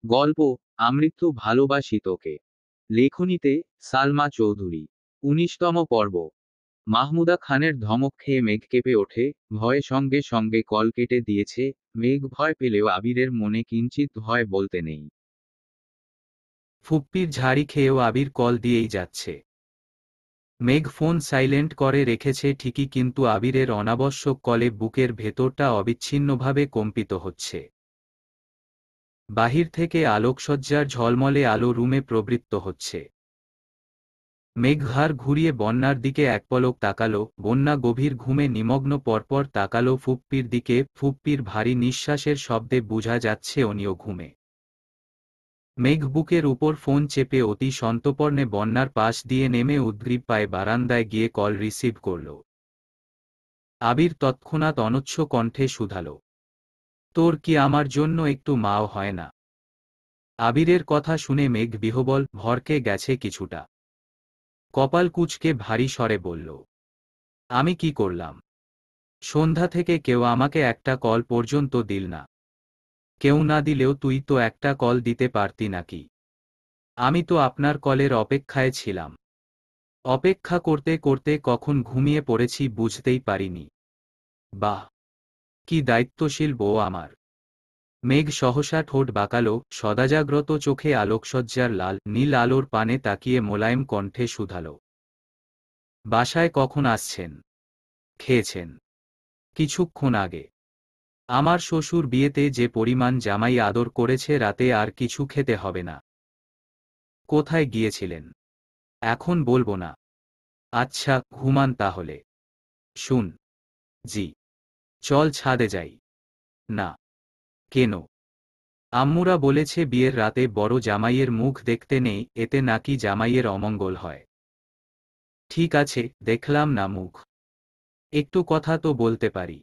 গল্প আমৃত্যু ভালোবাসি তোকে। লেখনীতে সালমা চৌধুরী। ১৯তম পর্ব। মাহমুদা খানের ধমক খেয়ে মেঘ কেঁপে ওঠে, ভয়ে সঙ্গে সঙ্গে কল কেটে দিয়েছে। মেঘ ভয় পেলেও আবিরের মনে কিঞ্চিত ভয় বলতে নেই। ফুপ্পির ঝাড়ি খেয়েও আবির কল দিয়েই যাচ্ছে। মেঘ ফোন সাইলেন্ট করে রেখেছে ঠিকই, কিন্তু আবিরের অনাবশ্যক কলে বুকের ভেতরটা অবিচ্ছিন্নভাবে কম্পিত হচ্ছে। বাহির থেকে আলোকসজ্জার ঝলমলে আলো রুমে প্রবৃত্ত হচ্ছে। মেঘ ঘাড় ঘুরিয়ে বন্যার দিকে একপলক তাকালো। বন্যা গভীর ঘুমে নিমগ্ন, পরপর তাকালো ফুপ্পির দিকে। ফুপ্পির ভারী নিঃশ্বাসের শব্দে বোঝা যাচ্ছে অনিয় ঘুমে। মেঘ বুকের উপর ফোন চেপে অতি সন্তর্পণে বন্যার পাশ দিয়ে নেমে উদ্গ্রীব পায়ে বারান্দায় গিয়ে কল রিসিভ করল। আবির তৎক্ষণাৎ অনচ্ছ কণ্ঠে শুধালো, তোর কি আমার জন্য একটু মাও হয় না? আবিরের কথা শুনে মেঘ বিহ্বল ভরকে গেছে কিছুটা। কপাল কুঁচকে ভারী স্বরে বলল, আমি কি করলাম? সন্ধ্যা থেকে কেউ আমাকে একটা কল পর্যন্ত দিল না। কেউ না দিলেও তুই তো একটা কল দিতে পারতি নাকি? আমি তো আপনার কলের অপেক্ষায় ছিলাম। অপেক্ষা করতে করতে কখন ঘুমিয়ে পড়েছি বুঝতেই পারিনি। বাহ, কি দায়িত্বশীল বউ আমার। মেঘ সহসা ঠোঁট বাঁকালো, সদাজাগ্রত চোখে আলোকসজ্জার লাল নীল আলোর পানে তাকিয়ে মোলায়েম কণ্ঠে শুধালো, বাসায় কখন আসছেন? খেয়েছেন? কিছুক্ষণ আগে। আমার শ্বশুর বিয়েতে যে পরিমাণ জামাই আদর করেছে, রাতে আর কিছু খেতে হবে না। কোথায় গিয়েছিলেন? এখন বলবো না। আচ্ছা, ঘুমান তাহলে। শুন। জি। চল ছাদে যাই। না। কেন? আম্মুরা বলেছে বিয়ের রাতে বড় জামাইয়ের মুখ দেখতে নেই, এতে নাকি জামাইয়ের অমঙ্গল হয়। ঠিক আছে, দেখলাম না মুখ। একটু কথা তো বলতে পারি।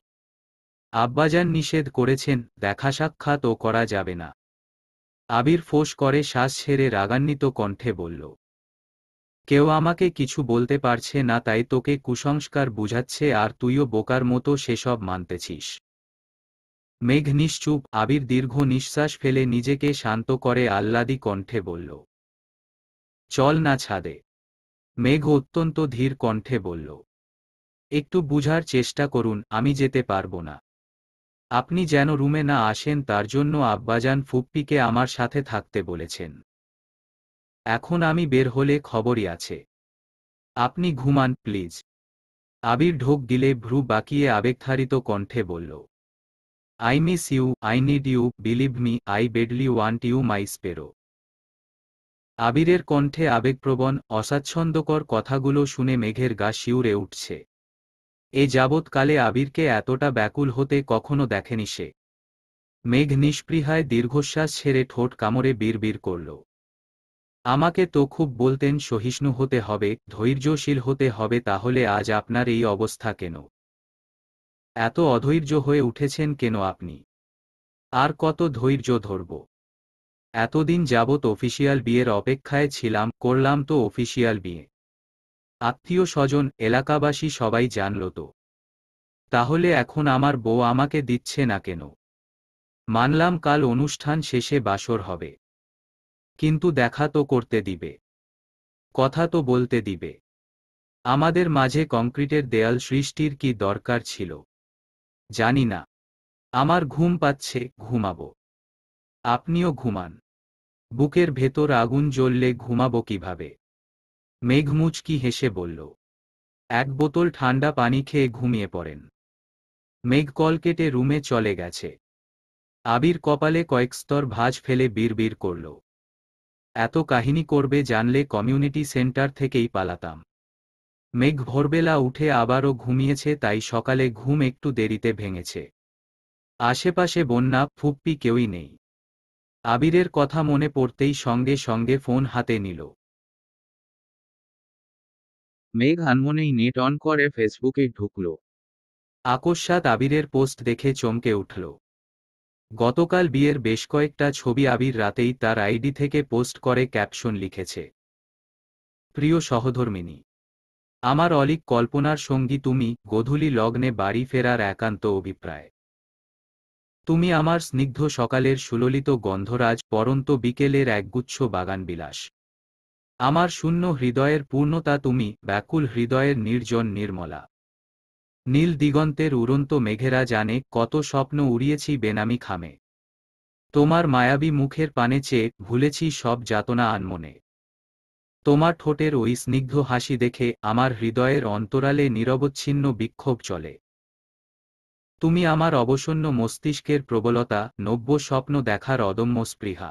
আব্বাজান নিষেধ করেছেন, দেখা সাক্ষাৎও করা যাবে না। আবির ফোঁস করে শ্বাস ছেড়ে রাগান্বিত কণ্ঠে বলল, কেউ আমাকে কিছু বলতে পারছে না তাই তোকে কুসংস্কার বুঝাচ্ছে, আর তুইও বোকার মতো সেসব মানতেছিস। মেঘ নিশ্চুপ। আবির দীর্ঘ নিঃশ্বাস ফেলে নিজেকে শান্ত করে আহ্লাদী কণ্ঠে বলল, চল না ছাদে। মেঘ অত্যন্ত ধীর কণ্ঠে বলল, একটু বুঝার চেষ্টা করুন, আমি যেতে পারবো না। আপনি যেন রুমে না আসেন, তার জন্য আব্বাজান ফুপ্পিকে আমার সাথে থাকতে বলেছেন। এখন আমি বের হলে খবরই আছে। আপনি ঘুমান প্লিজ। আবির ঢোক গিলে ভ্রু বাঁকিয়ে আবেগতাড়িত কণ্ঠে বলল, I miss you, I need you, believe me, I badly want you my sparrow. আবিরের কণ্ঠে আবেগপ্রবণ অস্বাচ্ছন্দ্যকর কথাগুলো শুনে মেঘের গা শিউরে উঠছে। এ যাবৎকালে আবিরকে এতটা ব্যাকুল হতে কখনো দেখেনি সে। মেঘ নিষ্পৃহায় দীর্ঘশ্বাস ছেড়ে ঠোঁট কামড়ে বিড়বিড় করল, আমাকে তো খুব বলতেন সহিষ্ণু হতে হবে, ধৈর্যশীল হতে হবে, তাহলে আজ আপনার এই অবস্থা কেন? এত অধৈর্য হয়ে উঠেছেন কেন আপনি? আর কত ধৈর্য ধরব? এতদিন যাবৎ অফিসিয়াল বিয়ের অপেক্ষায় ছিলাম, করলাম তো অফিসিয়াল বিয়ে। আত্মীয় স্বজন এলাকাবাসী সবাই জানল তো। তাহলে এখন আমার বউ আমাকে দিচ্ছে না কেন? মানলাম কাল অনুষ্ঠান শেষে বাসর হবে, কিন্তু দেখা তো করতে দিবে, কথা তো বলতে দিবে। আমাদের মাঝে কংক্রিটের দেয়াল সৃষ্টির কি দরকার ছিল? জানি না। আমার ঘুম পাচ্ছে, ঘুমাবো। আপনিও ঘুমান। বুকের ভেতর আগুন জ্বললে ঘুমাবো কিভাবে? মেঘ মুচকি হেসে বলল, এক বোতল ঠান্ডা পানি খেয়ে ঘুমিয়ে পড়েন। মেঘ কল কেটে রুমে চলে গেছে। আবির কপালে কয়েক স্তর ভাঁজ ফেলে বিড়বিড় করল, এত কাহিনী করবে জানলে কমিউনিটি সেন্টার থেকেই পালাতাম। মেঘ ভোরবেলা উঠে আবারও ঘুমিয়েছে, তাই সকালে ঘুম একটু দেরিতে ভেঙেছে। আশেপাশে বন্যা, ফুপ্পি কেউই নেই। আবিরের কথা মনে পড়তেই সঙ্গে সঙ্গে ফোন হাতে নিল। মেঘ আনমনেই নেট অন করে ফেসবুকে ঢুকল। আকস্মাৎ আবিরের পোস্ট দেখে চমকে উঠল। গতকাল বিয়ের বেশ কয়েকটা ছবি আবির রাতেই তার আইডি থেকে পোস্ট করে ক্যাপশন লিখেছে, প্রিয় সহধর্মিণী, আমার অলীক কল্পনার সঙ্গী তুমি, গোধূলি লগ্নে বাড়ি ফেরার একান্ত অভিপ্রায়। তুমি আমার স্নিগ্ধ সকালের সুললিত গন্ধরাজ, পরন্ত বিকেলের একগুচ্ছ বাগানবিলাস। আমার শূন্য হৃদয়ের পূর্ণতা তুমি, ব্যাকুল হৃদয়ের নির্জন নির্মলা। নীল দিগন্তের উড়ন্ত মেঘেরা জানে কত স্বপ্ন উড়িয়েছি বেনামি খামে। তোমার মায়াবী মুখের পানে চেয়ে ভুলেছি সব যাতনা আনমনে। তোমার ঠোঁটের ওই স্নিগ্ধ হাসি দেখে আমার হৃদয়ের অন্তরালে নিরবচ্ছিন্ন বিক্ষোভ চলে। তুমি আমার অবসন্ন মস্তিষ্কের প্রবলতা, নব্য স্বপ্ন দেখার অদম্য স্পৃহা।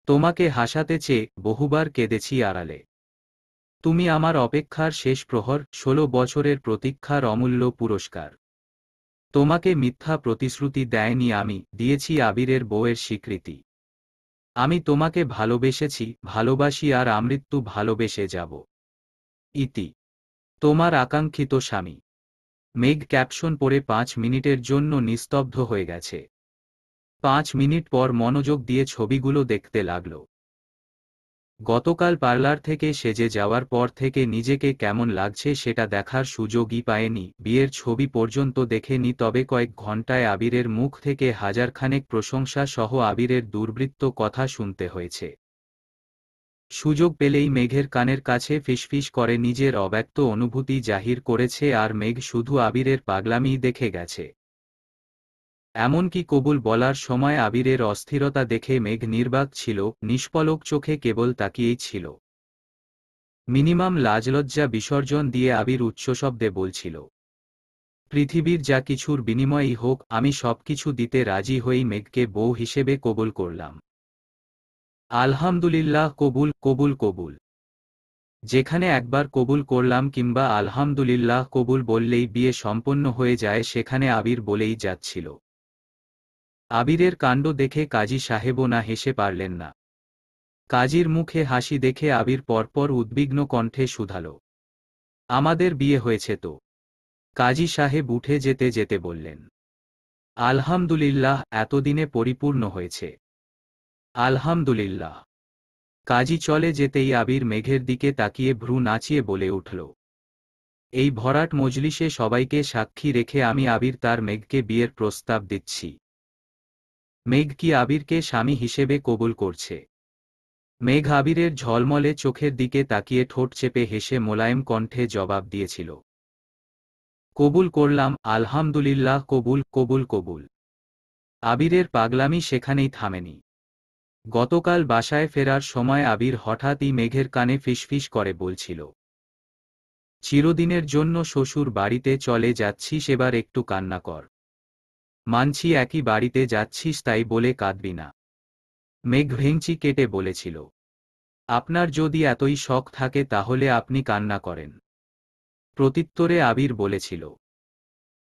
তোমাকে হাসাতে চেয়ে বহুবার কেঁদেছি আড়ালে। তুমি আমার অপেক্ষার শেষ প্রহর, 16 বছরের প্রতীক্ষার অমূল্য পুরস্কার। তোমাকে মিথ্যা প্রতিশ্রুতি দেয়নি আমি, দিয়েছি আবিরের বউয়ের স্বীকৃতি। আমি তোমাকে ভালোবেসেছি, ভালোবাসি আর আমৃত্যু ভালোবেসে যাব। ইতি। তোমার আকাঙ্ক্ষিত স্বামী। মেঘ ক্যাপশন পড়ে 5 মিনিটের জন্য নিস্তব্ধ হয়ে গেছে। 5 মিনিট পর মনোযোগ দিয়ে ছবিগুলো দেখতে লাগল। গতকাল পার্লার থেকে সেজে যাওয়ার পর থেকে নিজেকে কেমন লাগছে সেটা দেখার সুযোগই পায়নি, বিয়ের ছবি পর্যন্ত দেখেনি, তবে কয়েক ঘন্টায় আবিরের মুখ থেকে হাজারখানেক প্রশংসা সহ আবিরের দুর্বৃত্ত কথা শুনতে হয়েছে। সুযোগ পেলেই মেঘের কানের কাছে ফিসফিস করে নিজের অব্যক্ত অনুভূতি জাহির করেছে, আর মেঘ শুধু আবিরের পাগলামিই দেখে গেছে। এমনকি কবুল বলার সময় আবিরের অস্থিরতা দেখে মেঘ নির্বাক ছিল, নিষ্পলক চোখে কেবল তাকিয়েই ছিল। মিনিমাম লাজলজ্জা বিসর্জন দিয়ে আবির উচ্চশব্দে বলছিল, পৃথিবীর যা কিছুর বিনিময়েই হোক, আমি সবকিছু দিতে রাজি হয়েই মেঘকে বউ হিসেবে কবুল করলাম। আলহামদুলিল্লাহ, কবুল কবুল কবুল। যেখানে একবার কবুল করলাম কিংবা আলহামদুলিল্লাহ কবুল বললেই বিয়ে সম্পন্ন হয়ে যায়, সেখানে আবির বলেই যাচ্ছিল। আবিরের কাণ্ড দেখে কাজী সাহেবও না হেসে পারলেন না। কাজীর মুখে হাসি দেখে আবির পরপর উদ্বিগ্ন কণ্ঠে শুধাল, আমাদের বিয়ে হয়েছে তো? কাজী সাহেব উঠে যেতে যেতে বললেন, আলহামদুলিল্লাহ, এতদিনে পরিপূর্ণ হয়েছে। আলহামদুলিল্লাহ। কাজী চলে যেতেই আবির মেঘের দিকে তাকিয়ে ভ্রু নাচিয়ে বলে উঠল, এই ভরাট মজলিসে সবাইকে সাক্ষী রেখে আমি আবির তার মেঘকে বিয়ের প্রস্তাব দিচ্ছি। মেঘ কি আবিরকে স্বামী হিসেবে কবুল করছে? মেঘ আবিরের ঝলমলে চোখের দিকে তাকিয়ে ঠোঁট চেপে হেসে মোলায়েম কণ্ঠে জবাব দিয়েছিল, কবুল করলাম, আলহামদুলিল্লাহ, কবুল কবুল কবুল। আবিরের পাগলামি সেখানেই থামেনি। গতকাল বাসায় ফেরার সময় আবির হঠাৎই মেঘের কানে ফিসফিস করে বলছিল, চিরদিনের জন্য শ্বশুর বাড়িতে চলে যাচ্ছিস, এবার একটু কান্না কর। মানছি একই বাড়িতে যাচ্ছিস, তাই বলে কাঁদবি না। মেঘ ভেঙচি কেটে বলেছিল, আপনার যদি এতই শখ থাকে তাহলে আপনি কান্না করেন। প্রত্যুত্তরে আবির বলেছিল,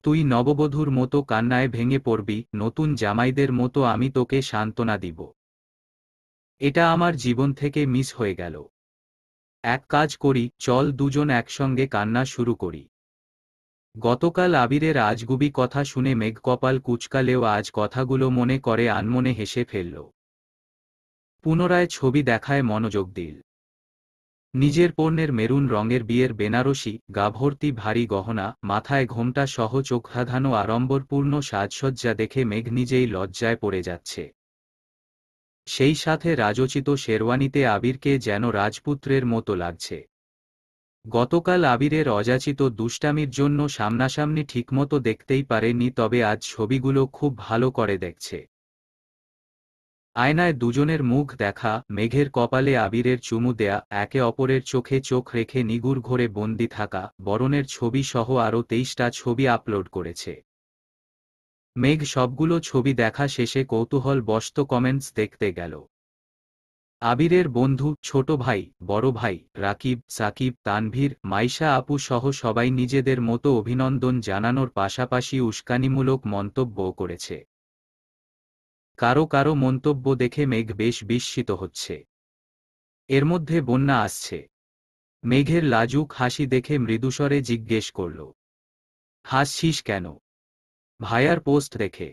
তুই নববধূর মতো কান্নায় ভেঙে পড়বি, নতুন জামাইদের মতো আমি তোকে সান্ত্বনা দিব। এটা আমার জীবন থেকে মিস হয়ে গেল। এক কাজ করি, চল দুজন একসঙ্গে কান্না শুরু করি। গতকাল আবিরের আজগুবি কথা শুনে মেঘ কপাল কুঁচকালেও আজ কথাগুলো মনে করে আনমনে হেসে ফেলল। পুনরায় ছবি দেখায় মনোযোগ দিল। নিজের পণ্যের মেরুন রঙের বিয়ের বেনারসি, গা ভর্তি ভারী গহনা, মাথায় ঘোমটা সহ চোখধাঁধানো আড়ম্বরপূর্ণ সাজসজ্জা দেখে মেঘ নিজেই লজ্জায় পড়ে যাচ্ছে। সেই সাথে রাজোচিত শেরওয়ানিতে আবিরকে যেন রাজপুত্রের মতো লাগছে। গতকাল আবিরের অযাচিত দুষ্টামির জন্য সামনাসামনি ঠিকমতো দেখতেই পারেনি, তবে আজ ছবিগুলো খুব ভালো করে দেখছে। আয়নায় দুজনের মুখ দেখা, মেঘের কপালে আবিরের চুমু দেয়া, একে অপরের চোখে চোখ রেখে নিগুড় ঘোরে বন্দি থাকা, বরণের ছবি সহ আরও 23টা ছবি আপলোড করেছে। মেঘ সবগুলো ছবি দেখা শেষে কৌতূহলবশত কমেন্টস দেখতে গেল। আবিরের বন্ধু, ছোট ভাই, বড় ভাই, রাকিব, সাকিব, তানভীর, মাইশা আপু সহ সবাই নিজেদের মতো অভিনন্দন জানানোর পাশাপাশি উস্কানিমূলক মন্তব্যও করেছে। কারো কারো মন্তব্য দেখে মেঘ বেশ বিস্মিত হচ্ছে। এর মধ্যে বন্যা আসছে। মেঘের লাজুক হাসি দেখে মৃদুস্বরে জিজ্ঞেস করল, হাসছিস কেন? ভাইয়ার পোস্ট দেখে।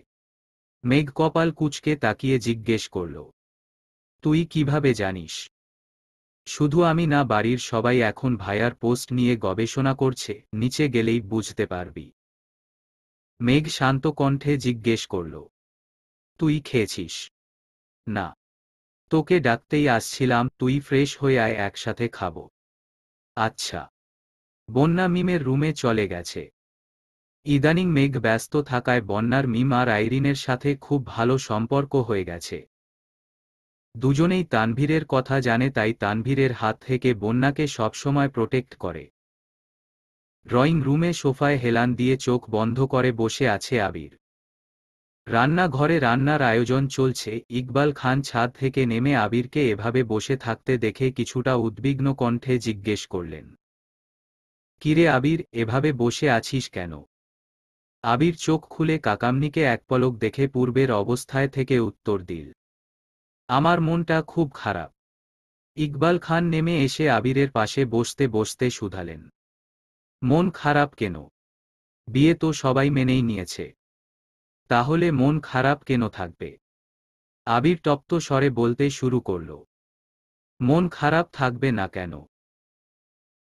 মেঘ কপাল কুঁচকে তাকিয়ে জিজ্ঞেস করল, তুই কিভাবে জানিস? শুধু আমি না, বাড়ির সবাই এখন ভাইয়ার পোস্ট নিয়ে গবেষণা করছে, নিচে গেলেই বুঝতে পারবি। মেঘ শান্ত কণ্ঠে জিজ্ঞেস করল, তুই খেয়েছিস? না, তোকে ডাকতেই আসছিলাম, তুই ফ্রেশ হয়ে আয়, একসাথে খাবো। আচ্ছা। বন্যা মিমের রুমে চলে গেছে। ইদানিং মেঘ ব্যস্ত থাকায় বন্যার মিম আর আইরিনের সাথে খুব ভালো সম্পর্ক হয়ে গেছে। দুজনেই তানভীরের কথা জানে, তাই তানভীরের হাত থেকে বন্যাকে সবসময় প্রোটেক্ট করে। ড্রয়িং রুমে সোফায় হেলান দিয়ে চোখ বন্ধ করে বসে আছে আবির। রান্নাঘরে রান্নার আয়োজন চলছে। ইকবাল খান ছাদ থেকে নেমে আবিরকে এভাবে বসে থাকতে দেখে কিছুটা উদ্বিগ্ন কণ্ঠে জিজ্ঞেস করলেন, কিরে আবির, এভাবে বসে আছিস কেন? আবির চোখ খুলে কাকামনিকে এক পলক দেখে পূর্বের অবস্থায় থেকে উত্তর দিল, আমার মনটা খুব খারাপ। ইকবাল খান নেমে এসে আবিরের পাশে বসতে বসতে শুধালেন, মন খারাপ কেন? বিয়ে তো সবাই মেনেই নিয়েছে, তাহলে মন খারাপ কেন থাকবে? আবির তপ্ত স্বরে বলতে শুরু করল, মন খারাপ থাকবে না কেন?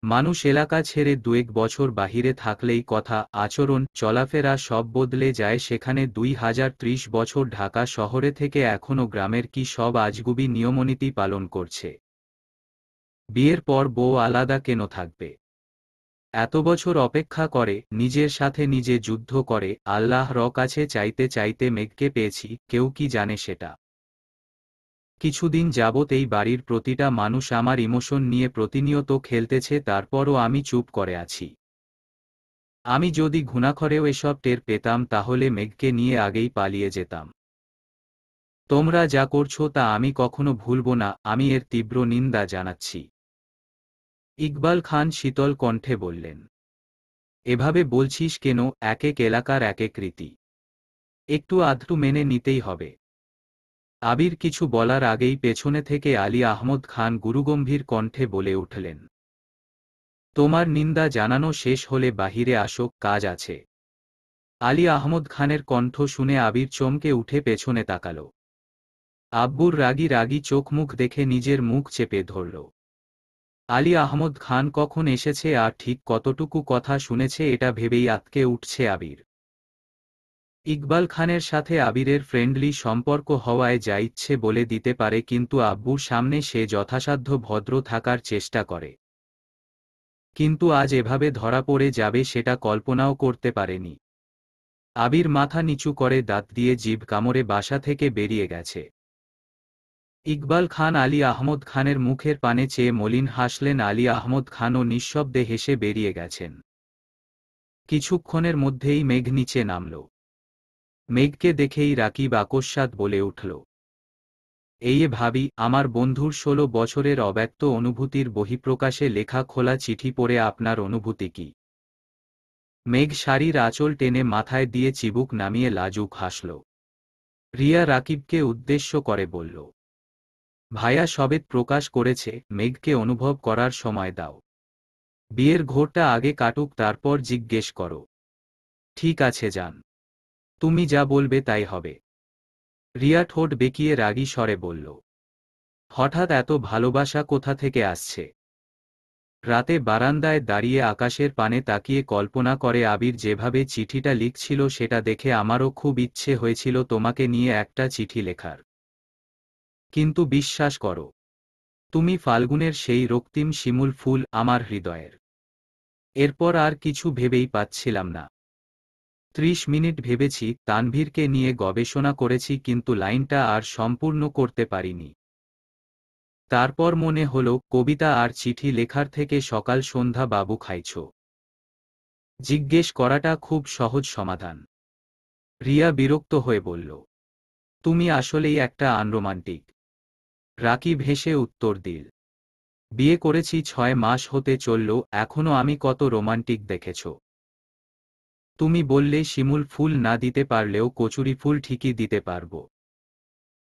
মানুষ এলাকা ছেড়ে 2-1 বছর বাহিরে থাকলেই কথা, আচরণ, চলাফেরা সব বদলে যায়। সেখানে 2030 বছর ঢাকা শহরে থেকে এখনো গ্রামের কি সব আজগুবি নিয়মনীতি পালন করছে। বিয়ের পর বউ আলাদা কেন থাকবে? এত বছর অপেক্ষা করে, নিজের সাথে নিজে যুদ্ধ করে, আল্লাহর কাছে চাইতে চাইতে মেঘকে পেয়েছি, কেউ কি জানে সেটা? কিছুদিন যাবত এই বাড়ির প্রতিটা মানুষ আমার ইমোশন নিয়ে প্রতিনিয়ত খেলতেছে, তারপরও আমি চুপ করে আছি। আমি যদি ঘুণাক্ষরেও এসব টের পেতাম তাহলে মেঘকে নিয়ে আগেই পালিয়ে যেতাম। তোমরা যা করছো তা আমি কখনো ভুলব না, আমি এর তীব্র নিন্দা জানাচ্ছি। ইকবাল খান শীতল কণ্ঠে বললেন, এভাবে বলছিস কেন? এক এক এলাকার এক এক রীতি, একটু আধটু মেনে নিতেই হবে। আবির কিছু বলার আগেই পেছনে থেকে আলী আহমদ খান গুরুগম্ভীর কণ্ঠে বলে উঠলেন, তোমার নিন্দা জানানো শেষ হলে বাহিরে আসো, কাজ আছে। আলী আহমদ খানের কণ্ঠ শুনে আবির চমকে উঠে পেছনে তাকাল। আব্বুর রাগী রাগী চোখ মুখ দেখে নিজের মুখ চেপে ধরল। আলী আহমদ খান কখন এসেছে আর ঠিক কতটুকু কথা শুনেছে এটা ভেবেই আঁতকে উঠছে আবির। ইকবাল খানের সাথে আবিরের ফ্রেন্ডলি সম্পর্ক হওয়ায় যা ইচ্ছে বলে দিতে পারে, কিন্তু আব্বুর সামনে সে যথাসাধ্য ভদ্র থাকার চেষ্টা করে। কিন্তু আজ এভাবে ধরা পড়ে যাবে সেটা কল্পনাও করতে পারেনি। আবির মাথা নিচু করে দাঁত দিয়ে জিভ কামড়ে বাসা থেকে বেরিয়ে গেছে। ইকবাল খান আলী আহমদ খানের মুখের পানে চেয়ে মলিন হাসলেন। আলী আহমদ খানও নিঃশব্দে হেসে বেরিয়ে গেছেন। কিছুক্ষণের মধ্যেই মেঘ নিচে নামল। মেঘকে দেখেই রাকিব আকস্মাৎ বলে উঠল, এই ভাবি, আমার বন্ধুর 16 বছরের অব্যক্ত অনুভূতির বহিঃপ্রকাশে লেখা খোলা চিঠি পড়ে আপনার অনুভূতি কি? মেঘ শাড়ির আঁচল টেনে মাথায় দিয়ে চিবুক নামিয়ে লাজুক হাসল। রিয়া রাকিবকে উদ্দেশ্য করে বলল, ভাইয়া সবেত প্রকাশ করেছে, মেঘকে অনুভব করার সময় দাও। বিয়ের ঘোরটা আগে কাটুক, তারপর জিজ্ঞেস করো। ঠিক আছে যান, তুমি যা বলবে তাই হবে। রিয়া ঠোঁট বেঁকিয়ে রাগী স্বরে বলল, হঠাৎ এত ভালোবাসা কোথা থেকে আসছে? রাতে বারান্দায় দাঁড়িয়ে আকাশের পানে তাকিয়ে কল্পনা করে আবির যেভাবে চিঠিটা লিখছিল সেটা দেখে আমারও খুব ইচ্ছে হয়েছিল তোমাকে নিয়ে একটা চিঠি লেখার। কিন্তু বিশ্বাস করো, তুমি ফাল্গুনের সেই রক্তিম শিমুল ফুল আমার হৃদয়ের। এরপর আর কিছু ভেবেই পাচ্ছিলাম না। 30 মিনিট ভেবেছি, তানভীরকে নিয়ে গবেষণা করেছি, কিন্তু লাইনটা আর সম্পূর্ণ করতে পারিনি। তারপর মনে হলো, কবিতা আর চিঠি লেখার থেকে সকাল সন্ধ্যা বাবু খাইছ জিজ্ঞেস করাটা খুব সহজ সমাধান। রিয়া বিরক্ত হয়ে বলল, তুমি আসলেই একটা আনরোমান্টিক। রাকিব হেসে উত্তর দিল, বিয়ে করেছি 6 মাস হতে চলল, এখনো আমি কত রোমান্টিক দেখেছ? তুমি বললে শিমুল ফুল না দিতে পারলেও কচুরি ফুল ঠিকই দিতে পারব।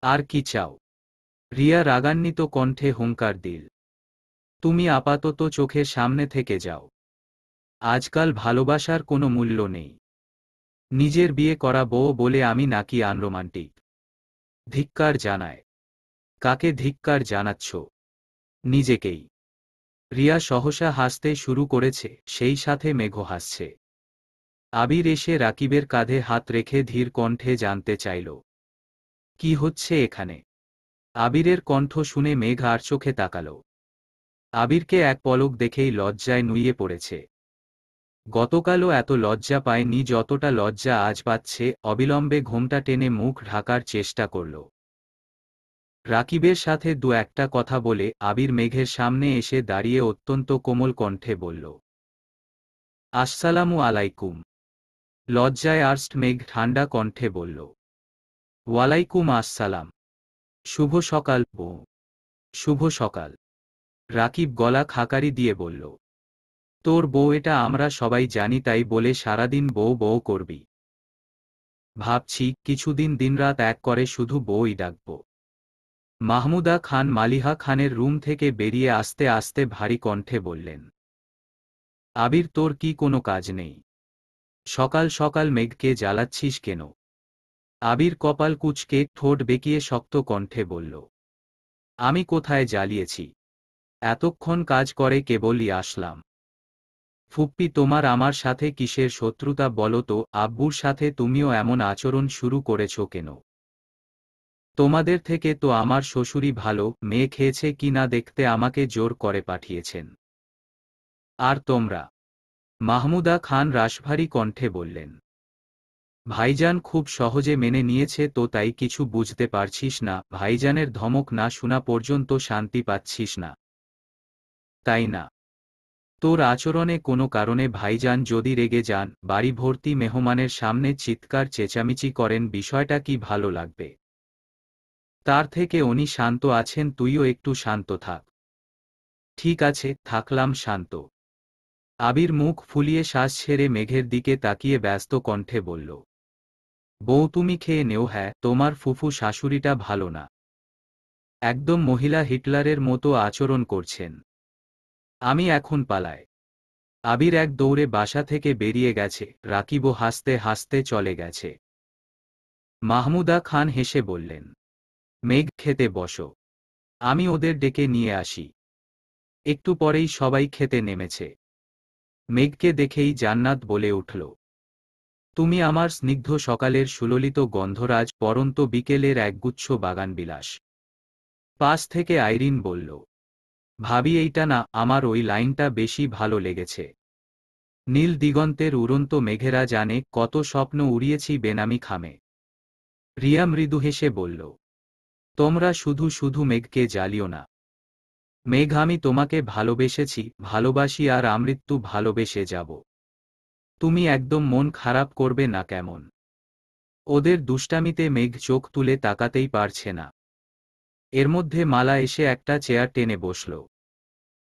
আর কি চাও? রিয়া রাগান্বিত কণ্ঠে হুঙ্কার দিল, তুমি আপাতত চোখের সামনে থেকে যাও। আজকাল ভালোবাসার কোনো মূল্য নেই। নিজের বিয়ে করা বউ বলে আমি নাকি আনরোমান্টিক? ধিক্কার জানায়। কাকে ধিক্কার জানাচ্ছ? নিজেকেই। রিয়া সহসা হাসতে শুরু করেছে, সেই সাথে মেঘও হাসছে। আবির এসে রাকিবের কাঁধে হাত রেখে ধীর কণ্ঠে জানতে চাইল, কি হচ্ছে এখানে? আবিরের কণ্ঠ শুনে মেঘ আর চোখে তাকালো। আবিরকে এক পলক দেখেই লজ্জায় নুইয়ে পড়েছে। গতকালও এত লজ্জা পায়নি যতটা লজ্জা আজ পাচ্ছে। অবিলম্বে ঘোমটা টেনে মুখ ঢাকার চেষ্টা করল। রাকিবের সাথে দু একটা কথা বলে আবির মেঘের সামনে এসে দাঁড়িয়ে অত্যন্ত কোমল কণ্ঠে বলল, আসসালামু আলাইকুম। লজ্জায় আর্স্ট মেঘ ঠান্ডা কণ্ঠে বলল, ওয়ালাইকুম আসসালাম। শুভ সকাল বউ। শুভ সকাল। রাকিব গলা খাকারি দিয়ে বলল, তোর বউ এটা আমরা সবাই জানি, তাই বলে সারাদিন বউ বউ করবি? ভাবছি কিছুদিন দিনরাত এক করে শুধু বউই ডাকব। মাহমুদা খান মালিহা খানের রুম থেকে বেরিয়ে আসতে আসতে ভারী কণ্ঠে বললেন, আবির তোর কি কোনো কাজ নেই? সকাল সকাল মেঘকে জ্বালাচ্ছিস কেন? আবির কপাল কুঁচকে ঠোঁট বেঁকিয়ে শক্ত কণ্ঠে বলল, আমি কোথায় জ্বালিয়েছি? এতক্ষণ কাজ করে কেবলই আসলাম। ফুপ্পি তোমার আমার সাথে কিসের শত্রুতা বলো তো? আব্বুর সাথে তুমিও এমন আচরণ শুরু করেছ কেন? তোমাদের থেকে তো আমার শ্বশুরই ভালো, মেয়ে খেয়েছে কি না দেখতে আমাকে জোর করে পাঠিয়েছেন। আর তোমরা? মাহমুদা খান রাশভারী কণ্ঠে বললেন, ভাইজান খুব সহজে মেনে নিয়েছে তো, তাই কিছু বুঝতে পারছিস না? ভাইজানের ধমক না শোনা পর্যন্ত শান্তি পাচ্ছিস না, তাই না? তোর আচরণে কোনো কারণে ভাইজান যদি রেগে যান, বাড়ি ভর্তি মেহমানের সামনে চিৎকার চেঁচামেচি করেন, বিষয়টা কি ভালো লাগবে? তার থেকে উনি শান্ত আছেন, তুইও একটু শান্ত থাক। ঠিক আছে, থাকলাম শান্ত। আবির মুখ ফুলিয়ে শ্বাস ছেড়ে মেঘের দিকে তাকিয়ে ব্যস্ত কণ্ঠে বলল, বউ তুমি খেয়ে নেও। হ্যাঁ, তোমার ফুফু শাশুড়িটা ভালো না, একদম মহিলা হিটলারের মতো আচরণ করছেন। আমি এখন পালাই। আবির এক দৌড়ে বাসা থেকে বেরিয়ে গেছে। রাকিবও হাসতে হাসতে চলে গেছে। মাহমুদা খান হেসে বললেন, মেঘ খেতে বসো, আমি ওদের ডেকে নিয়ে আসি। একটু পরেই সবাই খেতে নেমেছে। মেঘকে দেখেই জান্নাত বলে উঠল, তুমি আমার স্নিগ্ধ সকালের সুললিত গন্ধরাজ, পরন্ত বিকেলের একগুচ্ছ বাগানবিলাস। পাশ থেকে আইরিন বলল, ভাবি এইটা না, আমার ওই লাইনটা বেশি ভালো লেগেছে। নীল দিগন্তের উড়ন্ত মেঘেরা জানে কত স্বপ্ন উড়িয়েছি বেনামি খামে। রিয়া মৃদু হেসে বলল, তোমরা শুধু শুধু মেঘকে জ্বালিও না। মেঘ, আমি তোমাকে ভালোবেসেছি, ভালোবাসি আর আমৃত্যু ভালোবেসে যাব। তুমি একদম মন খারাপ করবে না কেমন? ওদের দুষ্টামিতে মেঘ চোখ তুলে তাকাতেই পারছে না। এর মধ্যে মালা এসে একটা চেয়ার টেনে বসল।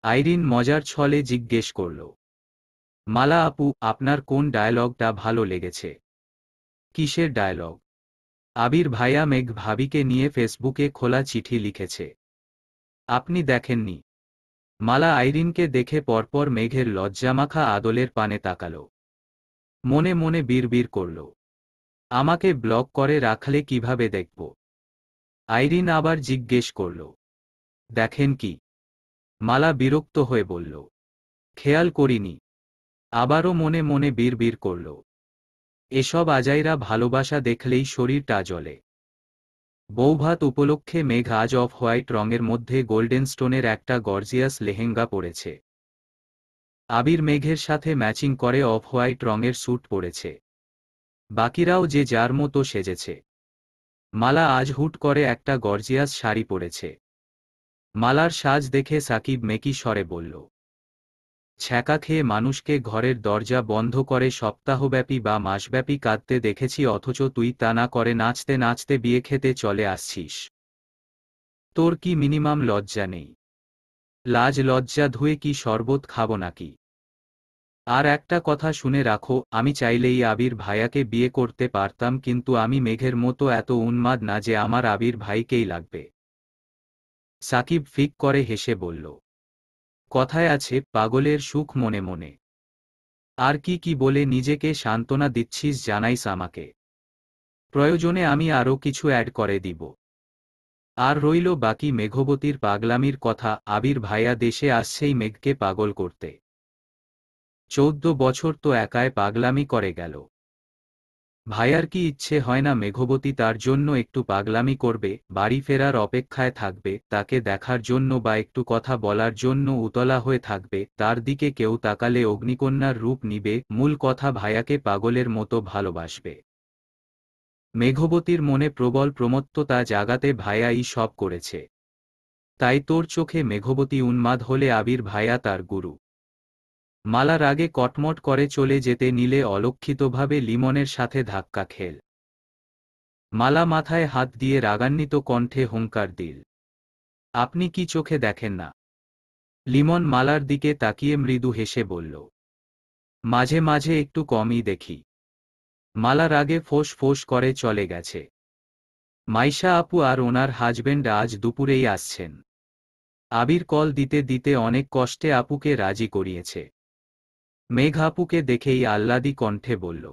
আইরিন মজার ছলে জিজ্ঞেস করল, মালা আপু, আপনার কোন ডায়ালগটা ভালো লেগেছে? কিসের ডায়ালগ? আবির ভাইয়া মেঘ ভাবিকে নিয়ে ফেসবুকে খোলা চিঠি লিখেছে। আপনি দেখেননি? মালা আইরিনকে দেখে পরপর মেঘের লজ্জামাখা আদলের পানে তাকাল। মনে মনে বিড়বিড় করল, আমাকে ব্লক করে রাখলে কিভাবে দেখব? আইরিন আবার জিজ্ঞেস করল, দেখেন কি? মালা বিরক্ত হয়ে বলল, খেয়াল করিনি। আবারও মনে মনে বিড়বিড় করল, এসব আজাইরা ভালোবাসা দেখলেই শরীরটা জ্বলে। বৌভাত উপলক্ষে মেঘ আজ অফ হোয়াইট রঙের মধ্যে গোল্ডেন স্টোনের একটা গর্জিয়াস লেহেঙ্গা পরেছে। আবির মেঘের সাথে ম্যাচিং করে অফ হোয়াইট রঙের স্যুট পরেছে। বাকিরাও যে যার মতো সেজেছে। মালা আজ হুট করে একটা গর্জিয়াস শাড়ি পরেছে। মালার সাজ দেখে সাকিব মেকি স্বরে বলল, ছ্যাঁকা খেয়ে মানুষকে ঘরের দরজা বন্ধ করে সপ্তাহব্যাপী বা মাসব্যাপী কাঁদতে দেখেছি, অথচ তুই তা না করে নাচতে নাচতে বিয়ে খেতে চলে আসছিস। তোর কি মিনিমাম লজ্জা নেই? লাজ লজ্জা ধুয়ে কি শরবত খাবো নাকি? আর একটা কথা শুনে রাখো, আমি চাইলেই আবির ভাইয়াকে বিয়ে করতে পারতাম, কিন্তু আমি মেঘের মতো এত উন্মাদ না যে আমার আবির ভাইকেই লাগবে। সাকিব ফিক করে হেসে বলল, কথায় আছে, পাগলের সুখ মনে মনে। আর কি কি বলে নিজেকে সান্ত্বনা দিচ্ছিস জানাইস আমাকে। প্রয়োজনে আমি আরও কিছু অ্যাড করে দিব। আর রইল বাকি মেঘবতীর পাগলামির কথা, আবির ভাইয়া দেশে আসছেই মেঘকে পাগল করতে। 14 বছর তো একাই পাগলামি করে গেল। ভাইয়ার কি ইচ্ছে হয় না মেঘবতী তার জন্য একটু পাগলামি করবে, বাড়ি ফেরার অপেক্ষায় থাকবে, তাকে দেখার জন্য বা একটু কথা বলার জন্য উতলা হয়ে থাকবে, তার দিকে কেউ তাকালে অগ্নিকন্যার রূপ নিবে, মূল কথা ভাইয়াকে পাগলের মতো ভালোবাসবে। মেঘবতীর মনে প্রবল প্রমত্ততা জাগাতে ভাইয়াই সব করেছে। তাই তোর চোখে মেঘবতী উন্মাদ হলে আবির ভাইয়া তার গুরু। মালা রাগে কটমট করে চলে যেতে নিলে অলক্ষিতভাবে লিমনের সাথে ধাক্কা খেল। মালা মাথায় হাত দিয়ে রাগান্বিত কণ্ঠে হুঙ্কার দিল, আপনি কি চোখে দেখেন না? লিমন মালার দিকে তাকিয়ে মৃদু হেসে বলল, মাঝে মাঝে একটু কমই দেখি। মালা রাগে ফোঁস ফোঁস করে চলে গেছে। মাইশা আপু আর ওনার হাজবেন্ড আজ দুপুরেই আসছেন। আবির কল দিতে দিতে অনেক কষ্টে আপুকে রাজি করিয়েছে। মেঘ আপুকে দেখেই আহ্লাদী কণ্ঠে বলল,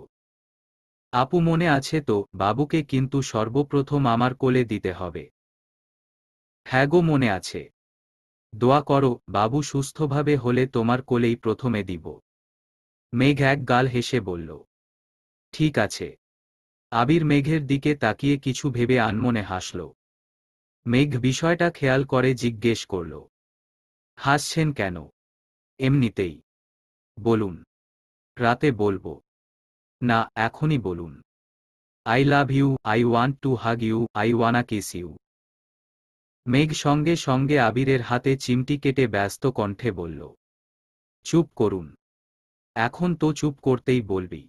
আপু মনে আছে তো, বাবুকে কিন্তু সর্বপ্রথম আমার কোলে দিতে হবে। হ্যাঁ গো মনে আছে। দোয়া করো, বাবু সুস্থভাবে হলে তোমার কোলেই প্রথমে দিব। মেঘ এক গাল হেসে বলল, ঠিক আছে। আবির মেঘের দিকে তাকিয়ে কিছু ভেবে আনমনে হাসল। মেঘ বিষয়টা খেয়াল করে জিজ্ঞেস করল, হাসছেন কেন? এমনিতেই। বলুন। রাতে বলবো। না, এখনই বলুন। I love you, I want to hug you, I wanna kiss you. Megh সঙ্গে সঙ্গে আবিরের হাতে চিমটি কেটে ব্যস্ত কণ্ঠে বলল, চুপ করুন। এখন তো চুপ করতেই বলবি।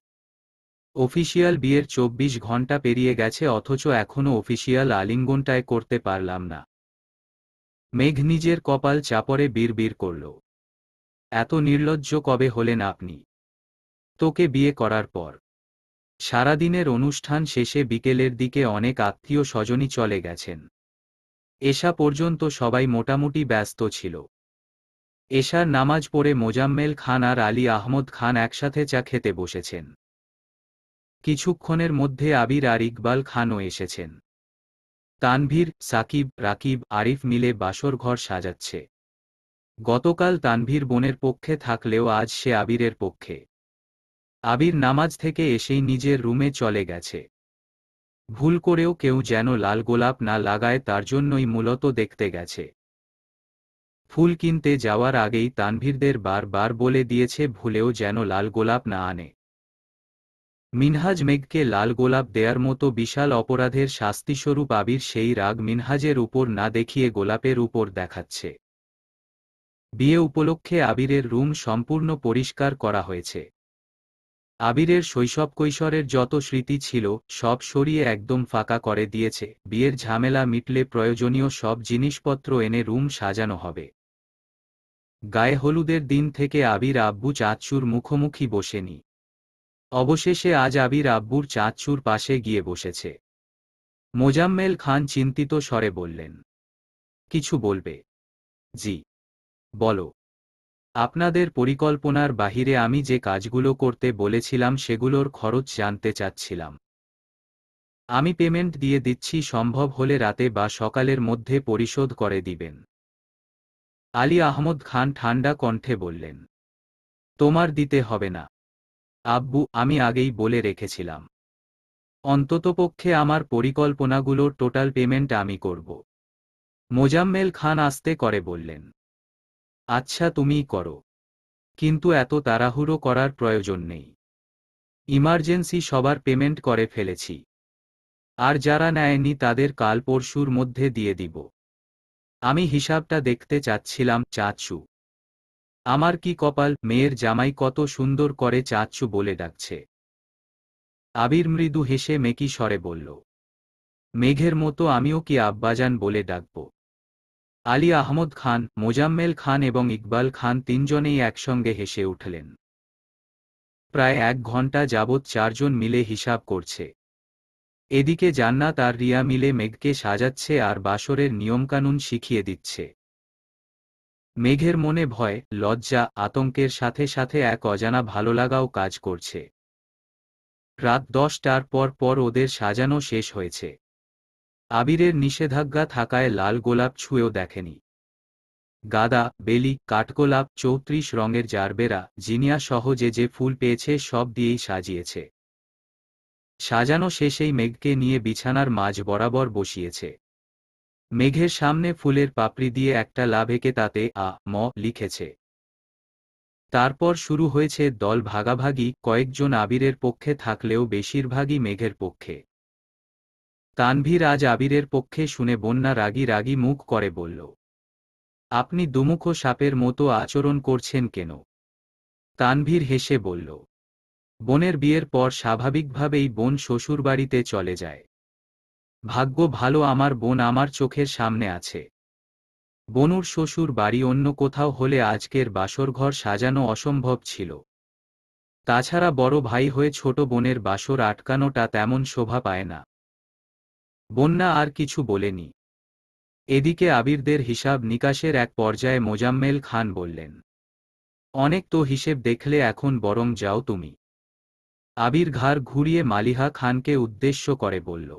অফিসিয়াল বিয়ের ২৪ ঘন্টা পেরিয়ে গেছে অথচ এখনও অফিসিয়াল আলিঙ্গনটায় করতে পারলাম না। মেঘ নিজের কপাল চাপড়ে বিড়বিড় করল, এত নির্লজ্জ কবে হলেন আপনি? তোকে বিয়ে করার পর। সারাদিনের অনুষ্ঠান শেষে বিকেলের দিকে অনেক আত্মীয় স্বজনই চলে গেছেন। এশা পর্যন্ত সবাই মোটামুটি ব্যস্ত ছিল। এশার নামাজ পড়ে মোজাম্মেল খান আর আলী আহমদ খান একসাথে চা খেতে বসেছেন। কিছুক্ষণের মধ্যে আবির আর ইকবাল খানও এসেছেন। তানভীর, সাকিব, রাকিব, আরিফ মিলে বাসর ঘর সাজাচ্ছে। গতকাল তানভীর বোনের পক্ষে থাকলেও আজ সে আবিরের পক্ষে। আবির নামাজ থেকে এসেই নিজের রুমে চলে গেছে। ভুল করেও কেউ যেন লাল গোলাপ না লাগায় তার জন্যই মূলত দেখতে গেছে। ফুল কিনতে যাওয়ার আগেই তানভীরদের বার বলে দিয়েছে ভুলেও যেন লাল গোলাপ না আনে। মিনহাজ মেঘকে লাল গোলাপ দেয়ার মতো বিশাল অপরাধের শাস্তিস্বরূপ আবির সেই রাগ মিনহাজের উপর না দেখিয়ে গোলাপের উপর দেখাচ্ছে। বিয়ে উপলক্ষে আবিরের রুম সম্পূর্ণ পরিষ্কার করা হয়েছে। আবিরের শৈশব কৈশোরের যত স্মৃতি ছিল সব সরিয়ে একদম ফাঁকা করে দিয়েছে। বিয়ের ঝামেলা মিটলে প্রয়োজনীয় সব জিনিসপত্র এনে রুম সাজানো হবে। গায়ে হলুদের দিন থেকে আবির আব্বু চাঁদচুর মুখোমুখি বসেনি। অবশেষে আজ আবির আব্বুর চাঁদচুর পাশে গিয়ে বসেছে। মোজাম্মেল খান চিন্তিত স্বরে বললেন, কিছু বলবে? জি। বলো। আপনাদের পরিকল্পনার বাহিরে আমি যে কাজগুলো করতে বলেছিলাম সেগুলোর খরচ জানতে চাচ্ছিলাম। আমি পেমেন্ট দিয়ে দিচ্ছি, সম্ভব হলে রাতে বা সকালের মধ্যে পরিশোধ করে দিবেন। আলী আহমদ খান ঠান্ডা কণ্ঠে বললেন, তোমার দিতে হবে না আব্বু, আমি আগেই বলে রেখেছিলাম। অন্ততপক্ষে আমার পরিকল্পনাগুলোর টোটাল পেমেন্ট আমি করব। মোজাম্মেল খান আস্তে করে বললেন, আচ্ছা তুমিই করো, কিন্তু এত তাড়াহুড়ো করার প্রয়োজন নেই। ইমার্জেন্সি সবার পেমেন্ট করে ফেলেছি। আর যারা নেয়নি তাদের কাল পরশুর মধ্যে দিয়ে দিব। আমি হিসাবটা দেখতে চাচ্ছিলাম চাচু। আমার কি কপাল, মেয়ের জামাই কত সুন্দর করে চাচু বলে ডাকছে। আবির মৃদু হেসে মেকি স্বরে বলল, মেঘের মতো আমিও কি আব্বাজান বলে ডাকব? আলী আহমদ খান, মোজাম্মেল খান এবং ইকবাল খান তিনজনেই একসঙ্গে হেসে উঠলেন। প্রায় ১ ঘণ্টা যাবৎ চারজন মিলে হিসাব করছে। এদিকে জান্নাত আর রিয়া মিলে মেঘকে সাজাচ্ছে আর বাসরের নিয়মকানুন শিখিয়ে দিচ্ছে। মেঘের মনে ভয়, লজ্জা, আতঙ্কের সাথে সাথে এক অজানা ভালোলাগাও কাজ করছে। রাত ১০টার পর ওদের সাজানো শেষ হয়েছে। আবিরের নিষেধাজ্ঞা থাকায় লাল গোলাপ ছুঁয়েও দেখেনি। গাঁদা, বেলি, কাঠগোলাপ, ৩৪ রঙের জারবেরা, জিনিয়া সহ যে ফুল পেয়েছে সব দিয়েই সাজিয়েছে। সাজানো শেষেই মেঘকে নিয়ে বিছানার মাঝ বরাবর বসিয়েছে। মেঘের সামনে ফুলের পাপড়ি দিয়ে একটা লাভ এঁকে তাতে ম লিখেছে। তারপর শুরু হয়েছে দল ভাগাভাগি, কয়েকজন আবিরের পক্ষে থাকলেও বেশিরভাগই মেঘের পক্ষে। তানভীর আজ আবিরের পক্ষে শুনে বন্যা রাগী রাগী মুখ করে বলল, আপনি দুমুখ সাপের মতো আচরণ করছেন কেন? তানভীর হেসে বলল, বোনের বিয়ের পর স্বাভাবিকভাবেই বোন শ্বশুরবাড়িতে চলে যায়। ভাগ্য ভালো আমার বোন আমার চোখের সামনে আছে। বনুর শ্বশুর বাড়ি অন্য কোথাও হলে আজকের বাসরঘর সাজানো অসম্ভব ছিল। তাছাড়া বড় ভাই হয়ে ছোট বোনের বাসর আটকানোটা তেমন শোভা পায় না। বন্যা আর কিছু বলেনি। এদিকে আবিরদের হিসাব নিকাশের এক পর্যায়ে মোজাম্মেল খান বললেন, অনেক তো হিসেব দেখলে, এখন বরং যাও তুমি। আবির ঘাড় ঘুরিয়ে মালিহা খানকে উদ্দেশ্য করে বলল,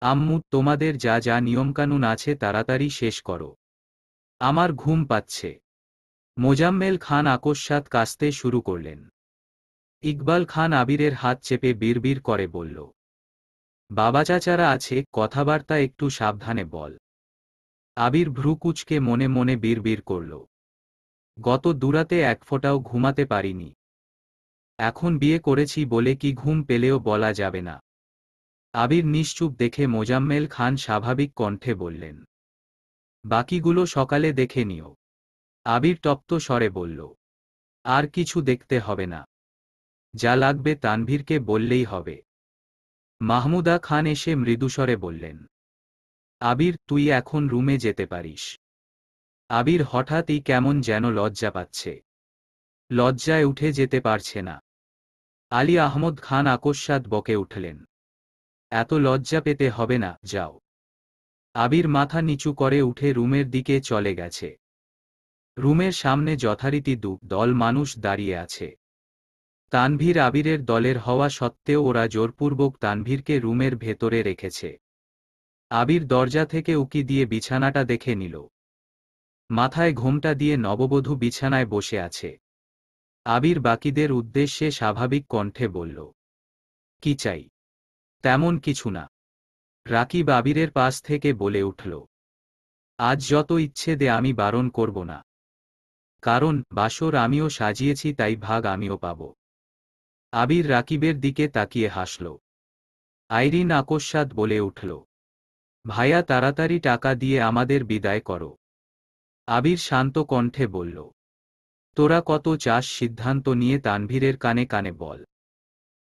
আম্মু, তোমাদের যা যা নিয়মকানুন আছে তাড়াতাড়ি শেষ করো, আমার ঘুম পাচ্ছে। মোজাম্মেল খান আকস্মাৎ কাশতে শুরু করলেন। ইকবাল খান আবিরের হাত চেপে বিড়বিড় করে বলল, বাবা চাচারা আছে, কথাবার্তা একটু সাবধানে বল। আবির ভ্রু কুঁচকে মনে মনে বিড়বিড় করল, গত দুরাতে এক ফোঁটাও ঘুমাতে পারিনি। এখন বিয়ে করেছি বলে কি ঘুম পেলেও বলা যাবে না। আবির নিশ্চুপ দেখে মোজাম্মেল খান স্বাভাবিক কণ্ঠে বললেন, বাকিগুলো সকালে দেখে নিও। আবির তপ্ত স্বরে বলল, আর কিছু দেখতে হবে না, যা লাগবে তানভীরকে বললেই হবে। মাহমুদা খান এসে মৃদুস্বরে বললেন, আবির, তুই এখন রুমে যেতে পারিস। আবির হঠাৎই কেমন যেন লজ্জা পাচ্ছে। লজ্জায় উঠে যেতে পারছে না। আলী আহমদ খান আকস্মাৎ বকে উঠলেন, এত লজ্জা পেতে হবে না, যাও। আবির মাথা নিচু করে উঠে রুমের দিকে চলে গেছে। রুমের সামনে যথারীতি দল মানুষ দাঁড়িয়ে আছে। তানভীর আবিরের দলের হওয়া সত্ত্বেও ওরা জোরপূর্বক তানভীরকে রুমের ভেতরে রেখেছে। আবির দরজা থেকে উকি দিয়ে বিছানাটা দেখে নিল। মাথায় ঘোমটা দিয়ে নববধূ বিছানায় বসে আছে। আবির বাকিদের উদ্দেশ্যে স্বাভাবিক কণ্ঠে বলল, কি চাই? তেমন কিছু না। রাকিব আবিরের পাশ থেকে বলে উঠল, আজ যত ইচ্ছে দে, আমি বারণ করব না। কারণ বাসর আমিও সাজিয়েছি, তাই ভাগ আমিও পাব। আবির রাকিবের দিকে তাকিয়ে হাসল। আইরিন আকস্মাৎ বলে উঠল, ভাইয়া, তাড়াতাড়ি টাকা দিয়ে আমাদের বিদায় করো। আবির শান্ত কণ্ঠে বলল, তোরা কত চাস সিদ্ধান্ত নিয়ে তানভীরের কানে কানে বল।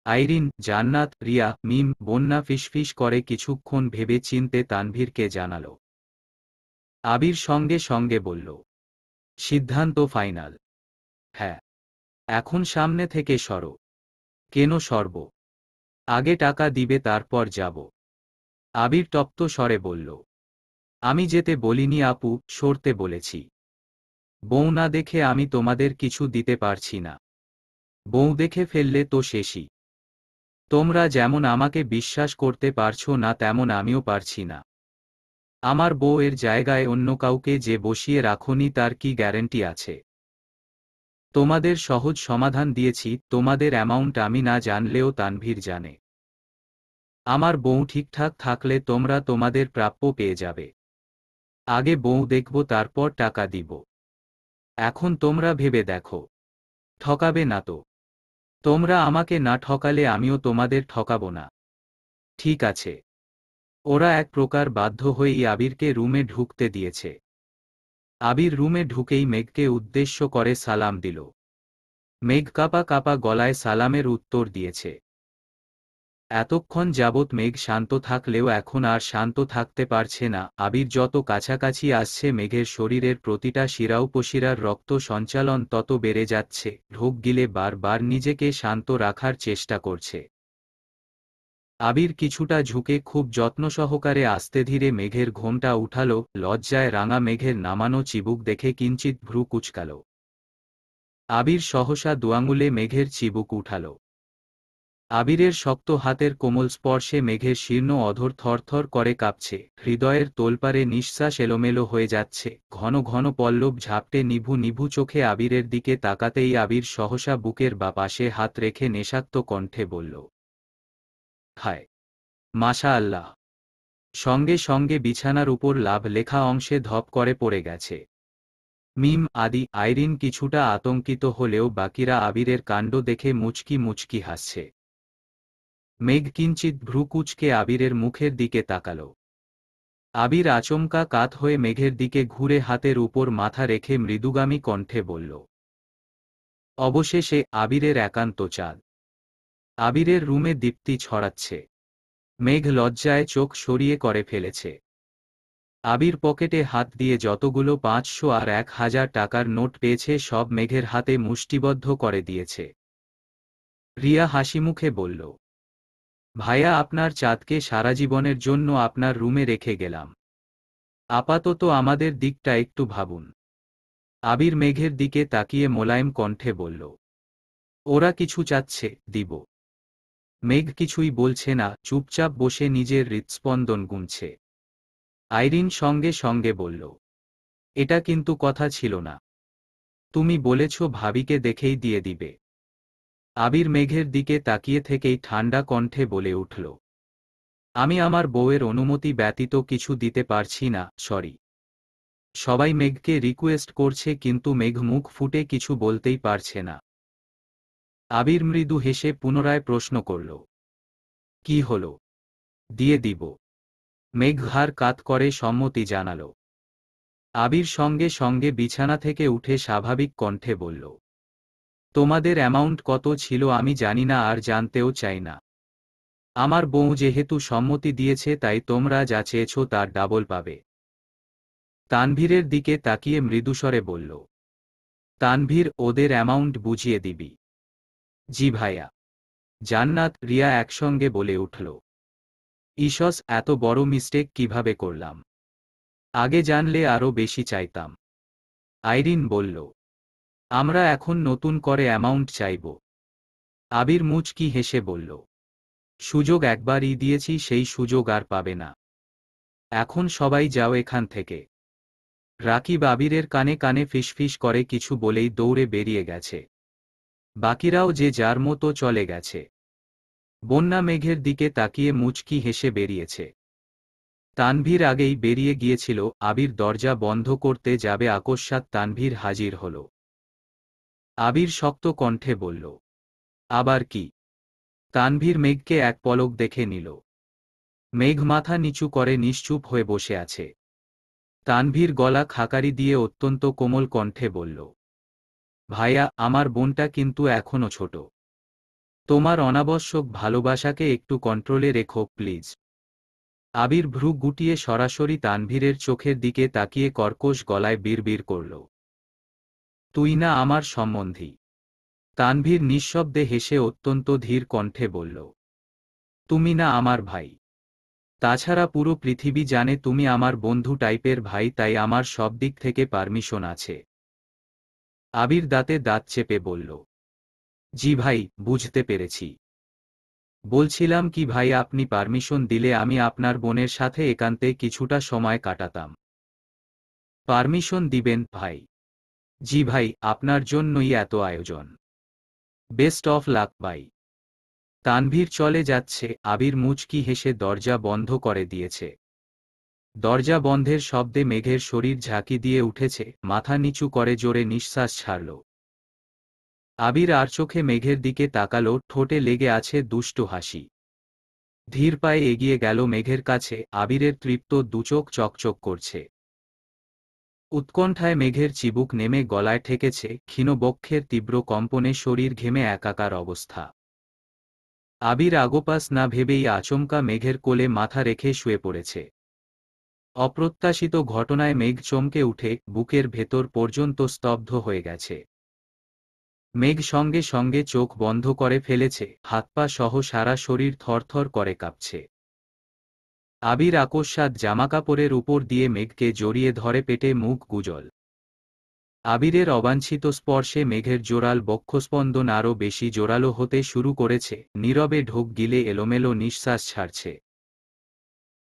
আইরিন, জান্নাত, রিয়া, মিম, বন্যা ফিসফিস করে কিছুক্ষণ ভেবে চিনতে তানভীরকে জানাল। আবির সঙ্গে সঙ্গে বলল, সিদ্ধান্ত ফাইনাল। হ্যাঁ। এখন সামনে থেকে সরো। কেন সরব? আগে টাকা দিবে, তারপর যাব। আবির তপ্ত স্বরে বলল, আমি যেতে বলিনি আপু, সরতে বলেছি। বউ না দেখে আমি তোমাদের কিছু দিতে পারছি না। বউ দেখে ফেললে তো শেষই। তোমরা যেমন আমাকে বিশ্বাস করতে পারছো না, তেমন আমিও পারছি না। আমার বউয়ের জায়গায় অন্য কাউকে যে বসিয়ে রাখোনি, তার কি গ্যারান্টি আছে? তোমাদের সহজ সমাধান দিয়েছি, তোমাদের অ্যামাউন্ট আমি না জানলেও তানভীর জানে। আমার বউ ঠিকঠাক থাকলে তোমরা তোমাদের প্রাপ্য পেয়ে যাবে। আগে বউ দেখব, তারপর টাকা দিব। এখন তোমরা ভেবে দেখো, ঠকাবে না তো? তোমরা আমাকে না ঠকালে আমিও তোমাদের ঠকাবো না। ঠিক আছে। ওরা এক প্রকার বাধ্য হয়েই আবিরকে রুমে ঢুকতে দিয়েছে। আবির রুমে ঢুকেই মেঘকে উদ্দেশ্য করে সালাম দিল। মেঘ কাপা কাপা গলায় সালামের উত্তর দিয়েছে। এতক্ষণ যাবৎ মেঘ শান্ত থাকলেও এখন আর শান্ত থাকতে পারছে না। আবির যত কাছাকাছি আসছে, মেঘের শরীরের প্রতিটা শিরাউপশিরার রক্ত সঞ্চালন তত বেড়ে যাচ্ছে। ঢোক গিলে বারবার নিজেকে শান্ত রাখার চেষ্টা করছে। আবির কিছুটা ঝুঁকে খুব যত্ন সহকারে আস্তে ধীরে মেঘের ঘোমটা উঠালো। লজ্জায় রাঙা মেঘের নামানো চিবুক দেখে কিঞ্চিৎ ভ্রু কুঁচকাল। আবির সহসা দুয়াঙ্গুলে মেঘের চিবুক উঠাল। আবিরের শক্ত হাতের কোমল স্পর্শে মেঘের শীর্ণ অধর থরথর করে কাঁপছে। হৃদয়ের তোলপারে নিঃশ্বাস এলোমেলো হয়ে যাচ্ছে। ঘন ঘন পল্লব ঝাপটে নিভু নিভু চোখে আবিরের দিকে তাকাতেই আবির সহসা বুকের বা পাশে হাত রেখে নেশাক্ত কণ্ঠে বলল, হায় মাশা আল্লাহ! সঙ্গে সঙ্গে বিছানার উপর লাভ লেখা অংশে ধপ করে পড়ে গেছে। মিম আদি আইরিন কিছুটা আতঙ্কিত হলেও বাকিরা আবিরের কাণ্ড দেখে মুচকি মুচকি হাসছে। মেঘ কিঞ্চিৎ ভ্রু কুঁচকে আবিরের মুখের দিকে তাকাল। আবির আচমকা কাত হয়ে মেঘের দিকে ঘুরে হাতের উপর মাথা রেখে মৃদুগামী কণ্ঠে বলল, অবশেষে আবিরের একান্ত চাঁদ। আবিরের রুমে দীপ্তি ছড়াচ্ছে। মেঘ লজ্জায় চোখ সরিয়ে করে ফেলেছে। আবির পকেটে হাত দিয়ে যতগুলো 500 আর 1000 টাকার নোট পেয়েছে সব মেঘের হাতে মুষ্টিবদ্ধ করে দিয়েছে। রিয়া হাসিমুখে বলল, ভাইয়া আপনার চাঁদকে সারা জীবনের জন্য আপনার রুমে রেখে গেলাম। আপাতত আমাদের দিকটা একটু ভাবুন। আবির মেঘের দিকে তাকিয়ে মোলায়েম কণ্ঠে বলল, ওরা কিছু চাচ্ছে, দিব। মেঘ কিছুই বলছে না, চুপচাপ বসে নিজের হৃৎস্পন্দন গুনছে। আইরিন সঙ্গে সঙ্গে বলল, এটা কিন্তু কথা ছিল না। তুমি বলেছ ভাবিকে দেখেই দিয়ে দিবে। আবির মেঘের দিকে তাকিয়ে থেকেই ঠান্ডা কণ্ঠে বলে উঠল, আমি আমার বউয়ের অনুমতি ব্যতীত কিছু দিতে পারছি না, সরি। সবাই মেঘকে রিকোয়েস্ট করছে কিন্তু মেঘ মুখ ফুটে কিছু বলতেই পারছে না। আবির মৃদু হেসে পুনরায় প্রশ্ন করল, কি হল? দিয়ে দিব। মেঘ ঘাড় কাত করে সম্মতি জানাল। আবির সঙ্গে সঙ্গে বিছানা থেকে উঠে স্বাভাবিক কণ্ঠে বলল, তোমাদের অ্যামাউন্ট কত ছিল আমি জানি না আর জানতেও চাই না। আমার বউ যেহেতু সম্মতি দিয়েছে তাই তোমরা যা চেয়েছ তার ডাবল পাবে। তানভীরের দিকে তাকিয়ে মৃদুস্বরে বলল, তানভীর ওদের অ্যামাউন্ট বুঝিয়ে দিবি? জি ভাইয়া। জান্নাত রিয়া একসঙ্গে বলে উঠল, ইসস এত বড় মিস্টেক কিভাবে করলাম? আগে জানলে আরও বেশি চাইতাম। আইরিন বলল, আমরা এখন নতুন করে অ্যামাউন্ট চাইব। আবির মুচকি হেসে বলল, সুযোগ একবারই দিয়েছি, সেই সুযোগ আর পাবে না। এখন সবাই যাও এখান থেকে। রাকিব আবিরের কানে কানে ফিসফিস করে কিছু বলেই দৌড়ে বেরিয়ে গেছে। বাকিরাও যে যার মতো চলে গেছে। বন্যা মেঘের দিকে তাকিয়ে মুচকি হেসে বেরিয়েছে। তানভীর আগেই বেরিয়ে গিয়েছিল। আবির দরজা বন্ধ করতে যাবে আকস্মাৎ তানভীর হাজির হল। আবির শক্ত কণ্ঠে বলল, আবার কি? তানভীর মেঘকে এক পলক দেখে নিল। মেঘ মাথা নিচু করে নিশ্চুপ হয়ে বসে আছে। তানভীর গলা খাকারি দিয়ে অত্যন্ত কোমল কণ্ঠে বলল, ভাইয়া আমার বোনটা কিন্তু এখনো ছোট। তোমার অনাবশ্যক ভালোবাসাকে একটু কন্ট্রোলে রেখো প্লিজ। আবির ভ্রু গুটিয়ে সরাসরি তানভীরের চোখের দিকে তাকিয়ে কর্কশ গলায় বিড়বিড় করল, তুই না আমার সম্বন্ধী। তানভীর নিঃশব্দে হেসে অত্যন্ত ধীর কণ্ঠে বলল, তুমি না আমার ভাই। তাছাড়া পুরো পৃথিবী জানে তুমি আমার বন্ধু টাইপের ভাই, তাই আমার সব দিক থেকে পারমিশন আছে। আবির দাঁতে দাঁত চেপে বলল, জি ভাই, বুঝতে পেরেছি। বলছিলাম কি ভাই, আপনি পারমিশন দিলে আমি আপনার বোনের সাথে একান্তে কিছুটা সময় কাটাতাম। পারমিশন দিবেন ভাই? জি ভাই, আপনার জন্যই এত আয়োজন। বেস্ট অফ লাক ভাই। তানভীর চলে যাচ্ছে। আবির মুচকি হেসে দরজা বন্ধ করে দিয়েছে। দরজা বন্ধের শব্দে মেঘের শরীর ঝাঁকি দিয়ে উঠেছে, মাথা নিচু করে জোরে নিঃশ্বাস ছাড়ল। আবির আর চোখে মেঘের দিকে তাকালো, ঠোঁটে লেগে আছে দুষ্টু হাসি। ধীর পায়ে এগিয়ে গেল মেঘের কাছে। আবিরের তৃপ্ত দুচোখ চকচক করছে। উৎকণ্ঠায় মেঘের চিবুক নেমে গলায় ঠেকেছে, ক্ষীণ বক্ষের তীব্র কম্পনে শরীর ঘেমে একাকার অবস্থা। আবির আগোপাস না ভেবেই আচমকা মেঘের কোলে মাথা রেখে শুয়ে পড়েছে। অপ্রত্যাশিত ঘটনায় মেঘ চমকে উঠে বুকের ভেতর পর্যন্ত স্তব্ধ হয়ে গেছে। মেঘ সঙ্গে সঙ্গে চোখ বন্ধ করে ফেলেছে, হাত পা সহ সারা শরীর থরথর করে কাঁপছে। আবির আকস্মাৎ জামাকাপড়ের উপর দিয়ে মেঘকে জড়িয়ে ধরে, পেটে মুখ গুজল। আবিরের অবাঞ্ছিত স্পর্শে মেঘের জোরাল বক্ষস্পন্দন আরও বেশি জোরালো হতে শুরু করেছে, নীরবে ঢোক গিলে এলোমেলো নিঃশ্বাস ছাড়ছে।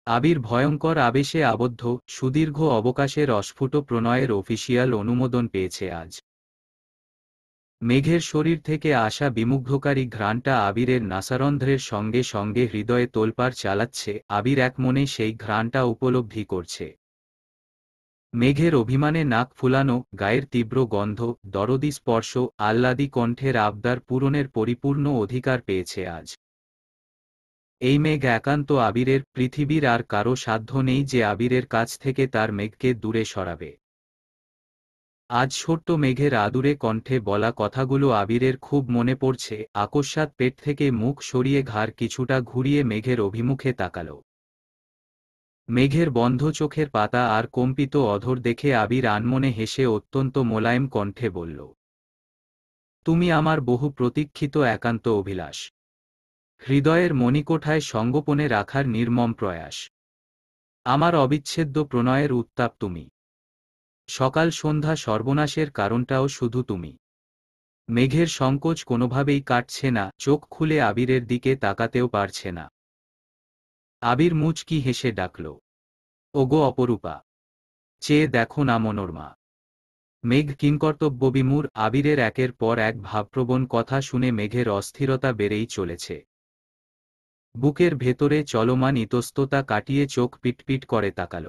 আবির ভয়ঙ্কর আবেশে আবদ্ধ। সুদীর্ঘ অবকাশের অস্ফুট প্রণয়ের অফিসিয়াল অনুমোদন পেয়েছে আজ। মেঘের শরীর থেকে আসা বিমুগ্ধকারী ঘ্রাণটা আবিরের নাসারন্ধ্রের সঙ্গে সঙ্গে হৃদয়ে তোলপাড় চালাচ্ছে। আবির একমনে সেই ঘ্রাণটা উপলব্ধি করছে। মেঘের অভিমানে নাক ফুলানো, গায়ের তীব্র গন্ধ, দরদি স্পর্শ, আহ্লাদী কণ্ঠের আবদার পূরণের পরিপূর্ণ অধিকার পেয়েছে আজ। এই মেঘ একান্ত আবিরের, পৃথিবীর আর কারো সাধ্য নেই যে আবিরের কাছ থেকে তার মেঘকে দূরে সরাবে। আজ ছোট্ট মেঘের আদুরে কণ্ঠে বলা কথাগুলো আবিরের খুব মনে পড়ছে। আকস্মাৎ পেট থেকে মুখ সরিয়ে ঘাড় কিছুটা ঘুরিয়ে মেঘের অভিমুখে তাকাল। মেঘের বন্ধ চোখের পাতা আর কম্পিত অধর দেখে আবির আনমনে হেসে অত্যন্ত মোলায়েম কণ্ঠে বলল, তুমি আমার বহু প্রতীক্ষিত একান্ত অভিলাষ, হৃদয়ের মণিকোঠায় সঙ্গোপনে রাখার নির্মম প্রয়াস। আমার অবিচ্ছেদ্য প্রণয়ের উত্তাপ তুমি। সকাল সন্ধ্যা সর্বনাশের কারণটাও শুধু তুমি। মেঘের সংকোচ কোনোভাবেই কাটছে না, চোখ খুলে আবিরের দিকে তাকাতেও পারছে না। আবির মুচকি হেসে ডাকল, ওগো অপরূপা, চেয়ে দেখো না মনোরমা। মেঘ কিংকর্তব্যবিমূঢ়। আবিরের একের পর এক ভাবপ্রবণ কথা শুনে মেঘের অস্থিরতা বেড়েই চলেছে। বুকের ভেতরে চলমান ইতস্ততা কাটিয়ে চোখ পিটপিট করে তাকাল।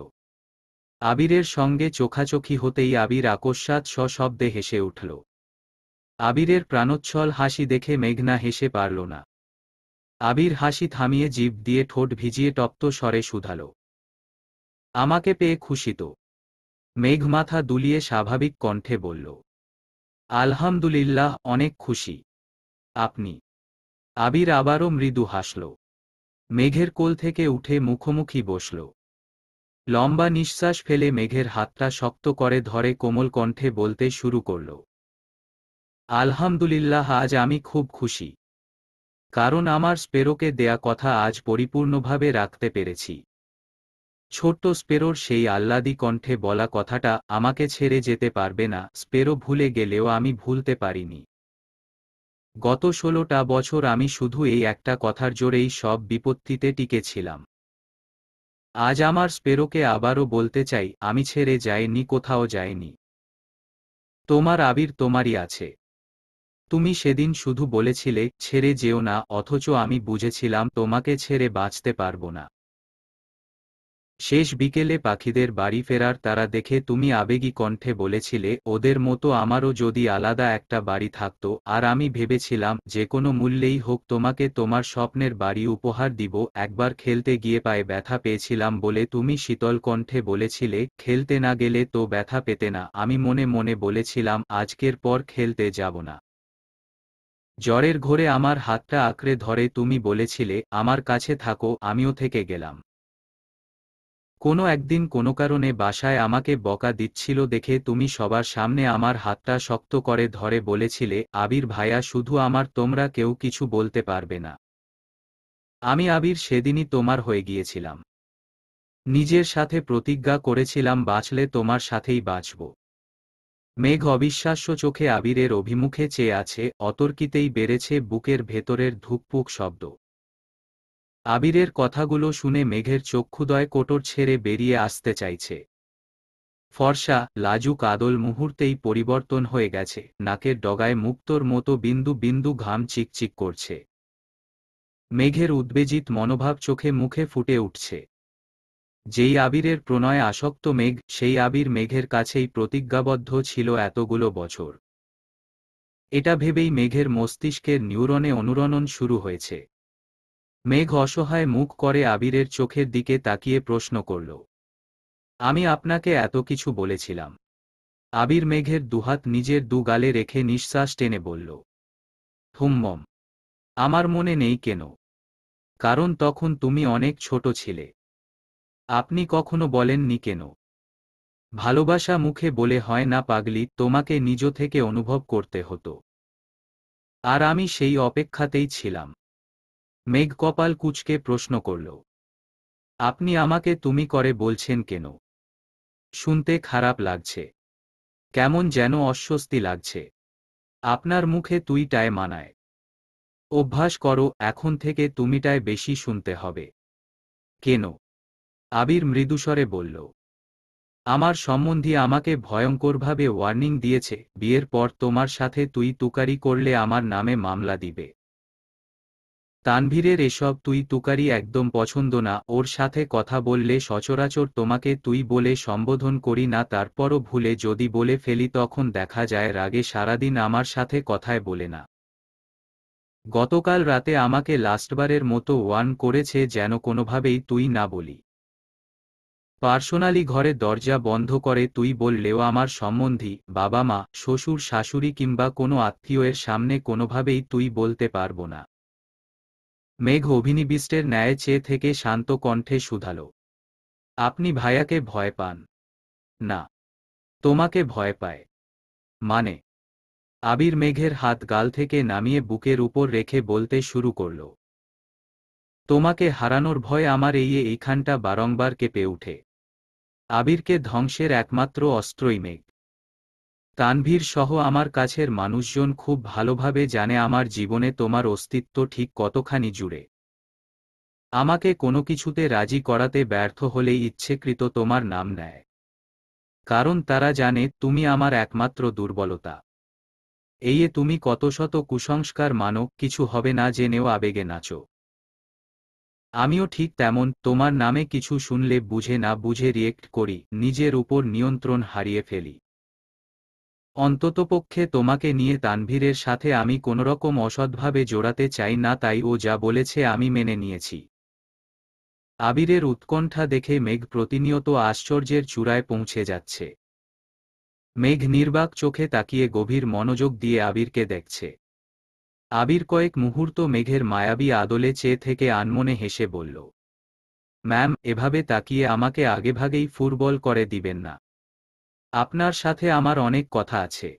আবিরের সঙ্গে চোখাচোখি হতেই আবির আকস্মাৎ সশব্দে হেসে উঠল। আবিরের প্রাণোচ্ছল হাসি দেখে মেঘ না হেসে পারল না। আবির হাসি থামিয়ে জিভ দিয়ে ঠোঁট ভিজিয়ে তপ্ত স্বরে শুধাল, আমাকে পেয়ে খুশি তো? মেঘ মাথা দুলিয়ে স্বাভাবিক কণ্ঠে বলল, আলহামদুলিল্লাহ, অনেক খুশি। আপনি? আবির আবারও মৃদু হাসল। মেঘের কোল থেকে উঠে মুখোমুখি বসল। লম্বা নিঃশ্বাস ফেলে মেঘের হাতটা শক্ত করে ধরে কোমল কণ্ঠে বলতে শুরু করল, আলহামদুলিল্লাহ, আজ আমি খুব খুশি। কারণ আমার স্পেরোকে দেয়া কথা আজ পরিপূর্ণভাবে রাখতে পেরেছি। ছোট্ট স্পেরোর সেই আহ্লাদী কণ্ঠে বলা কথাটা, আমাকে ছেড়ে যেতে পারবে না। স্পেরো ভুলে গেলেও আমি ভুলতে পারিনি। গত 16টা বছর আমি শুধু এই একটা কথার জোরেই সব বিপত্তিতে টিকেছিলাম। আজ আমার স্পেরোকে আবারও বলতে চাই, আমি ছেড়ে যাইনি, কোথাও যাইনি। তোমার আবির তোমারই আছে। তুমি সেদিন শুধু বলেছিলে, ছেড়ে যেও না, অথচ আমি বুঝেছিলাম তোমাকে ছেড়ে বাঁচতে পারবো না। শেষ বিকেলে পাখিদের বাড়ি ফেরার তারা দেখে তুমি আবেগী কণ্ঠে বলেছিলে, ওদের মতো আমারও যদি আলাদা একটা বাড়ি থাকতো। আর আমি ভেবেছিলাম, যে কোনো মূল্যেই হোক তোমাকে তোমার স্বপ্নের বাড়ি উপহার দিব। একবার খেলতে গিয়ে পায়ে ব্যথা পেয়েছিলাম বলে তুমি শীতল কণ্ঠে বলেছিলে, খেলতে না গেলে তো ব্যথা পেতে না। আমি মনে মনে বলেছিলাম, আজকের পর খেলতে যাব না। জ্বরের ঘোরে আমার হাতটা আঁকড়ে ধরে তুমি বলেছিলে, আমার কাছে থাকো। আমিও থেকে গেলাম। কোনো একদিন কোনো কারণে বাসায় আমাকে বকা দিচ্ছিল দেখে তুমি সবার সামনে আমার হাতটা শক্ত করে ধরে বলেছিলে, আবির ভাইয়া, শুধু আমার, তোমরা কেউ কিছু বলতে পারবে না। আমি আবির সেদিনই তোমার হয়ে গিয়েছিলাম। নিজের সাথে প্রতিজ্ঞা করেছিলাম, বাঁচলে তোমার সাথেই বাঁচব। মেঘ অবিশ্বাস্য চোখে আবিরের অভিমুখে চেয়ে আছে। অতর্কিতেই বেড়েছে বুকের ভেতরের ধুকপুক শব্দ। আবিরের কথাগুলো শুনে মেঘের চক্ষুদয় কোটর ছেড়ে বেরিয়ে আসতে চাইছে। ফর্সা, লাজুক আদল মুহূর্তেই পরিবর্তন হয়ে গেছে। নাকের ডগায় মুক্তোর মতো বিন্দু বিন্দু ঘাম চিকচিক করছে। মেঘের উদ্বেজিত মনোভাব চোখে মুখে ফুটে উঠছে। যেই আবিরের প্রণয়ে আসক্ত মেঘ, সেই আবির মেঘের কাছেই প্রতিজ্ঞাবদ্ধ ছিল এতগুলো বছর। এটা ভেবেই মেঘের মস্তিষ্কের নিউরনে অনুরণন শুরু হয়েছে। মেঘ অসহায় মুখ করে আবিরের চোখের দিকে তাকিয়ে প্রশ্ন করল, আমি আপনাকে এত কিছু বলেছিলাম? আবির মেঘের দুহাত নিজের দু গালে রেখে নিঃশ্বাস টেনে বলল, হুম্মম। আমার মনে নেই কেন? কারণ তখন তুমি অনেক ছোট ছিলে। আপনি কখনো বলেননি কেন? ভালোবাসা মুখে বলে হয় না পাগলি, তোমাকে নিজ থেকে অনুভব করতে হতো। আর আমি সেই অপেক্ষাতেই ছিলাম। মেঘ কপাল কুঁচকে প্রশ্ন করল, আপনি আমাকে তুমি করে বলছেন কেন? শুনতে খারাপ লাগছে। কেমন যেন অস্বস্তি লাগছে। আপনার মুখে তুইটায় মানায়। অভ্যাস করো, এখন থেকে তুমিটায় বেশি শুনতে হবে। কেন? আবির মৃদুস্বরে বলল, আমার সম্বন্ধী আমাকে ভয়ঙ্করভাবে ওয়ার্নিং দিয়েছে, বিয়ের পর তোমার সাথে তুই তুকারি করলে আমার নামে মামলা দিবে। তানভীরের এসব তুই তুকারি একদম পছন্দ না, ওর সাথে কথা বললে সচরাচর তোমাকে তুই বলে সম্বোধন করি না, তারপরও ভুলে যদি বলে ফেলি তখন দেখা যায় রাগে সারাদিন আমার সাথে কথায় বলে না। গতকাল রাতে আমাকে লাস্টবারের মতো ওয়ার্ন করেছে যেন কোনোভাবেই তুই না বলি। পার্সোনালি ঘরে দরজা বন্ধ করে তুই বললেও আমার সম্বন্ধী, বাবা মা, শ্বশুর শাশুড়ি কিংবা কোনো আত্মীয়ের সামনে কোনোভাবেই তুই বলতে পারবো না। মেঘ অভিনিবিষ্টের ন্যায় চেয়ে থেকে শান্ত কণ্ঠে শুধাল, আপনি ভাইয়াকে ভয় পান? না। তোমাকে ভয় পায়? মানে? আবির মেঘের হাত গাল থেকে নামিয়ে বুকের উপর রেখে বলতে শুরু করল, তোমাকে হারানোর ভয় আমার এইখানটা বারংবার কেঁপে উঠে। আবিরকে ধ্বংসের একমাত্র অস্ত্রই মেঘ। তানভীর সহ আমার কাছের মানুষজন খুব ভালোভাবে জানে আমার জীবনে তোমার অস্তিত্ব ঠিক কতখানি জুড়ে। আমাকে কোনো কিছুতে রাজি করাতে ব্যর্থ হলেই ইচ্ছেকৃত তোমার নাম নেয়, কারণ তারা জানে তুমি আমার একমাত্র দুর্বলতা। তুমি কত শত কুসংস্কার মানো, কিছু হবে না জেনেও আবেগে নাচো। আমিও ঠিক তেমন, তোমার নামে কিছু শুনলে বুঝে না বুঝে রিয়েক্ট করি, নিজের উপর নিয়ন্ত্রণ হারিয়ে ফেলি। অন্ততপক্ষে তোমাকে নিয়ে তানভীরের সাথে আমি কোনোরকম অসৎভাবে জোড়াতে চাই না, তাই ও যা বলেছে আমি মেনে নিয়েছি। আবিরের উৎকণ্ঠা দেখে মেঘ প্রতিনিয়ত আশ্চর্যের চূড়ায় পৌঁছে যাচ্ছে। মেঘ নির্বাক চোখে তাকিয়ে গভীর মনোযোগ দিয়ে আবিরকে দেখছে। আবির কয়েক মুহূর্ত মেঘের মায়াবী আদলে চেয়ে থেকে আনমনে হেসে বলল, ম্যাম, এভাবে তাকিয়ে আমাকে আগেভাগেই ফুরবল করে দিবেন না। আপনার সাথে আমার অনেক কথা আছে।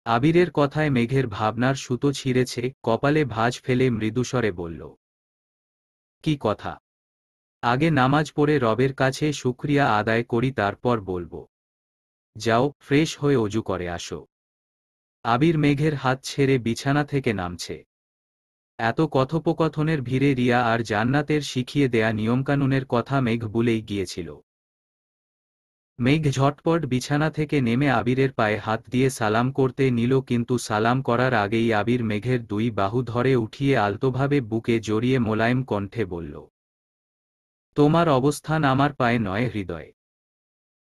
আবিরের কথায় মেঘের ভাবনার সুতো ছিঁড়েছে, কপালে ভাঁজ ফেলে মৃদুস্বরে বলল, কি কথা? আগে নামাজ পড়ে রবের কাছে শুকরিয়া আদায় করি, তারপর বলবো। যাও, ফ্রেশ হয়ে অজু করে আসো। আবির মেঘের হাত ছেড়ে বিছানা থেকে নামছে। এত কথোপকথনের ভিড়ে রিয়া আর জান্নাতের শিখিয়ে দেয়া নিয়মকানুনের কথা মেঘ ভুলেই গিয়েছিল। মেঘ ঝটপট বিছানা থেকে নেমে আবিরের পায়ে হাত দিয়ে সালাম করতে নিল, কিন্তু সালাম করার আগেই আবির মেঘের দুই বাহু ধরে উঠিয়ে আলতোভাবে বুকে জড়িয়ে মোলায়েম কণ্ঠে বলল, তোমার অবস্থান আমার পায়ে নয়, হৃদয়ে।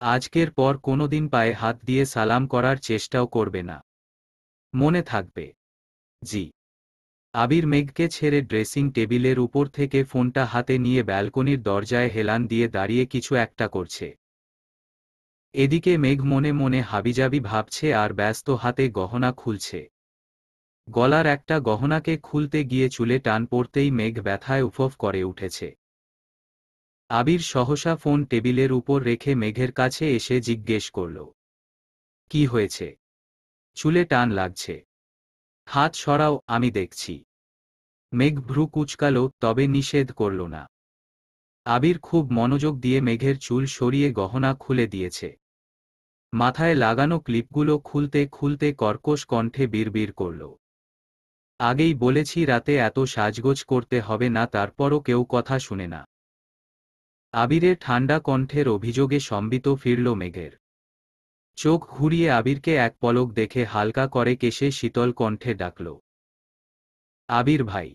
আজকের পর কোনোদিন পায়ে হাত দিয়ে সালাম করার চেষ্টাও করবে না, মনে থাকবে। জি। আবির মেঘকে ছেড়ে ড্রেসিং টেবিলের উপর থেকে ফোনটা হাতে নিয়ে ব্যালকনির দরজায় হেলান দিয়ে দাঁড়িয়ে কিছু একটা করছে। এদিকে মেঘ মনে মনে হাবিজাবি ভাবছে আর ব্যস্ত হাতে গহনা খুলছে। গলার একটা গহনাকে খুলতে গিয়ে চুলে টান পড়তেই মেঘ ব্যথায় উফফ করে উঠেছে। আবির সহসা ফোন টেবিলের উপর রেখে মেঘের কাছে এসে জিজ্ঞেস করল, কি হয়েছে? চুলে টান লাগছে? হাত সরাও, আমি দেখছি। মেঘ ভ্রু কুঁচকাল, তবে নিষেধ করল না। আবির খুব মনোযোগ দিয়ে মেঘের চুল সরিয়ে গহনা খুলে দিয়েছে। মাথায় লাগানো ক্লিপগুলো খুলতে খুলতে কর্কশ কণ্ঠে বিড়বিড় করল, আগেই বলেছি রাতে এত সাজগোজ করতে হবে না, তারপরও কেউ কথা শুনে না। আবিরের ঠান্ডা কণ্ঠের অভিযোগে সম্বিত ফিরল মেঘের। চোখ ঘুরিয়ে আবিরকে এক পলক দেখে হালকা করে কেশে শীতল কণ্ঠে ডাকল, আবির ভাই।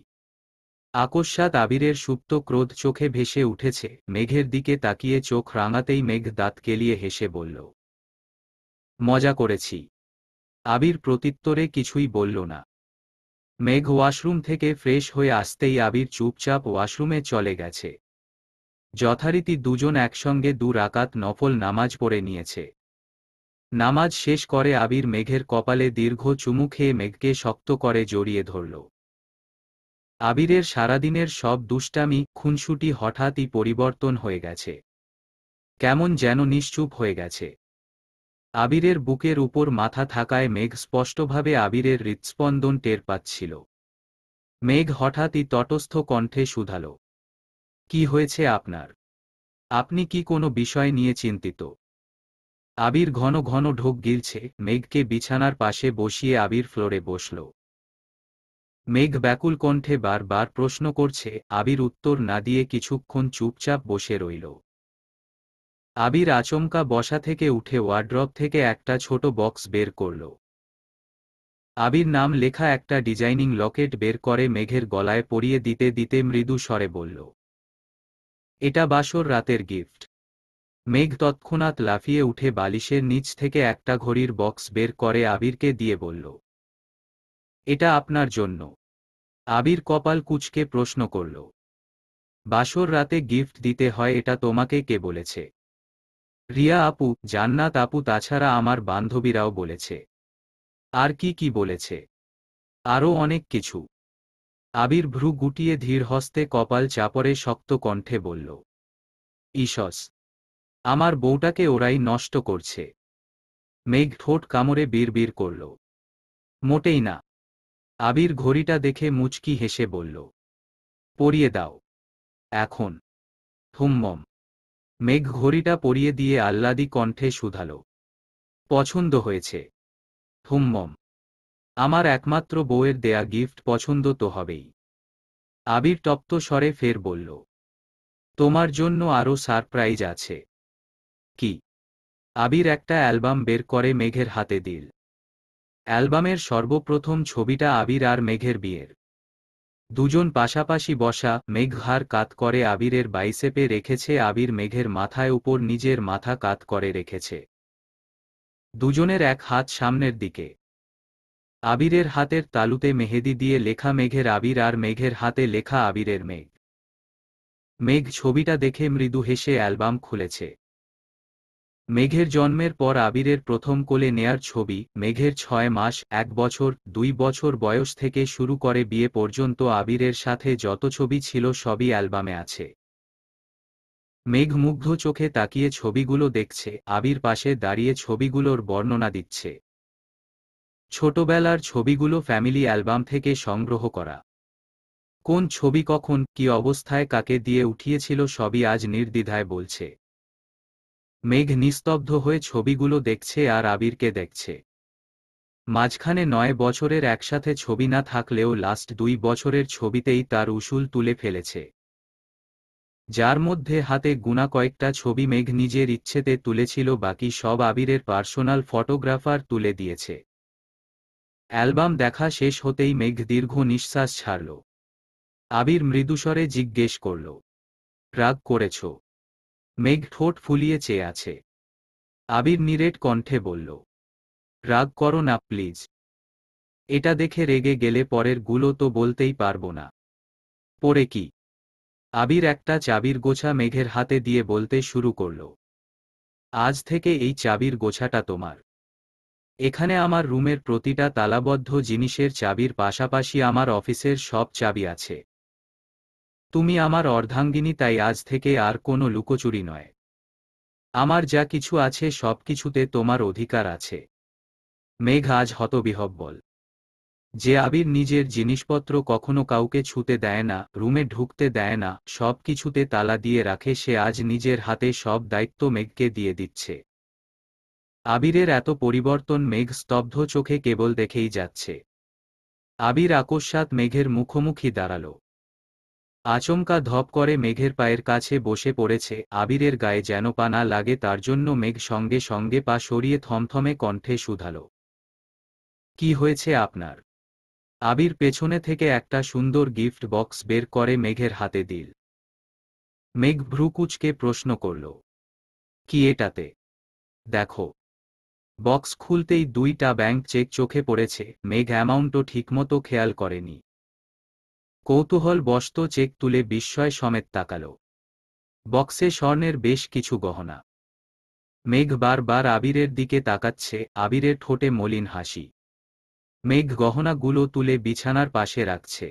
আকস্মাৎ আবিরের সুপ্ত ক্রোধ চোখে ভেসে উঠেছে, মেঘের দিকে তাকিয়ে চোখ রাঙাতেই মেঘ দাঁত কেলিয়ে হেসে বলল, মজা করেছি। আবির প্রত্যুত্তরে কিছুই বলল না। মেঘ ওয়াশরুম থেকে ফ্রেশ হয়ে আসতেই আবির চুপচাপ ওয়াশরুমে চলে গেছে। যথারীতি দুজন একসঙ্গে 2 রাকাত নফল নামাজ পড়ে নিয়েছে। নামাজ শেষ করে আবির মেঘের কপালে দীর্ঘ চুমু খেয়ে মেঘকে শক্ত করে জড়িয়ে ধরল। আবিরের সারাদিনের সব দুষ্টামি খুনসুটি হঠাৎই পরিবর্তন হয়ে গেছে। কেমন যেন নিশ্চুপ হয়ে গেছে। আবিরের বুকের উপর মাথা থাকায় মেঘ স্পষ্টভাবে আবিরের হৃৎস্পন্দন টের পাচ্ছিল। মেঘ হঠাৎই তটস্থ কণ্ঠে শুধাল, কি হয়েছে আপনার? আপনি কি কোনো বিষয় নিয়ে চিন্তিত? আবির ঘন ঘন ঢোক গিলছে। মেঘকে বিছানার পাশে বসিয়ে আবির ফ্লোরে বসল। মেঘ ব্যাকুল কণ্ঠে বারবার প্রশ্ন করছে, আবির উত্তর না দিয়ে কিছুক্ষণ চুপচাপ বসে রইল। আবির আচমকা বসা থেকে উঠে ওয়ার্ড্রব থেকে একটা ছোট বক্স বের করল। আবির নাম লেখা একটা ডিজাইনিং লকেট বের করে মেঘের গলায় পরিয়ে দিতে দিতে মৃদু স্বরে বলল, এটা বাসর রাতের গিফট। মেঘ তৎক্ষণাৎ লাফিয়ে উঠে বালিশের নিচ থেকে একটা ঘড়ির বক্স বের করে আবিরকে দিয়ে বলল, এটা আপনার জন্য। আবির কপাল কুঁচকে প্রশ্ন করল, বাসর রাতে গিফট দিতে হয় এটা তোমাকে কে বলেছে? রিয়া আপু, জান্নাত আপু, তাছাড়া আমার বান্ধবীরাও বলেছে। আর কি কি বলেছে? আরও অনেক কিছু। আবির ভ্রু গুটিয়ে ধীর হস্তে কপাল চাপড়ে শক্ত কণ্ঠে বলল, ইসস, আমার বউটাকে ওরাই নষ্ট করছে। মেঘ ঠোঁট কামড়ে বিড়বিড় করল, মোটেই না। আবির ঘড়িটা দেখে মুচকি হেসে বলল, পরিয়ে দাও এখন। হুম্মম। মেঘ ঘড়িটা পরিয়ে দিয়ে আহ্লাদী কণ্ঠে শুধাল, পছন্দ হয়েছে? হুম্মম। আমার একমাত্র বউয়ের দেয়া গিফট, পছন্দ তো হবেই। আবির তপ্ত স্বরে ফের বলল, তোমার জন্য আরও সারপ্রাইজ আছে। কি? আবির একটা অ্যালবাম বের করে মেঘের হাতে দিল। অ্যালবামের সর্বপ্রথম ছবিটা আবির আর মেঘের বিয়ের। দুজন পাশাপাশি বসা, মেঘ ঘাড় কাত করে আবিরের বাইসেপে রেখেছে, আবির মেঘের মাথায় উপর নিজের মাথা কাত করে রেখেছে। দুজনের এক হাত সামনের দিকে। আবিরের হাতের তালুতে মেহেদি দিয়ে লেখা মেঘের আবির, আর মেঘের হাতে লেখা আবিরের মেঘ। মেঘ ছবিটা দেখে মৃদু হেসে অ্যালবাম খুলেছে। মেঘের জন্মের পর আবিরের প্রথম কোলে নেয়ার ছবি, মেঘের 6 মাস, 1 বছর, 2 বছর বয়স থেকে শুরু করে বিয়ে পর্যন্ত আবিরের সাথে যত ছবি ছিল সবই অ্যালবামে আছে। মেঘ মুগ্ধ চোখে তাকিয়ে ছবিগুলো দেখছে, আবির পাশে দাঁড়িয়ে ছবিগুলোর বর্ণনা দিচ্ছে। ছোটবেলার ছবিগুলো ফ্যামিলি অ্যালবাম থেকে সংগ্রহ করা। কোন ছবি কখন, কি অবস্থায় কাকে দিয়ে উঠিয়েছিল সবই আজ নির্দ্বিধায় বলছে। মেঘ নিস্তব্ধ হয়ে ছবিগুলো দেখছে আর আবিরকে দেখছে। মাঝখানে 9 বছরের একসাথে ছবি না থাকলেও লাস্ট 2 বছরের ছবিতেই তার উসুল তুলে ফেলেছে, যার মধ্যে হাতে গুনা কয়েকটা ছবি মেঘ নিজের ইচ্ছেতে তুলেছিল, বাকি সব আবিরের পার্সোনাল ফটোগ্রাফার তুলে দিয়েছে। অ্যালবাম দেখা শেষ হতেই মেঘ দীর্ঘ নিঃশ্বাস ছাড়ল। আবির মৃদুস্বরে জিজ্ঞেস করল, রাগ করেছ? মেঘ ঠোঁট ফুলিয়ে চেয়ে আছে। আবির নিরেট কণ্ঠে বলল, রাগ করো না প্লিজ। এটা দেখে রেগে গেলে পরের গুলো তো বলতেই পারবো না। পরে কি? আবির একটা চাবির গোছা মেঘের হাতে দিয়ে বলতে শুরু করল, আজ থেকে এই চাবির গোছাটা তোমার। এখানে আমার রুমের প্রতিটা তালাবদ্ধ জিনিসের চাবির পাশাপাশি আমার অফিসের সব চাবি আছে। তুমি আমার অর্ধাঙ্গিনী, তাই আজ থেকে আর কোনো লুকোচুরি নয়। আমার যা কিছু আছে সব কিছুতে তোমার অধিকার আছে। মেঘ আজ হতবিহ্বল। যে আবির নিজের জিনিসপত্র কখনো কাউকে ছুতে দেয় না, রুমে ঢুকতে দেয় না, সব কিছুতে তালা দিয়ে রাখে, সে আজ নিজের হাতে সব দায়িত্ব মেঘকে দিয়ে দিচ্ছে। আবিরের এত পরিবর্তন মেঘ স্তব্ধ চোখে কেবল দেখেই যাচ্ছে। আবির আকস্মাৎ মেঘের মুখোমুখি দাঁড়াল। আচমকা ধপ করে মেঘের পায়ের কাছে বসে পড়েছে, আবিরের গায়ে যেন পা না লাগে তার জন্য মেঘ সঙ্গে সঙ্গে পা সরিয়ে থমথমে কণ্ঠে শুধাল, কি হয়েছে আপনার? আবির পেছনে থেকে একটা সুন্দর গিফট বক্স বের করে মেঘের হাতে দিল। মেঘ ভ্রু কুঁচকে প্রশ্ন করল, কি এটাতে? দেখো। বক্স খুলতেই 2টা ব্যাংক চেক চোখে পড়েছে, মেঘ অ্যামাউন্টও ঠিকমতো খেয়াল করেনি। কৌতূহল বশত চেক তুলে বিস্ময় সমেত তাকাল। বক্সে স্বর্ণের বেশ কিছু গহনা। মেঘ বারবার আবিরের দিকে তাকাচ্ছে, আবিরের ঠোঁটে মলিন হাসি। মেঘ গহনাগুলো তুলে বিছানার পাশে রাখছে।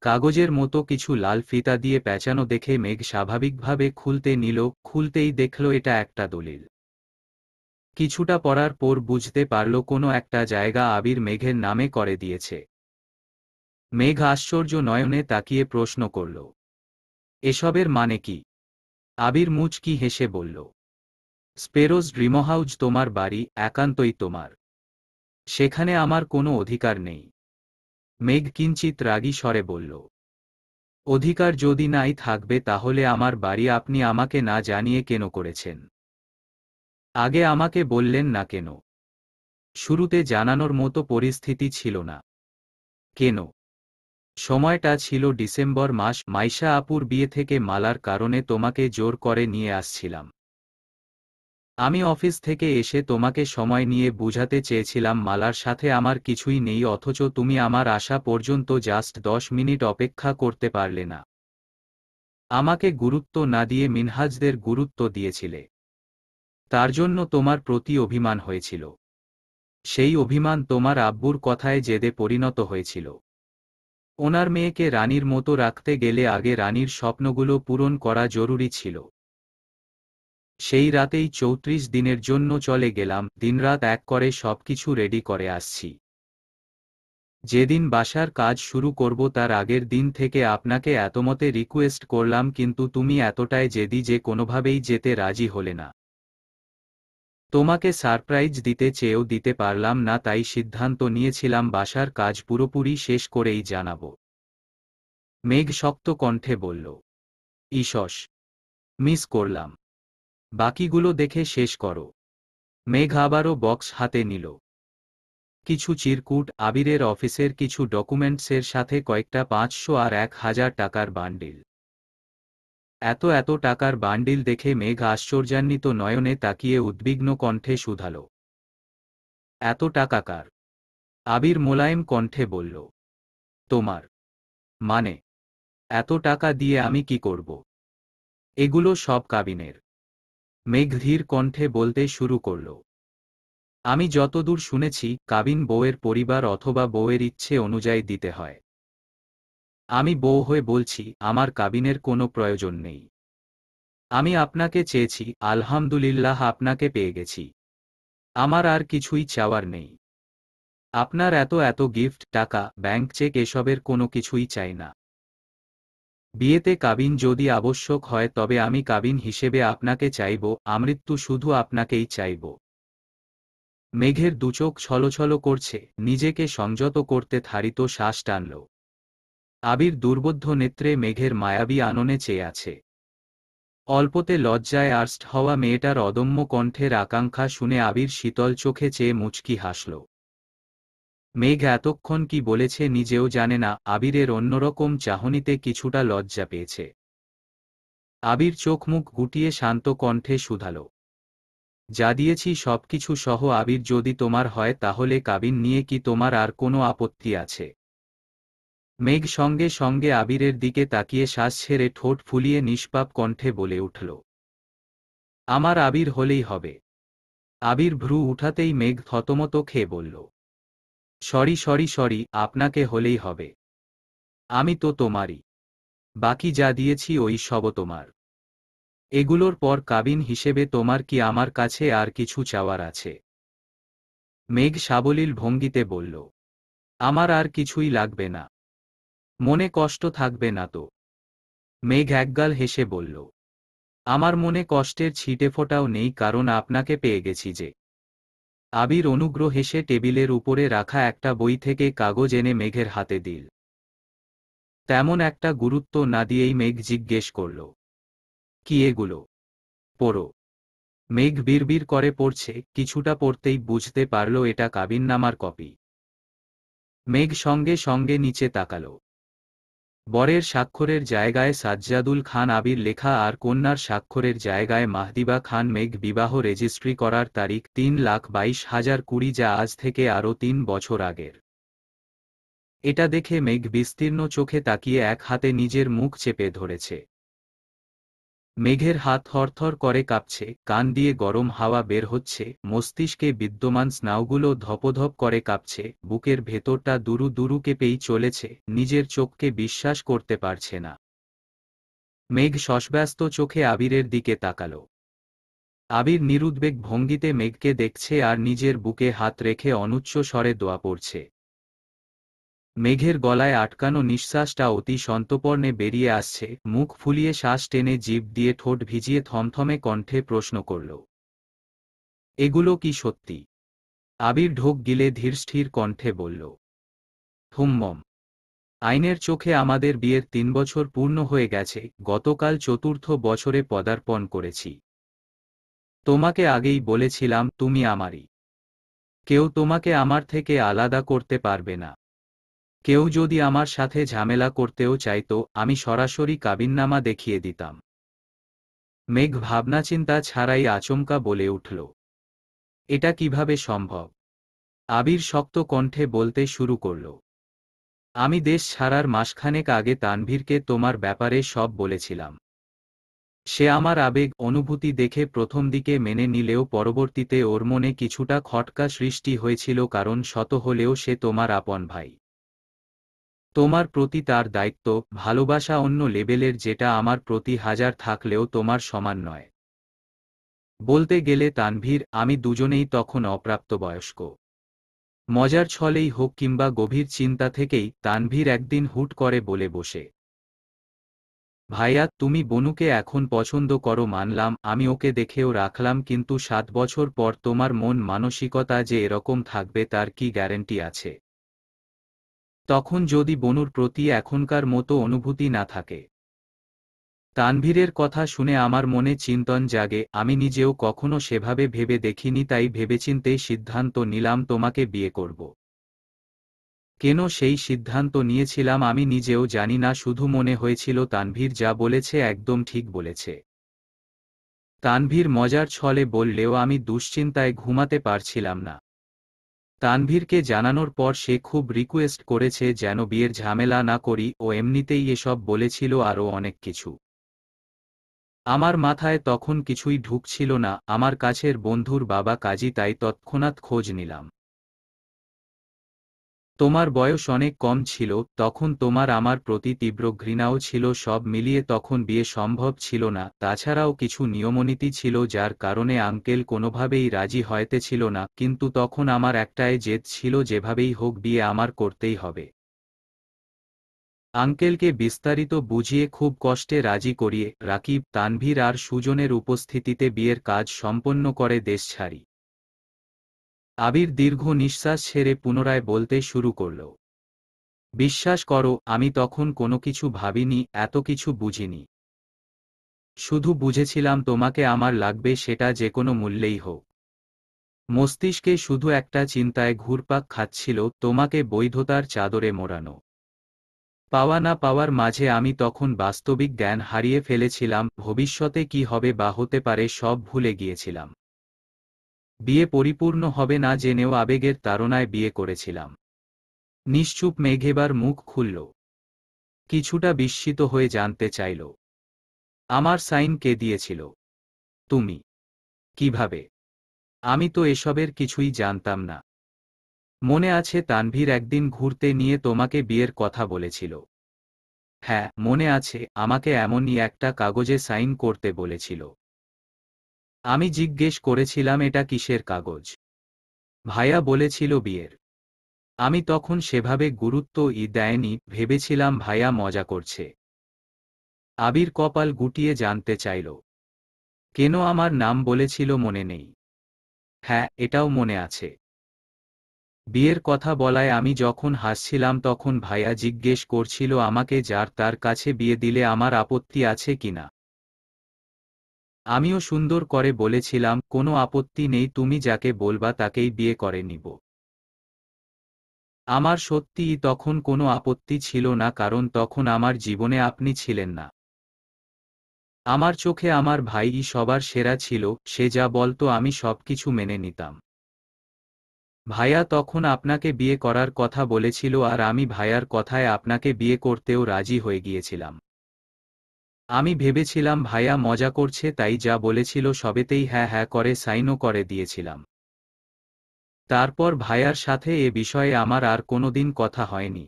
কাগজের মতো কিছু লাল ফিতা দিয়ে পেঁচানো দেখে মেঘ স্বাভাবিকভাবে খুলতে নিল, খুলতেই দেখল এটা একটা দলিল। কিছুটা পড়ার পর বুঝতে পারল কোনো একটা জায়গা আবির মেঘের নামে করে দিয়েছে। মেঘ আশ্চর্য নয়নে তাকিয়ে প্রশ্ন করল, এসবের মানে কি? আবির মুচকি হেসে বলল, স্পেরোজ ড্রিমহাউজ তোমার বাড়ি, একান্তই তোমার। সেখানে আমার কোনো অধিকার নেই। মেঘ কিঞ্চিত রাগী স্বরে বলল, অধিকার যদি নাই থাকবে তাহলে আমার বাড়ি আপনি আমাকে না জানিয়ে কেন করেছেন? আগে আমাকে বললেন না কেন? শুরুতে জানানোর মতো পরিস্থিতি ছিল না। কেন? সময়টা ছিল ডিসেম্বর মাস, মাইশা আপুর বিয়ে থেকে মালার কারণে তোমাকে জোর করে নিয়ে আসছিলাম। আমি অফিস থেকে এসে তোমাকে সময় নিয়ে বুঝাতে চেয়েছিলাম মালার সাথে আমার কিছুই নেই, অথচ তুমি আমার আসা পর্যন্ত জাস্ট 10 মিনিট অপেক্ষা করতে পারলে না। আমাকে গুরুত্ব না দিয়ে মিনহাজদের গুরুত্ব দিয়েছিলে। তার জন্য তোমার প্রতি অভিমান হয়েছিল। সেই অভিমান তোমার আব্বুর কথায় জেদে পরিণত হয়েছিল। ওনার মেয়েকে রানীর মতো রাখতে গেলে আগে রানীর স্বপ্নগুলো পূরণ করা জরুরি ছিল। সেই রাতেই 34 দিনের জন্য চলে গেলাম, দিনরাত এক করে সবকিছু রেডি করে আসছি। যেদিন বাসার কাজ শুরু করব তার আগের দিন থেকে আপনাকে এতমতে রিকোয়েস্ট করলাম, কিন্তু তুমি এতটাই জেদি যে কোনোভাবেই যেতে রাজি হলে না। তোমাকে সারপ্রাইজ দিতে চেয়েও দিতে পারলাম না, তাই সিদ্ধান্ত নিয়েছিলাম বাসার কাজ পুরোপুরি শেষ করেই জানাবো। মেঘ শক্ত কণ্ঠে বলল, ইসস, মিস করলাম। বাকিগুলো দেখে শেষ করো। মেঘ আবারও বক্স হাতে নিল। কিছু চিরকুট, আবিরের অফিসের কিছু ডকুমেন্টসের সাথে কয়েকটা 500 আর 1000 টাকার বান্ডিল। এত টাকার বান্ডিল দেখে মেঘ আশ্চর্যান্বিত নয়নে তাকিয়ে উদ্বিগ্ন কণ্ঠে শুধাল, এত টাকা কার? আবির মোলায়েম কণ্ঠে বলল, তোমার। মানে? এত টাকা দিয়ে আমি কি করব? এগুলো সব কাবিনের। মেঘ ধীর কণ্ঠে বলতে শুরু করল, আমি যতদূর শুনেছি কাবিন বউয়ের পরিবার অথবা বউয়ের ইচ্ছে অনুযায়ী দিতে হয়। আমি বউ হয়ে বলছি আমার কাবিনের কোনো প্রয়োজন নেই। আমি আপনাকে চেয়েছি, আলহামদুলিল্লাহ আপনাকে পেয়ে গেছি। আমার আর কিছুই চাওয়ার নেই। আপনার এত গিফট, টাকা, ব্যাংক চেক এসবের কোনো কিছুই চাই না। বিয়েতে কাবিন যদি আবশ্যক হয় তবে আমি কাবিন হিসেবে আপনাকে চাইব, আমৃত্যু শুধু আপনাকেই চাইব। মেঘের দুচোখ ছলছল করছে, নিজেকে সংযত করতে থারিত শ্বাস টানল। আবির দুর্বোধ্য নেত্রে মেঘের মায়াবী আননে চেয়ে আছে। অল্পতে লজ্জায় আর্স্ট হওয়া মেয়েটার অদম্য কণ্ঠের আকাঙ্ক্ষা শুনে আবির শীতল চোখে চেয়ে মুচকি হাসল। মেঘ এতক্ষণ কি বলেছে নিজেও জানে না, আবিরের অন্যরকম চাহনিতে কিছুটা লজ্জা পেয়েছে। আবির চোখ মুখ গুটিয়ে শান্ত কণ্ঠে শুধাল, যা দিয়েছি সবকিছু সহ আবির যদি তোমার হয় তাহলে কাবিন নিয়ে কি তোমার আর কোনো আপত্তি আছে? মেঘ সঙ্গে সঙ্গে আবিরের দিকে তাকিয়ে শ্বাস ছেড়ে ঠোঁট ফুলিয়ে নিষ্পাপ কণ্ঠে বলে উঠল, আমার আবির হলেই হবে। আবির ভ্রু উঠাতেই মেঘ থতমত খেয়ে বলল, সরি, আপনাকে হলেই হবে। আমি তো তোমারই। বাকি যা দিয়েছি ওই সব তোমার। এগুলোর পর কাবিন হিসেবে তোমার কি আমার কাছে আর কিছু চাওয়ার আছে? মেঘ সাবলীল ভঙ্গিতে বলল, আমার আর কিছুই লাগবে না। মনে কষ্ট থাকবে না তো? মেঘ একগাল হেসে বলল, আমার মনে কষ্টের ছিটেফোঁটাও নেই, কারণ আপনাকে পেয়ে গেছি যে। আবির অনুগ্রহ হেসে টেবিলের উপরে রাখা একটা বই থেকে কাগজ এনে মেঘের হাতে দিল। তেমন একটা গুরুত্ব না দিয়েই মেঘ জিজ্ঞেস করল, কি এগুলো? পড়ো। মেঘ বিড়বিড় করে পড়ছে, কিছুটা পড়তেই বুঝতে পারল এটা কাবিননামার কপি। মেঘ সঙ্গে সঙ্গে নিচে তাকাল। বরের স্বাক্ষরের জায়গায় সাজ্জাদুল খান আবির লেখা আর কন্যার স্বাক্ষরের জায়গায় মাহদিবা খান। মেঘ বিবাহ রেজিস্ট্রি করার তারিখ 3,22,020, যা আজ থেকে আরও 3 বছর আগের। এটা দেখে মেঘ বিস্তীর্ণ চোখে তাকিয়ে এক হাতে নিজের মুখ চেপে ধরেছে। মেঘের হাত থরথর করে কাঁপছে, কান দিয়ে গরম হাওয়া বের হচ্ছে, মস্তিষ্কে বিদ্যমান স্নায়ুগুলো ধপধপ করে কাঁপছে, বুকের ভেতরটা দুরু দুরু কেঁপেই চলেছে, নিজের চোখকে বিশ্বাস করতে পারছে না। মেঘ শশব্যস্ত চোখে আবিরের দিকে তাকাল। আবির নিরুদ্বেগ ভঙ্গিতে মেঘকে দেখছে আর নিজের বুকে হাত রেখে অনুচ্চ স্বরে দোয়া পড়ছে। মেঘের গলায় আটকানো নিঃশ্বাসটা অতি সন্তর্পণে বেরিয়ে আসছে, মুখ ফুলিয়ে শ্বাস টেনে জিভ দিয়ে ঠোঁট ভিজিয়ে থমথমে কণ্ঠে প্রশ্ন করল, এগুলো কি সত্যি? আবির ঢোক গিলে ধীরস্থির কণ্ঠে বলল, হুম্মম। আইনের চোখে আমাদের বিয়ের 3 বছর পূর্ণ হয়ে গেছে, গতকাল চতুর্থ বছরে পদার্পণ করেছি। তোমাকে আগেই বলেছিলাম তুমি আমারই। কেউ তোমাকে আমার থেকে আলাদা করতে পারবে না। কেউ যদি আমার সাথে ঝামেলা করতেও চাইতো, আমি সরাসরি কাবিননামা দেখিয়ে দিতাম। মেঘ ভাবনাচিন্তা ছাড়াই আচমকা বলে উঠল, এটা কিভাবে সম্ভব? আবির শক্ত কণ্ঠে বলতে শুরু করল, আমি দেশ ছাড়ার মাসখানেক আগে তানভীরকে তোমার ব্যাপারে সব বলেছিলাম। সে আমার আবেগ অনুভূতি দেখে প্রথম দিকে মেনে নিলেও পরবর্তীতে ওর মনে কিছুটা খটকা সৃষ্টি হয়েছিল, কারণ শত হলেও সে তোমার আপন ভাই। তোমার প্রতি তার দায়িত্ব, ভালোবাসা অন্য লেভেলের, যেটা আমার প্রতি হাজার থাকলেও তোমার সমান নয়। বলতে গেলে তানভীর, আমি দুজনেই তখন অপ্রাপ্তবয়স্ক। মজার ছলেই হোক কিংবা গভীর চিন্তা থেকেই তানভীর একদিন হুট করে বলে বসে, ভাইয়া তুমি বনুকে এখন পছন্দ করো মানলাম, আমি ওকে দেখেও রাখলাম, কিন্তু 7 বছর পর তোমার মন মানসিকতা যে এরকম থাকবে তার কি গ্যারান্টি আছে? তখন যদি বনুর প্রতি এখনকার মতো অনুভূতি না থাকে? তানভীরের কথা শুনে আমার মনে চিন্তন জাগে। আমি নিজেও কখনো সেভাবে ভেবে দেখিনি, তাই ভেবেচিন্তেই সিদ্ধান্ত নিলাম তোমাকে বিয়ে করব। কেন সেই সিদ্ধান্ত নিয়েছিলাম আমি নিজেও জানি না, শুধু মনে হয়েছিল তানভীর যা বলেছে একদম ঠিক বলেছে। তানভীর মজার ছলে বললেও আমি দুশ্চিন্তায় ঘুমাতে পারছিলাম না। তানভীরকে জানানোর পর সে খুব রিকোয়েস্ট করেছে যেন বিয়ের ঝামেলা না করি, ও এমনিতেই এসব বলেছিল আরও অনেক কিছু। আমার মাথায় তখন কিছুই ঢুকছিল না। আমার কাছের বন্ধুর বাবা কাজী, তাই তৎক্ষণাৎ খোঁজ নিলাম। তোমার বয়স অনেক কম ছিল তখন, তোমার আমার প্রতি তীব্র ঘৃণাও ছিল, সব মিলিয়ে তখন বিয়ে সম্ভব ছিল না। তাছাড়াও কিছু নিয়মনীতি ছিল যার কারণে আঙ্কেল কোনোভাবেই রাজি হইতেছিল না, কিন্তু তখন আমার একটাই জেদ ছিল, যেভাবেই হোক বিয়ে আমার করতেই হবে। আঙ্কেলকে বিস্তারিত বুঝিয়ে খুব কষ্টে রাজি করিয়ে রাকিব, তানভীর আর সুজনের উপস্থিতিতে বিয়ের কাজ সম্পন্ন করে দেশ ছাড়ি। আবির দীর্ঘ নিঃশ্বাস ছেড়ে পুনরায় বলতে শুরু করল, বিশ্বাস করো আমি তখন কোনো কিছু ভাবিনি, এত কিছু বুঝিনি। শুধু বুঝেছিলাম তোমাকে আমার লাগবে, সেটা যে কোনো মূল্যেই হোক। মস্তিষ্কে শুধু একটা চিন্তায় ঘুরপাক খাচ্ছিল, তোমাকে বৈধতার চাদরে মোড়ানো। পাওয়া না পাওয়ার মাঝে আমি তখন বাস্তবিক জ্ঞান হারিয়ে ফেলেছিলাম, ভবিষ্যতে কি হবে বা হতে পারে সব ভুলে গিয়েছিলাম। বিয়ে পরিপূর্ণ হবে না জেনেও আবেগের তাড়নায় বিয়ে করেছিলাম। নিশ্চুপ মেঘ এবার মুখ খুলল, কিছুটা বিস্মিত হয়ে জানতে চাইল, আমার সাইন কে দিয়েছিল? তুমি? কিভাবে? আমি তো এসবের কিছুই জানতাম না। মনে আছে তানভীর একদিন ঘুরতে নিয়ে তোমাকে বিয়ের কথা বলেছিল? হ্যাঁ মনে আছে, আমাকে এমনই একটা কাগজে সাইন করতে বলেছিল। আমি জিজ্ঞেস করেছিলাম এটা কিসের কাগজ? ভাইয়া বলেছিল বিয়ের। আমি তখন সেভাবে গুরুত্বই দেয়নি, ভেবেছিলাম ভাইয়া মজা করছে। আবির কপাল গুটিয়ে জানতে চাইল, কেন আমার নাম বলেছিল মনে নেই? হ্যাঁ এটাও মনে আছে। বিয়ের কথা বলায় আমি যখন হাসছিলাম তখন ভাইয়া জিজ্ঞেস করছিল আমাকে যার তার কাছে বিয়ে দিলে আমার আপত্তি আছে কিনা। আমিও সুন্দর করে বলেছিলাম কোনো আপত্তি নেই, তুমি যাকে বলবা তাকেই বিয়ে করে নিব। আমার সত্যিই তখন কোনো আপত্তি ছিল না, কারণ তখন আমার জীবনে আপনি ছিলেন না। আমার চোখে আমার ভাইই সবার সেরা ছিল, সে যা বলতো আমি সবকিছু মেনে নিতাম। ভাইয়া তখন আপনাকে বিয়ে করার কথা বলেছিল আর আমি ভাইয়ার কথায় আপনাকে বিয়ে করতেও রাজি হয়ে গিয়েছিলাম। আমি ভেবেছিলাম ভাইয়া মজা করছে, তাই যা বলেছিল সবেতেই হ্যাঁ হ্যাঁ করে সাইনও করে দিয়েছিলাম। তারপর ভাইয়ার সাথে এ বিষয়ে আমার আর কোনোদিন কথা হয়নি।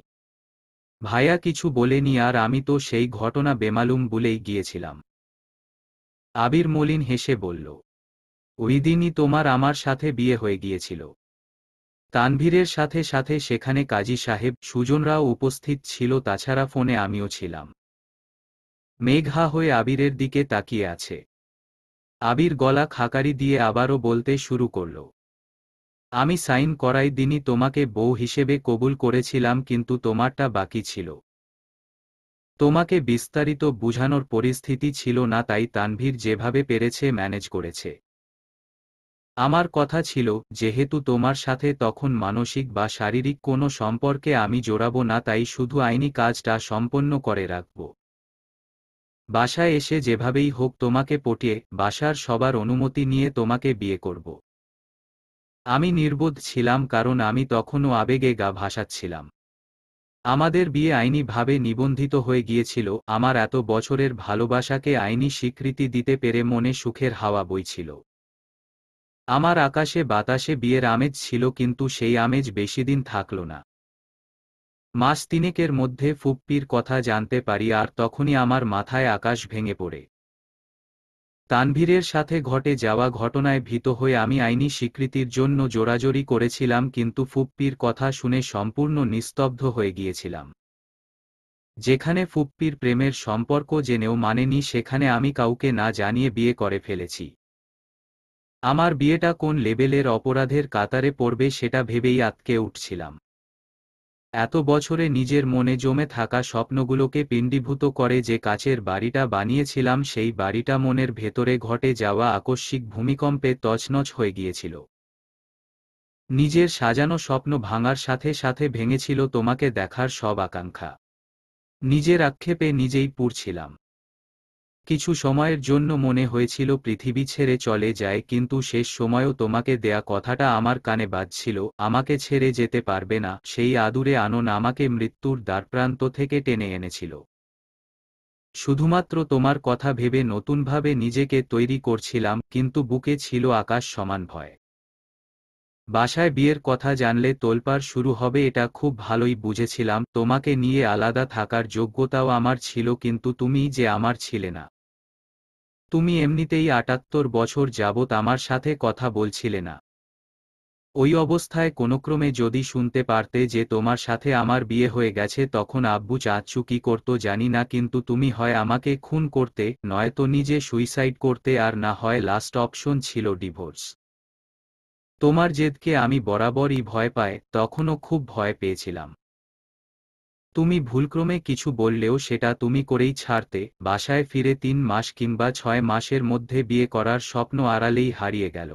ভাইয়া কিছু বলেনি আর আমি তো সেই ঘটনা বেমালুম ভুলেই গিয়েছিলাম। আবির মলিন হেসে বলল, ওই দিনই তোমার আমার সাথে বিয়ে হয়ে গিয়েছিল। তানভীরের সাথে সাথে সেখানে কাজী সাহেব সুজনরাও উপস্থিত ছিল, তাছাড়া ফোনে আমিও ছিলাম। মেঘ হা হয়ে আবিরের দিকে তাকিয়ে আছে। আবির গলা খাকারি দিয়ে আবারও বলতে শুরু করল, আমি সাইন করাই দিনই তোমাকে বউ হিসেবে কবুল করেছিলাম, কিন্তু তোমারটা বাকি ছিল। তোমাকে বিস্তারিত বুঝানোর পরিস্থিতি ছিল না, তাই তানভীর যেভাবে পেরেছে ম্যানেজ করেছে। আমার কথা ছিল, যেহেতু তোমার সাথে তখন মানসিক বা শারীরিক কোনো সম্পর্কে আমি জড়াবো না, তাই শুধু আইনি কাজটা সম্পন্ন করে রাখব। বাসায় এসে যেভাবেই হোক তোমাকে পটিয়ে বাসার সবার অনুমতি নিয়ে তোমাকে বিয়ে করব। আমি নির্বোধ ছিলাম, কারণ আমি তখনও আবেগে গা ভাসাচ্ছিলাম। আমাদের বিয়ে আইনিভাবে নিবন্ধিত হয়ে গিয়েছিল। আমার এত বছরের ভালোবাসাকে আইনি স্বীকৃতি দিতে পেরে মনে সুখের হাওয়া বইছিল। আমার আকাশে বাতাসে বিয়ের আমেজ ছিল, কিন্তু সেই আমেজ বেশিদিন থাকল না। মাস তিনেকের মধ্যে ফুপ্পির কথা জানতে পারি, আর তখনই আমার মাথায় আকাশ ভেঙে পড়ে। তানভীরের সাথে ঘটে যাওয়া ঘটনায় ভীত হয়ে আমি আইনি স্বীকৃতির জন্য জোরাজোরি করেছিলাম, কিন্তু ফুপ্পির কথা শুনে সম্পূর্ণ নিস্তব্ধ হয়ে গিয়েছিলাম। যেখানে ফুপ্পির প্রেমের সম্পর্ক জেনেও মানেনি, সেখানে আমি কাউকে না জানিয়ে বিয়ে করে ফেলেছি। আমার বিয়েটা কোন লেভেলের অপরাধের কাতারে পড়বে সেটা ভেবেই আঁতকে উঠছিলাম। এত বছরে নিজের মনে জমে থাকা স্বপ্নগুলোকে পিণ্ডীভূত করে যে কাচের বাড়িটা বানিয়েছিলাম, সেই বাড়িটা মনের ভেতরে ঘটে যাওয়া আকস্মিক ভূমিকম্পে তছনছ হয়ে গিয়েছিল। নিজের সাজানো স্বপ্ন ভাঙার সাথে সাথে ভেঙেছিল তোমাকে দেখার সব আকাঙ্ক্ষা। নিজের আক্ষেপে নিজেই পুড়ছিলাম। কিছু সময়ের জন্য মনে হয়েছিল পৃথিবী ছেড়ে চলে যায়, কিন্তু শেষ সময়েও তোমাকে দেয়া কথাটা আমার কানে বাজছিল, আমাকে ছেড়ে যেতে পারবে না। সেই আদুরে আনন আমাকে মৃত্যুর দ্বারপ্রান্ত থেকে টেনে এনেছিল। শুধুমাত্র তোমার কথা ভেবে নতুনভাবে নিজেকে তৈরি করছিলাম, কিন্তু বুকে ছিল আকাশ সমান ভয়। বাসায় বিয়ের কথা জানলে তোলপাড় শুরু হবে এটা খুব ভালোই বুঝেছিলাম। তোমাকে নিয়ে আলাদা থাকার যোগ্যতাও আমার ছিল, কিন্তু তুমি যে আমার ছিলে না। তুমি এমনিতেই ৭৮ বছর যাবৎ আমার সাথে কথা বলছিলে না। ওই অবস্থায় কোনোক্রমে যদি শুনতে পারতে যে তোমার সাথে আমার বিয়ে হয়ে গেছে, তখন আব্বু চাচ্চু কি করতো জানি না, কিন্তু তুমি হয় আমাকে খুন করতে, নয়তো নিজে সুইসাইড করতে, আর না হয় লাস্ট অপশন ছিল ডিভোর্স। তোমার জেদকে আমি বরাবরই ভয় পাই, তখনও খুব ভয় পেয়েছিলাম। তুমি ভুলক্রমে কিছু বললেও সেটা তুমি করেই ছাড়তে। বাসায় ফিরে ৩ মাস কিংবা ৬ মাসের মধ্যে বিয়ে করার স্বপ্ন আড়ালেই হারিয়ে গেল।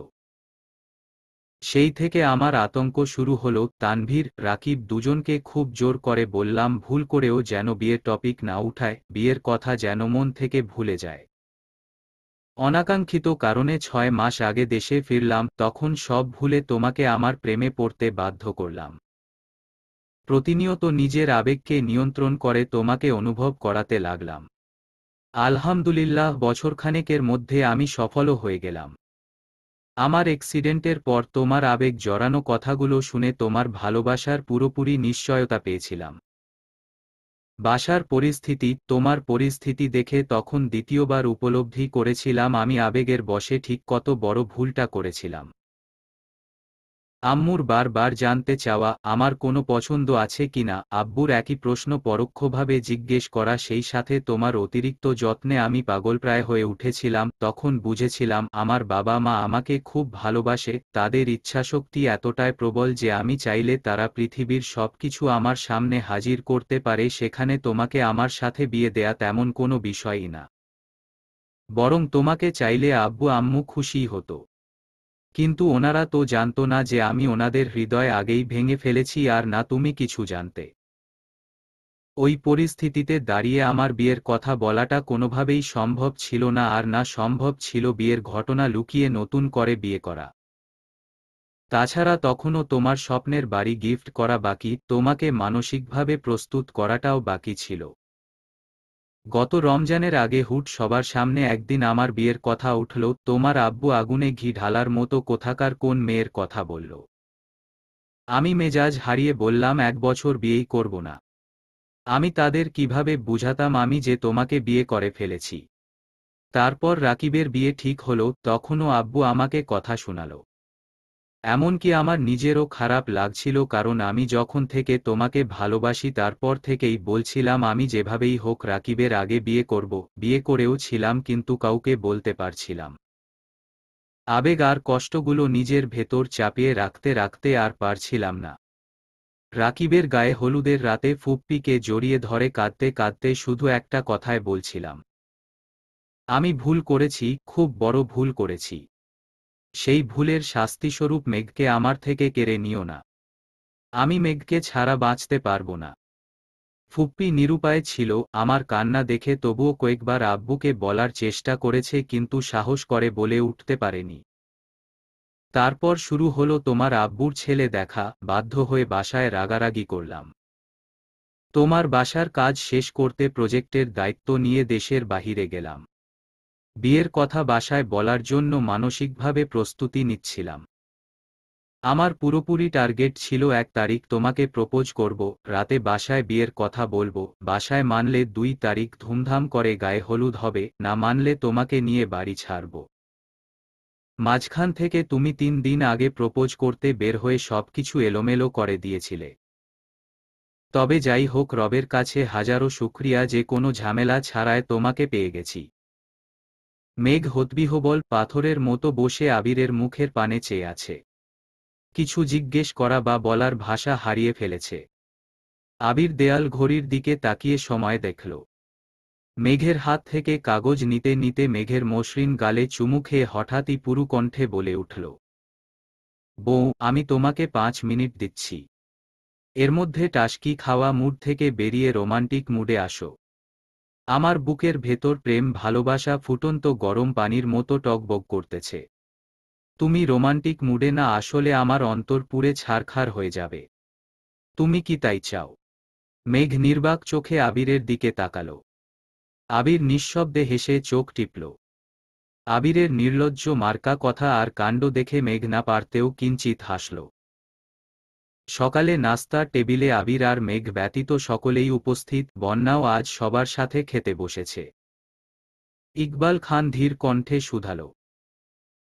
সেই থেকে আমার আতঙ্ক শুরু হলো। তানভীর, রাকিব দুজনকে খুব জোর করে বললাম ভুল করেও যেন বিয়ের টপিক না উঠায়, বিয়ের কথা যেন মন থেকে ভুলে যায়। অনাকাঙ্ক্ষিত কারণে ৬ মাস আগে দেশে ফিরলাম, তখন সব ভুলে তোমাকে আমার প্রেমে পড়তে বাধ্য করলাম। প্রতিনিয়ত নিজের আবেগকে নিয়ন্ত্রণ করে তোমাকে অনুভব করাতে লাগলাম। আলহামদুলিল্লাহ, বছরখানেকের মধ্যে আমি সফলও হয়ে গেলাম। আমার অ্যাক্সিডেন্টের পর তোমার আবেগ জড়ানো কথাগুলো শুনে তোমার ভালোবাসার পুরোপুরি নিশ্চয়তা পেয়েছিলাম। বাসার পরিস্থিতি, তোমার পরিস্থিতি দেখে তখন দ্বিতীয়বার উপলব্ধি করেছিলাম আমি আবেগের বশে ঠিক কত বড় ভুলটা করেছিলাম। আম্মুর বারবার জানতে চাওয়া আমার কোনো পছন্দ আছে কিনা, আব্বুর একই প্রশ্ন পরোক্ষভাবে জিজ্ঞেস করা, সেই সাথে তোমার অতিরিক্ত যত্নে আমি পাগলপ্রায় হয়ে উঠেছিলাম। তখন বুঝেছিলাম আমার বাবা মা আমাকে খুব ভালোবাসে, তাদের ইচ্ছাশক্তি এতটাই প্রবল যে আমি চাইলে তারা পৃথিবীর সবকিছু আমার সামনে হাজির করতে পারে। সেখানে তোমাকে আমার সাথে বিয়ে দেয়া তেমন কোনো বিষয়ই না, বরং তোমাকে চাইলে আব্বু আম্মু খুশিই হতো। কিন্তু ওনারা তো জানতো না যে আমি ওনাদের হৃদয় আগেই ভেঙে ফেলেছি, আর না তুমি কিছু জানতে। ওই পরিস্থিতিতে দাঁড়িয়ে আমার বিয়ের কথা বলাটা কোনোভাবেই সম্ভব ছিল না, আর না সম্ভব ছিল বিয়ের ঘটনা লুকিয়ে নতুন করে বিয়ে করা। তাছাড়া তখনও তোমার স্বপ্নের বাড়ি গিফট করা বাকি, তোমাকে মানসিকভাবে প্রস্তুত করাটাও বাকি ছিল। গত রমজানের আগে হুট সবার সামনে একদিন আমার বিয়ের কথা উঠল। তোমার আব্বু আগুনে ঘি ঢালার মতো কোথাকার কোন মেয়ের কথা বলল। আমি মেজাজ হারিয়ে বললাম ১ বছর বিয়েই করব না। আমি তাদের কিভাবে বুঝাতাম আমি যে তোমাকে বিয়ে করে ফেলেছি। তারপর রাকিবের বিয়ে ঠিক হলো, তখনও আব্বু আমাকে কথা শোনালো। এমনকি আমার নিজেরও খারাপ লাগছিল, কারণ আমি যখন থেকে তোমাকে ভালোবাসি তারপর থেকেই বলছিলাম আমি যেভাবেই হোক রাকিবের আগে বিয়ে করব। বিয়ে করেও ছিলাম, কিন্তু কাউকে বলতে পারছিলাম আবেগ আর কষ্টগুলো নিজের ভেতর চাপিয়ে রাখতে রাখতে আর পারছিলাম না। রাকিবের গায়ে হলুদের রাতে ফুপ্পিকে জড়িয়ে ধরে কাঁদতে কাঁদতে শুধু একটা কথাই বলছিলাম, আমি ভুল করেছি, খুব বড় ভুল করেছি। সেই ভুলের শাস্তিস্বরূপ মেঘকে আমার থেকে কেড়ে নিও না। আমি মেঘকে ছাড়া বাঁচতে পারব না। ফুপ্পি নিরুপায় ছিল, আমার কান্না দেখে তবুও কয়েকবার আব্বুকে বলার চেষ্টা করেছে কিন্তু সাহস করে বলে উঠতে পারেনি। তারপর শুরু হলো তোমার আব্বুর ছেলে দেখা, বাধ্য হয়ে বাসায় রাগারাগি করলাম। তোমার বাসার কাজ শেষ করতে প্রজেক্টের দায়িত্ব নিয়ে দেশের বাহিরে গেলাম। বিয়ের কথা বাসায় বলার জন্য মানসিকভাবে প্রস্তুতি নিচ্ছিলাম। আমার পুরোপুরি টার্গেট ছিল 1 তারিখ তোমাকে প্রপোজ করব, রাতে বাসায় বিয়ের কথা বলবো, বাসায় মানলে 2 তারিখ ধুমধাম করে গায়ে হলুদ হবে, না মানলে তোমাকে নিয়ে বাড়ি ছাড়ব। মাঝখান থেকে তুমি 3 দিন আগে প্রপোজ করতে বের হয়ে সবকিছু এলোমেলো করে দিয়েছিলে। তবে যাই হোক, রবের কাছে হাজারো শুকরিয়া যে কোনো ঝামেলা ছাড়াই তোমাকে পেয়ে গেছি। মেঘ হতবিহ্বল পাথরের মতো বসে আবিরের মুখের পানে চেয়ে আছে। কিছু জিজ্ঞেস করা বা বলার ভাষা হারিয়ে ফেলেছে। আবির দেয়াল ঘড়ির দিকে তাকিয়ে সময় দেখল। মেঘের হাত থেকে কাগজ নিতে নিতে মেঘের মসৃণ গালে চুমু খেয়ে হঠাৎই পুরু কণ্ঠে বলে উঠল, বউ, আমি তোমাকে 5 মিনিট দিচ্ছি। এর মধ্যে টাসকি খাওয়া মুড থেকে বেরিয়ে রোমান্টিক মুডে আসো। আমার বুকের ভেতর প্রেম ভালোবাসা ফুটন্ত গরম পানির মতো টগবগ করতেছে। তুমি রোমান্টিক মুডে না আসলে আমার অন্তর পুড়ে ছারখার হয়ে যাবে। তুমি কি তাই চাও? মেঘ নির্বাক চোখে আবিরের দিকে তাকাল। আবির নিঃশব্দে হেসে চোখ টিপল। আবিরের নির্লজ্জ মার্কা কথা আর কাণ্ড দেখে মেঘ না পারতেও কিঞ্চিত হাসল। সকালে নাস্তার টেবিলে আবির আর মেঘ ব্যতীত সকলেই উপস্থিত, বন্যাও আজ সবার সাথে খেতে বসেছে। ইকবাল খান ধীর কণ্ঠে শুধাল,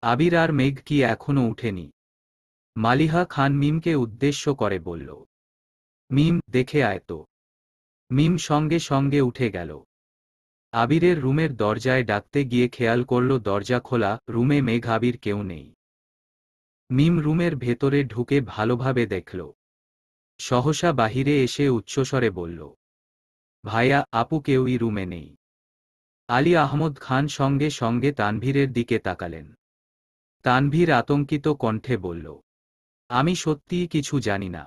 আবির আর মেঘ কি এখনো উঠেনি? মালিহা খান মিমকে উদ্দেশ্য করে বলল, মিম, দেখে আয় তো। মিম সঙ্গে সঙ্গে উঠে গেল। আবিরের রুমের দরজায় ডাকতে গিয়ে খেয়াল করল দরজা খোলা, রুমে মেঘ আবির কেউ নেই। মিম রুমের ভেতরে ঢুকে ভালোভাবে দেখল। সহসা বাহিরে এসে উচ্চস্বরে বলল, ভাইয়া, আপু কেউই রুমে নেই। আলী আহমদ খান সঙ্গে সঙ্গে তানভীরের দিকে তাকালেন। তানভীর আতঙ্কিত কণ্ঠে বলল, আমি সত্যিই কিছু জানি না।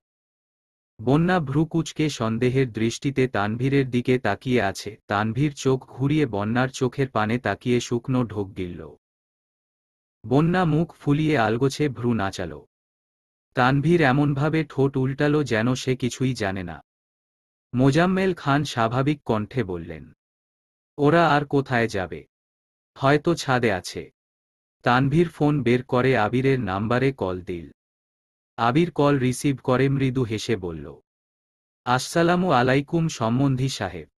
বন্যা ভ্রু কুঁচকে সন্দেহের দৃষ্টিতে তানভীরের দিকে তাকিয়ে আছে। তানভীর চোখ ঘুরিয়ে বন্যার চোখের পানে তাকিয়ে শুকনো ঢোক গিলল। বন্যা মুখ ফুলিয়ে আলগোছে ভ্রু নাচাল। তানভীর এমনভাবে ঠোঁট উল্টাল যেন সে কিছুই জানে না। মোজাম্মেল খান স্বাভাবিক কণ্ঠে বললেন, ওরা আর কোথায় যাবে? হয়তো ছাদে আছে। তানভীর ফোন বের করে আবিরের নাম্বারে কল দিল। আবির কল রিসিভ করে মৃদু হেসে বলল, আসসালামু আলাইকুম সম্বন্ধী সাহেব।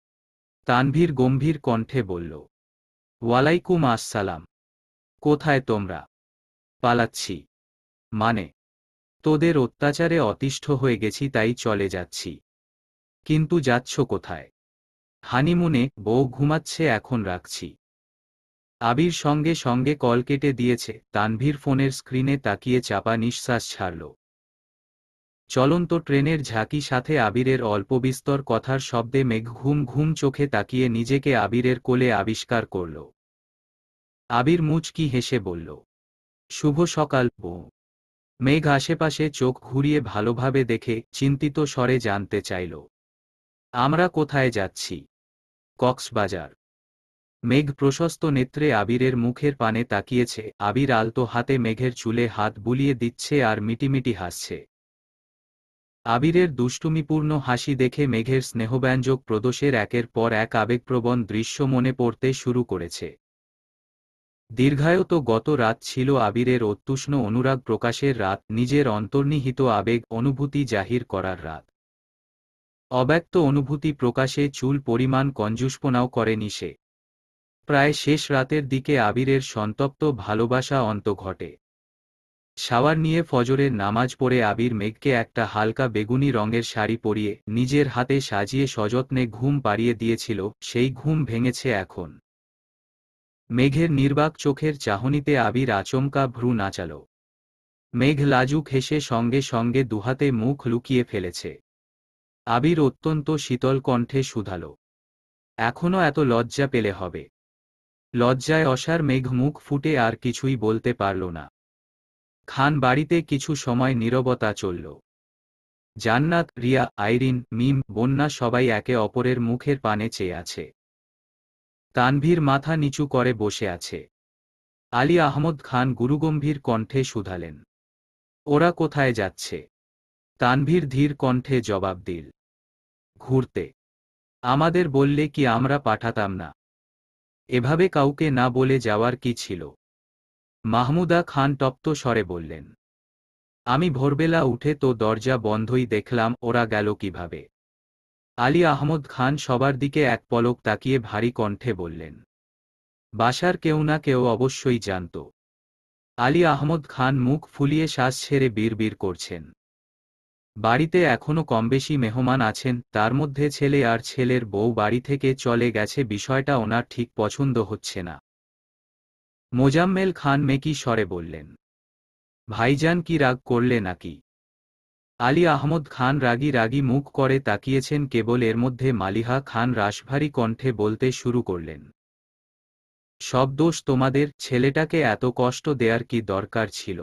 তানভীর গম্ভীর কণ্ঠে বলল, ওয়ালাইকুম আসসালাম। কোথায় তোমরা? পালাচ্ছি। মানে? তোদের অত্যাচারে অতিষ্ঠ হয়ে গেছি তাই চলে যাচ্ছি। কিন্তু যাচ্ছ কোথায়? হানিমুনে, বউ ঘুমাচ্ছে, এখন রাখছি। আবির সঙ্গে সঙ্গে কল কেটে দিয়েছে। তানভীর ফোনের স্ক্রিনে তাকিয়ে চাপা নিঃশ্বাস ছাড়ল। চলন্ত ট্রেনের ঝাঁকি সাথে আবিরের অল্পবিস্তর কথার শব্দে মেঘ ঘুম ঘুম চোখে তাকিয়ে নিজেকে আবিরের কোলে আবিষ্কার করল। আবির মুচকি হেসে বলল, শুভ সকাল বউ। মেঘ আশেপাশে চোখ ঘুরিয়ে ভালোভাবে দেখে চিন্তিত স্বরে জানতে চাইল, আমরা কোথায় যাচ্ছি? কক্সবাজার। মেঘ প্রশস্ত নেত্রে আবিরের মুখের পানে তাকিয়েছে। আবির আলতো হাতে মেঘের চুলে হাত বুলিয়ে দিচ্ছে আর মিটিমিটি হাসছে। আবিরের দুষ্টুমিপূর্ণ হাসি দেখে মেঘের স্নেহব্যঞ্জক প্রদোষের একের পর এক আবেগপ্রবণ দৃশ্য মনে পড়তে শুরু করেছে। দীর্ঘায়িত গত রাত ছিল আবিরের অত্যুষ্ণ অনুরাগ প্রকাশের রাত, নিজের অন্তর্নিহিত আবেগ অনুভূতি জাহির করার রাত। অব্যক্ত অনুভূতি প্রকাশে চুল পরিমাণ কঞ্জুসপনাও করেনি সে। প্রায় শেষ রাতের দিকে আবিরের সন্তপ্ত ভালোবাসা অন্ত ঘটে। শাওয়ার নিয়ে ফজরের নামাজ পড়ে আবির মেঘকে একটা হালকা বেগুনি রঙের শাড়ি পরিয়ে নিজের হাতে সাজিয়ে সযত্নে ঘুম পাড়িয়ে দিয়েছিল। সেই ঘুম ভেঙেছে এখন। মেঘের নির্বাক চোখের চাহনিতে আবির আচমকা ভ্রু নাচাল। মেঘ লাজুক হেসে সঙ্গে সঙ্গে দুহাতে মুখ লুকিয়ে ফেলেছে। আবির অত্যন্ত শীতল কণ্ঠে শুধাল, এখনো এত লজ্জা পেলে হবে? লজ্জায় অসার মেঘ মুখ ফুটে আর কিছুই বলতে পারল না। খান বাড়িতে কিছু সময় নীরবতা চলল। জান্নাত, রিয়া, আইরিন, মিম, বন্যা সবাই একে অপরের মুখের পানে চেয়ে আছে। তানভীর মাথা নিচু করে বসে আছে। আলী আহমদ খান গুরুগম্ভীর কণ্ঠে শুধালেন, ওরা কোথায় যাচ্ছে? তানভীর ধীর কণ্ঠে জবাব দিল, ঘুরতে। আমাদের বললে কি আমরা পাঠাতাম না? এভাবে কাউকে না বলে যাওয়ার কি ছিল? মাহমুদা খান তপ্ত স্বরে বললেন, আমি ভোরবেলা উঠে তো দরজা বন্ধই দেখলাম, ওরা গেল কিভাবে? আলী আহমদ খান সবার দিকে এক পলক তাকিয়ে ভারী কণ্ঠে বললেন, বাসার কেউ না কেউ অবশ্যই জানত। আলী আহমদ খান মুখ ফুলিয়ে শ্বাস ছেড়ে বিড়বিড় করছেন। বাড়িতে এখনো কমবেশি মেহমান আছেন, তার মধ্যে ছেলে আর ছেলের বউ বাড়ি থেকে চলে গেছে, বিষয়টা ওনার ঠিক পছন্দ হচ্ছে না। মোজাম্মেল খান মেকি স্বরে বললেন, ভাইজান কি রাগ করলে নাকি? আলী আহমদ খান রাগী রাগী মুখ করে তাকিয়েছেন কেবল, এর মধ্যে মালিহা খান রাশভারী কণ্ঠে বলতে শুরু করলেন, সব দোষ তোমাদের, ছেলেটাকে এত কষ্ট দেয়ার কি দরকার ছিল?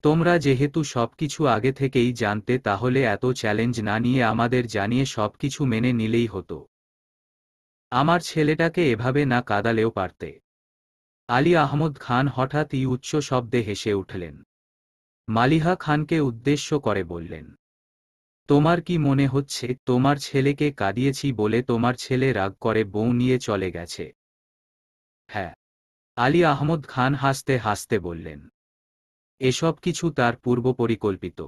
তোমরা যেহেতু সবকিছু আগে থেকেই জানতে, তাহলে এত চ্যালেঞ্জ না নিয়ে আমাদের জানিয়ে সবকিছু মেনে নিলেই হতো। আমার ছেলেটাকে এভাবে না কাঁদালেও পারতে। আলী আহমদ খান হঠাৎই উচ্চ শব্দে হেসে উঠলেন। মালিহা খানকে উদ্দেশ্য করে বললেন, তোমার কি মনে হচ্ছে তোমার ছেলেকে কাঁদিয়েছি বলে তোমার ছেলে রাগ করে বউ নিয়ে চলে গেছে? হ্যাঁ। আলী আহমদ খান হাসতে হাসতে বললেন, এসব কিছু তার পূর্বপরিকল্পিত।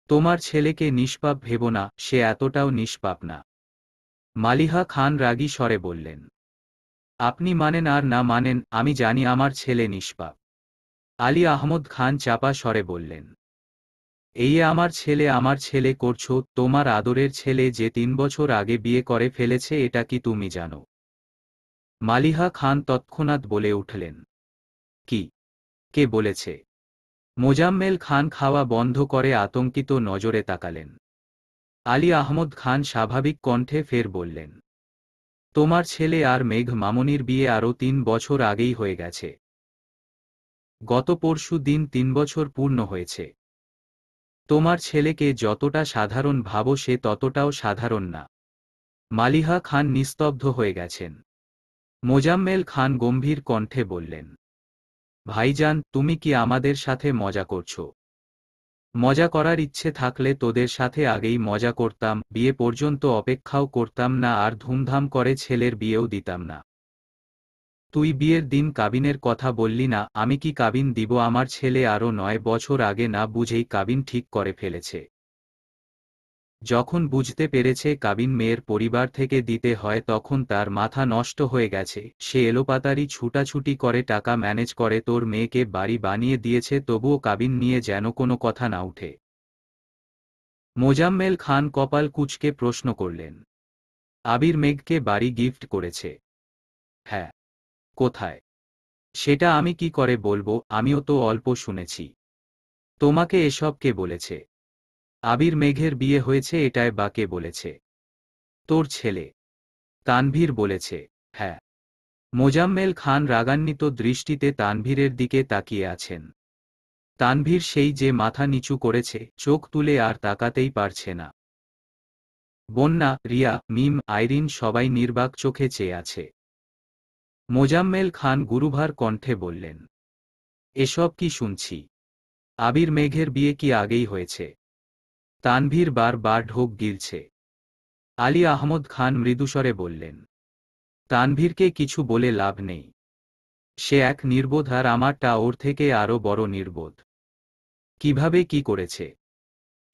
তোমার ছেলেকে নিষ্পাপ ভেবো না, সে এতটাও নিষ্পাপ না। মালিহা খান রাগী স্বরে বললেন, আপনি মানেন আর না মানেন, আমি জানি আমার ছেলে নিষ্পাপ। আলী আহমদ খান চাপা স্বরে বললেন, এই আমার ছেলে করছো? তোমার আদরের ছেলে যে 3 বছর আগে বিয়ে করে ফেলেছে, এটা কি তুমি জানো? মালিহা খান তৎক্ষণাৎ বলে উঠলেন, কি? কে বলেছে? মোজাম্মেল খান খাওয়া বন্ধ করে আতঙ্কিত নজরে তাকালেন। আলী আহমদ খান স্বাভাবিক কণ্ঠে ফের বললেন, তোমার ছেলে আর মেঘ মামনির বিয়ে আরও 3 বছর আগেই হয়ে গেছে। গত পরশু দিন 3 বছর পূর্ণ হয়েছে। তোমার ছেলেকে যতটা সাধারণ ভাবো সে ততটাও সাধারণ না। মালিহা খান নিস্তব্ধ হয়ে গেছেন। মোজাম্মেল খান গম্ভীর কণ্ঠে বললেন, ভাইজান, তুমি কি আমাদের সাথে মজা করছো? মজা করার ইচ্ছে থাকলে তোদের সাথে আগেই মজা করতাম, বিয়ে পর্যন্ত অপেক্ষাও করতাম না, আর ধুমধাম করে ছেলের বিয়েও দিতাম না। তুই বিয়ের দিন কাবিনের কথা বললি না, আমি কি কাবিন দিব? আমার ছেলে আরও 9 বছর আগে না বুঝেই কাবিন ঠিক করে ফেলেছে। যখন বুঝতে পেরেছে কাবিন মেয়ের পরিবার থেকে দিতে হয়, তখন তার মাথা নষ্ট হয়ে গেছে। সে এলোপাতাড়ি ছুটাছুটি করে টাকা ম্যানেজ করে তোর মেয়েকে বাড়ি বানিয়ে দিয়েছে, তবুও কাবিন নিয়ে যেন কোনো কথা না উঠে। মোজাম্মেল খান কপাল কুঁচকে প্রশ্ন করলেন, আবির মেঘকে বাড়ি গিফট করেছে? হ্যাঁ। কোথায়? সেটা আমি কি করে বলবো, আমিও তো অল্প শুনেছি। তোমাকে এসব কে বলেছে? আবির মেঘের বিয়ে হয়েছে এটাই বা কে বলেছে? তোর ছেলে তানভীর বলেছে। হ্যাঁ। মোজাম্মেল খান রাগান্বিত দৃষ্টিতে তানভীরের দিকে তাকিয়ে আছেন। তানভীর সেই যে মাথা নিচু করেছে, চোখ তুলে আর তাকাতেই পারছে না। বন্যা, রিয়া, মিম, আইরিন সবাই নির্বাক চোখে চেয়ে আছে। মোজাম্মেল খান গুরুভার কণ্ঠে বললেন, এসব কি শুনছি? আবির মেঘের বিয়ে কি আগেই হয়েছে? তানভীর বার ঢোক গিলছে। আলী আহমদ খান মৃদুস্বরে বললেন, তানভীরকে কিছু বলে লাভ নেই। সে এক নির্বোধ, আর আমারটা ওর থেকে আরও বড় নির্বোধ। কিভাবে কি করেছে,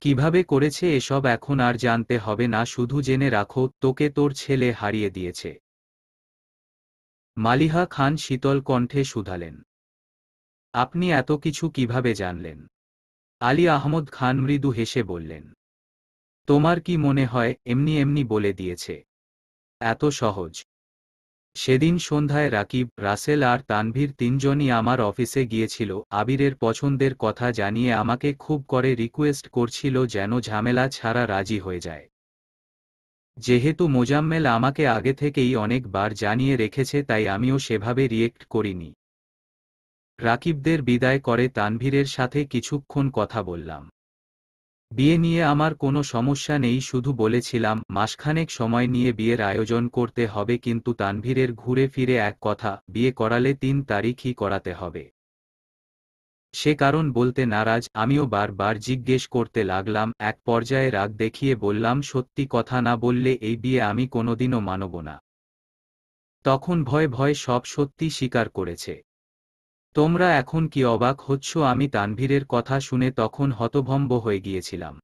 কিভাবে করেছে এসব এখন আর জানতে হবে না, শুধু জেনে রাখো তোকে তোর ছেলে হারিয়ে দিয়েছে। মালিহা খান শীতল কণ্ঠে শুধালেন, আপনি এত কিছু কিভাবে জানলেন? আলী আহমদ খান মৃদু হেসে বললেন, তোমার কি মনে হয় এমনি এমনি বলে দিয়েছে? এত সহজ সেদিন সন্ধ্যায় রাকিব, রাসেল আর তানভীর তিনজনই আমার অফিসে গিয়েছিল। আবিরের পছন্দের কথা জানিয়ে আমাকে খুব করে রিকোয়েস্ট করছিল যেন ঝামেলা ছাড়া রাজি হয়ে যায়। যেহেতু মোজাম্মেল আমাকে আগে থেকেই অনেকবার জানিয়ে রেখেছে তাই আমিও সেভাবে রিয়েক্ট করিনি। রাকিবদের বিদায় করে তানভীরের সাথে কিছুক্ষণ কথা বললাম। বিয়ে নিয়ে আমার কোনো সমস্যা নেই, শুধু বলেছিলাম মাসখানেক সময় নিয়ে বিয়ের আয়োজন করতে হবে, কিন্তু তানভীরের ঘুরে ফিরে এক কথা, বিয়ে করালে ৩ তারিখই করাতে হবে। সে কারণ বলতে নারাজ। আমিও বারবার জিজ্ঞেস করতে লাগলাম, এক পর্যায়ে রাগ দেখিয়ে বললাম সত্যি কথা না বললে এই বিয়ে আমি কোনোদিনও মানব না। তখন ভয়ে ভয়ে সব সত্যি স্বীকার করেছে। তোমরা এখন কি অবাক হচ্ছ? আমি তানভীরের কথা শুনে তখন হতভম্ব হয়ে গিয়েছিলাম।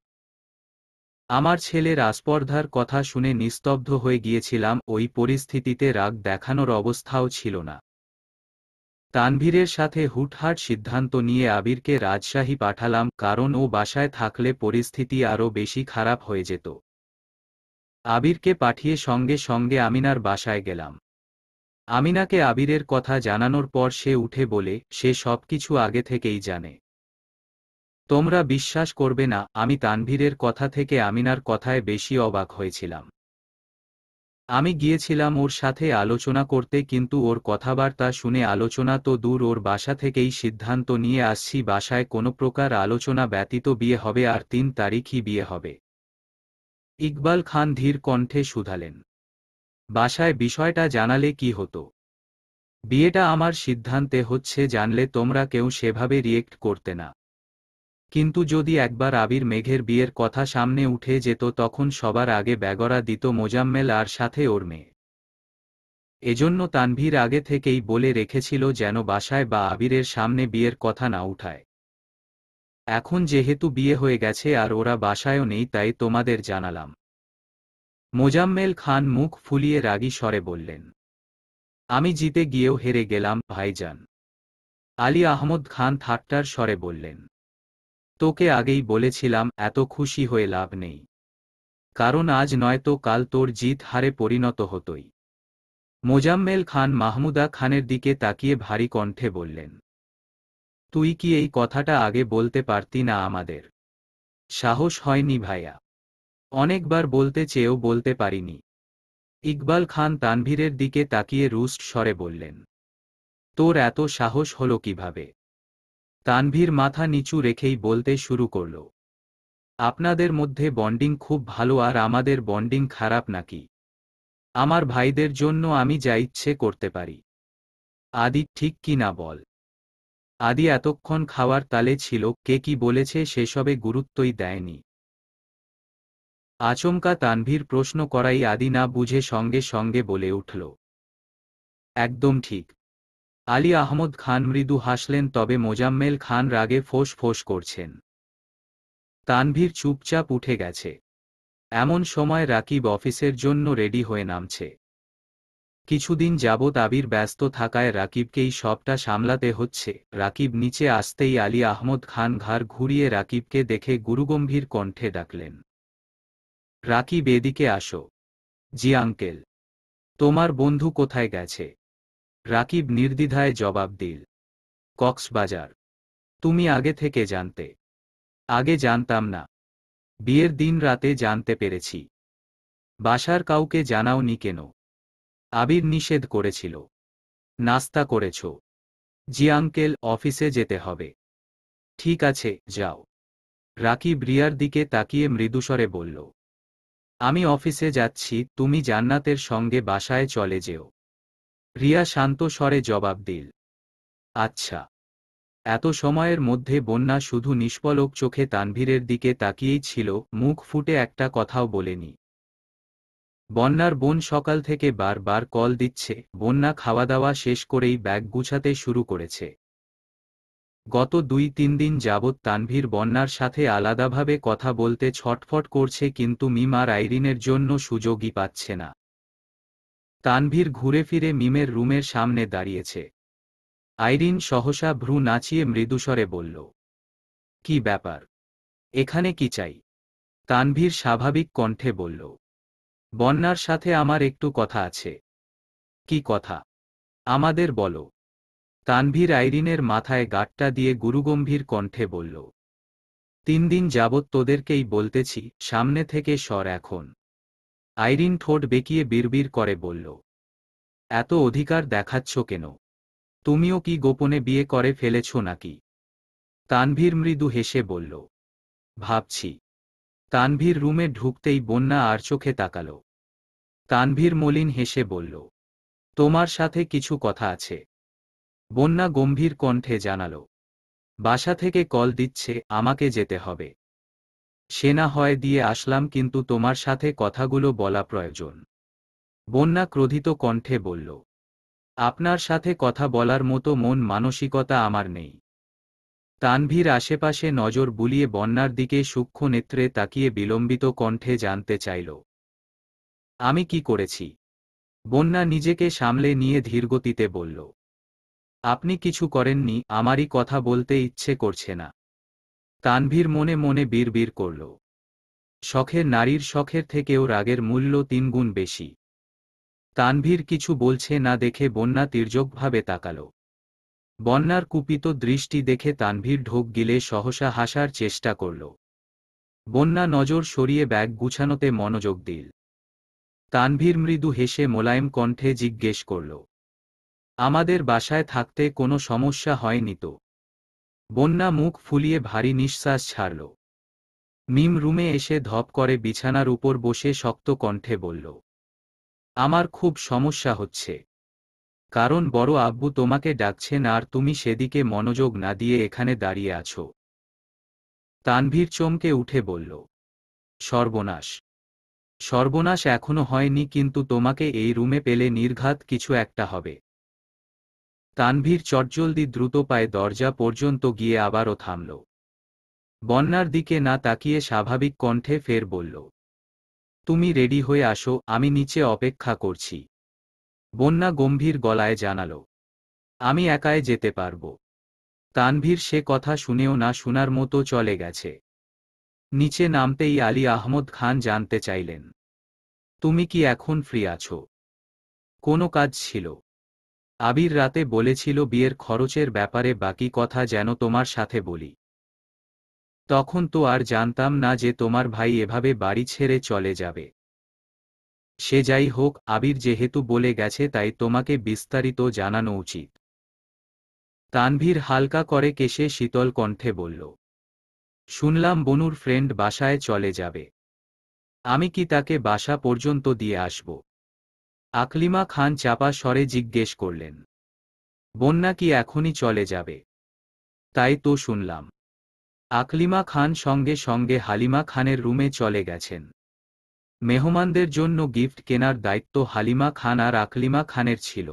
আমার ছেলের আস্পর্ধার কথা শুনে নিস্তব্ধ হয়ে গিয়েছিলাম। ওই পরিস্থিতিতে রাগ দেখানোর অবস্থাও ছিল না। তানভীরের সাথে হুটহাট সিদ্ধান্ত নিয়ে আবিরকে রাজশাহী পাঠালাম, কারণ ও বাসায় থাকলে পরিস্থিতি আরও বেশি খারাপ হয়ে যেত। আবিরকে পাঠিয়ে সঙ্গে সঙ্গে আমিনার বাসায় গেলাম। আমিনাকে আবিরের কথা জানানোর পর সে উঠে বলে সে সবকিছু আগে থেকেই জানে। তোমরা বিশ্বাস করবে না, আমি তানভীরের কথা থেকে আমিনার কথায় বেশি অবাক হয়েছিলাম। আমি গিয়েছিলাম ওর সাথে আলোচনা করতে, কিন্তু ওর কথাবার্তা শুনে আলোচনা তো দূর, ওর বাসা থেকেই সিদ্ধান্ত নিয়ে আসছি বাসায় কোনো প্রকার আলোচনা ব্যতীত বিয়ে হবে আর ৩ তারিখই বিয়ে হবে। ইকবাল খান ধীর কণ্ঠে শুধালেন, বাসায় বিষয়টা জানালে কি হতো? বিয়েটা আমার সিদ্ধান্তে হচ্ছে জানলে তোমরা কেউ সেভাবে রিয়েক্ট করতে না, কিন্তু যদি একবার আবির মেঘের বিয়ের কথা সামনে উঠে যেত তখন সবার আগে ব্যাগরা দিত মোজাম্মেল আর সাথে ওর মেয়ে। এজন্য তানভীর আগে থেকেই বলে রেখেছিল যেন বাসায় বা আবিরের সামনে বিয়ের কথা না উঠায়। এখন যেহেতু বিয়ে হয়ে গেছে আর ওরা বাসায়ও নেই, তাই তোমাদের জানালাম। মোজাম্মেল খান মুখ ফুলিয়ে রাগী স্বরে বললেন, আমি জিতে গিয়েও হেরে গেলাম ভাইজান। আলী আহমদ খান ঠাট্টার স্বরে বললেন, তোকে আগেই বলেছিলাম এত খুশি হয়ে লাভ নেই, কারণ আজ নয়তো কাল তোর জিত হারে পরিণত হতোই। মোজাম্মেল খান মাহমুদা খানের দিকে তাকিয়ে ভারী কণ্ঠে বললেন, তুই কি এই কথাটা আগে বলতে পারতি না আমাদের? সাহস হয়নি ভাইয়া? অনেকবার বলতে চেয়েও বলতে পারিনি। ইকবাল খান তানভীরের দিকে তাকিয়ে রুষ্ট স্বরে বললেন, তোর এত সাহস হলো কিভাবে? তানভীর মাথা নিচু রেখেই বলতে শুরু করল, আপনাদের মধ্যে বন্ডিং খুব ভালো আর আমাদের বন্ডিং খারাপ নাকি? আমার ভাইদের জন্য আমি যা ইচ্ছে করতে পারি। আদি ঠিক কি না বল? আদি এতক্ষণ খাওয়ার তালে ছিল, কে কি বলেছে সেসবে গুরুত্বই দেয়নি। আচমকা তানভীর প্রশ্ন করাই আদি না বুঝে সঙ্গে সঙ্গে বলে উঠল, একদম ঠিক। আলী আহমদ খান মৃদু হাসলেন, তবে মোজাম্মেল খান রাগে ফোঁস ফোঁস করছেন। তানভীর চুপচাপ উঠে গেছে। এমন সময় রাকিব অফিসের জন্য রেডি হয়ে নামছে। কিছুদিন যাবৎ আবির ব্যস্ত থাকায় রাকিবকেই সবটা সামলাতে হচ্ছে। রাকিব নিচে আসতেই আলী আহমদ খান ঘাড় ঘুরিয়ে রাকিবকে দেখে গুরুগম্ভীর কণ্ঠে ডাকলেন, রাকিব এদিকে আসো। জি আঙ্কেল। তোমার বন্ধু কোথায় গেছে? রাকিব নির্দ্বিধায় জবাব দিল, কক্সবাজার। তুমি আগে থেকে জানতে? আগে জানতাম না, বিয়ের দিন রাতে জানতে পেরেছি। বাসার কাউকে জানাওনি কেন? আবির নিষেধ করেছিল। নাস্তা করেছ? জি আঙ্কেল, অফিসে যেতে হবে। ঠিক আছে, যাও। রাকিব রিয়ার দিকে তাকিয়ে মৃদুস্বরে বলল, আমি অফিসে যাচ্ছি, তুমি জান্নাতের সঙ্গে বাসায় চলে যেও। রিয়া শান্ত স্বরে জবাব দিল, আচ্ছা। এত সময়ের মধ্যে বন্যা শুধু নিষ্পলক চোখে তানভীরের দিকে তাকিয়েই ছিল, মুখ ফুটে একটা কথাও বলেনি। বন্যার বোন সকাল থেকে বারবার কল দিচ্ছে। বন্যা খাওয়া দাওয়া শেষ করেই ব্যাগ গুছাতে শুরু করেছে। গত ২-৩ দিন যাবৎ তানভীর বন্যার সাথে আলাদাভাবে কথা বলতে ছটফট করছে, কিন্তু মিম আর আইরিনের জন্য সুযোগই পাচ্ছে না। তানভীর ঘুরে ফিরে মিমের রুমের সামনে দাঁড়িয়েছে। আইরিন সহসা ভ্রু নাচিয়ে মৃদুস্বরে বলল, কি ব্যাপার? এখানে কি চাই? তানভীর স্বাভাবিক কণ্ঠে বলল, বন্যার সাথে আমার একটু কথা আছে। কি কথা? আমাদের বলো। তানভীর আইরিনের মাথায় গাঁটটা দিয়ে গুরুগম্ভীর কণ্ঠে বলল। 3 দিন যাবৎ তোদেরকেই বলতেছি, সামনে থেকে সর এখন। আইরিন ঠোঁট বেঁকিয়ে বিড়বিড় করে বলল। এত অধিকার দেখাচ্ছ কেন? তুমিও কি গোপনে বিয়ে করে ফেলেছ নাকি? তানভীর মৃদু হেসে বলল। ভাবছি। তানভীর রুমে ঢুকতেই বন্যা আর চোখে তাকাল। তানভীর মলিন হেসে বলল। তোমার সাথে কিছু কথা আছে। বন্যা গম্ভীর কণ্ঠে জানাল। বাসা থেকে কল দিচ্ছে, আমাকে যেতে হবে। সে না হয় দিয়ে আসলাম, কিন্তু তোমার সাথে কথাগুলো বলা প্রয়োজন। বন্যা ক্রোধিত কণ্ঠে বলল। আপনার সাথে কথা বলার মতো মন মানসিকতা আমার নেই। তানভীর আশেপাশে নজর বুলিয়ে বন্যার দিকে সূক্ষ্ম নেত্রে তাকিয়ে বিলম্বিত কণ্ঠে জানতে চাইল। আমি কি করেছি? বন্যা নিজেকে সামলে নিয়ে ধীরগতিতে বলল। আপনি কিছু করেননি, আমারই কথা বলতে ইচ্ছে করছে না। তানভীর মনে মনে বিড়বিড় করল। শখের নারীর শখের থেকেও রাগের মূল্য 3 গুণ বেশি। তানভীর কিছু বলছে না দেখে বন্যা তির্যকভাবে তাকাল। বন্যার কুপিত দৃষ্টি দেখে তানভীর ঢোক গিলে সহসা হাসার চেষ্টা করল। বন্যা নজর সরিয়ে ব্যাগ গুছানোতে মনোযোগ দিল। তানভীর মৃদু হেসে মোলায়েম কণ্ঠে জিজ্ঞেস করল। আমাদের বাসায় থাকতে কোনো সমস্যা হয়নি তো? বন্যা মুখ ফুলিয়ে ভারী নিঃশ্বাস ছাড়ল। মিম রুমে এসে ধপ করে বিছানার উপর বসে শক্ত কণ্ঠে বলল। আমার খুব সমস্যা হচ্ছে। কারণ বড় আব্বু তোমাকে ডাকছেন আর তুমি সেদিকে মনোযোগ না দিয়ে এখানে দাঁড়িয়ে আছো। তানভীর চমকে উঠে বলল। সর্বনাশ। সর্বনাশ এখনো হয়নি, কিন্তু তোমাকে এই রুমে পেলে নির্ঘাত কিছু একটা হবে। তানভীর চটজলদি দ্রুত পায়ে দরজা পর্যন্ত গিয়ে আবারও থামল। বন্যার দিকে না তাকিয়ে স্বাভাবিক কণ্ঠে ফের বলল। তুমি রেডি হয়ে আসো, আমি নিচে অপেক্ষা করছি। বন্যা গম্ভীর গলায় জানাল। আমি একাই যেতে পারব। তানভীর সে কথা শুনেও না শোনার মতো চলে গেছে। নিচে নামতেই আলী আহমদ খান জানতে চাইলেন। তুমি কি এখন ফ্রি আছো? কোনো কাজ ছিল? আবির রাতে বলেছিল বিয়ের খরচের ব্যাপারে বাকি কথা যেন তোমার সাথে বলি। তখন তো আর জানতাম না যে তোমার ভাই এভাবে বাড়ি ছেড়ে চলে যাবে। সে যাই হোক, আবির যেহেতু বলে গেছে তাই তোমাকে বিস্তারিত জানানো উচিত। তানভীর হালকা করে কেশে শীতল কণ্ঠে বলল। শুনলাম বনুর ফ্রেন্ড বাসায় চলে যাবে। আমি কি তাকে বাসা পর্যন্ত দিয়ে আসব? আকলিমা খান চাপা স্বরে জিজ্ঞেস করলেন। বন্যা কি এখনই চলে যাবে? তাই তো শুনলাম। আকলিমা খান সঙ্গে সঙ্গে হালিমা খানের রুমে চলে গেছেন। মেহমানদের জন্য গিফট কেনার দায়িত্ব হালিমা খান আর আকলিমা খানের ছিল।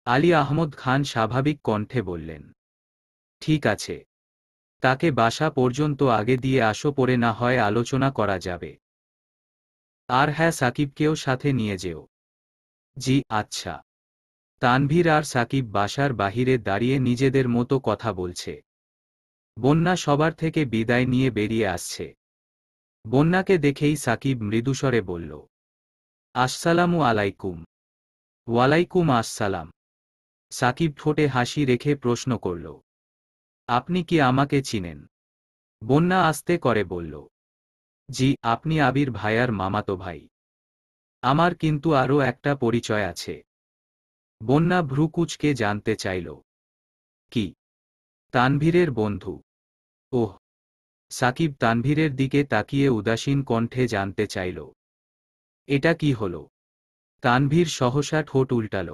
আলী আহমদ খান স্বাভাবিক কণ্ঠে বললেন। ঠিক আছে। তাকে বাসা পর্যন্ত আগে দিয়ে আসো, পরে না হয় আলোচনা করা যাবে। আর হ্যাঁ, সাকিবকেও সাথে নিয়ে যেও। জি আচ্ছা। তানভীর আর সাকিব বাসার বাহিরে দাঁড়িয়ে নিজেদের মতো কথা বলছে। বন্যা সবার থেকে বিদায় নিয়ে বেরিয়ে আসছে। বন্যাকে দেখেই সাকিব মৃদুস্বরে বলল। আসসালামু আলাইকুম। ওয়ালাইকুম আসসালাম। সাকিব ঠোঁটে হাসি রেখে প্রশ্ন করল। আপনি কি আমাকে চিনেন? বন্যা আস্তে করে বলল। জি, আপনি আবির ভাইয়ার মামাতো ভাই। আমার কিন্তু আরও একটা পরিচয় আছে। বন্যা ভ্রু কুঁচকে জানতে চাইল। কি? তানভীরের বন্ধু? ওহ। সাকিব তানভীরের দিকে তাকিয়ে উদাসীন কণ্ঠে জানতে চাইল। এটা কি হল? তানভীর সহসা ঠোঁট উল্টাল।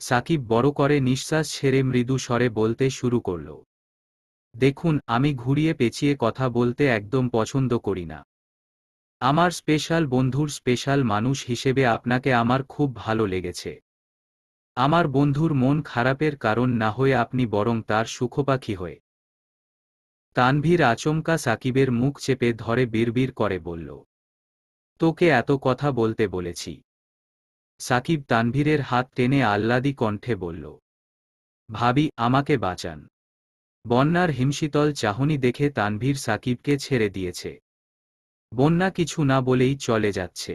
সাকিব বড় করে নিঃশ্বাস ছেড়ে মৃদু স্বরে বলতে শুরু করল। দেখুন, আমি ঘুরিয়ে পেঁচিয়ে কথা বলতে একদম পছন্দ করি না। আমার স্পেশাল বন্ধুর স্পেশাল মানুষ হিসেবে আপনাকে আমার খুব ভালো লেগেছে। আমার বন্ধুর মন খারাপের কারণ না হয়ে আপনি বরং তার সুখপাখি হয়ে। তানভীর আচমকা সাকিবের মুখ চেপে ধরে বিড়বিড় করে বলল। তোকে এত কথা বলতে বলেছি? সাকিব তানভীরের হাত টেনে আহ্লাদি কণ্ঠে বলল। ভাবি, আমাকে বাঁচান। বন্যার হিমশীতল চাহনি দেখে তানভীর সাকিবকে ছেড়ে দিয়েছে। বন্যা কিছু না বলেই চলে যাচ্ছে।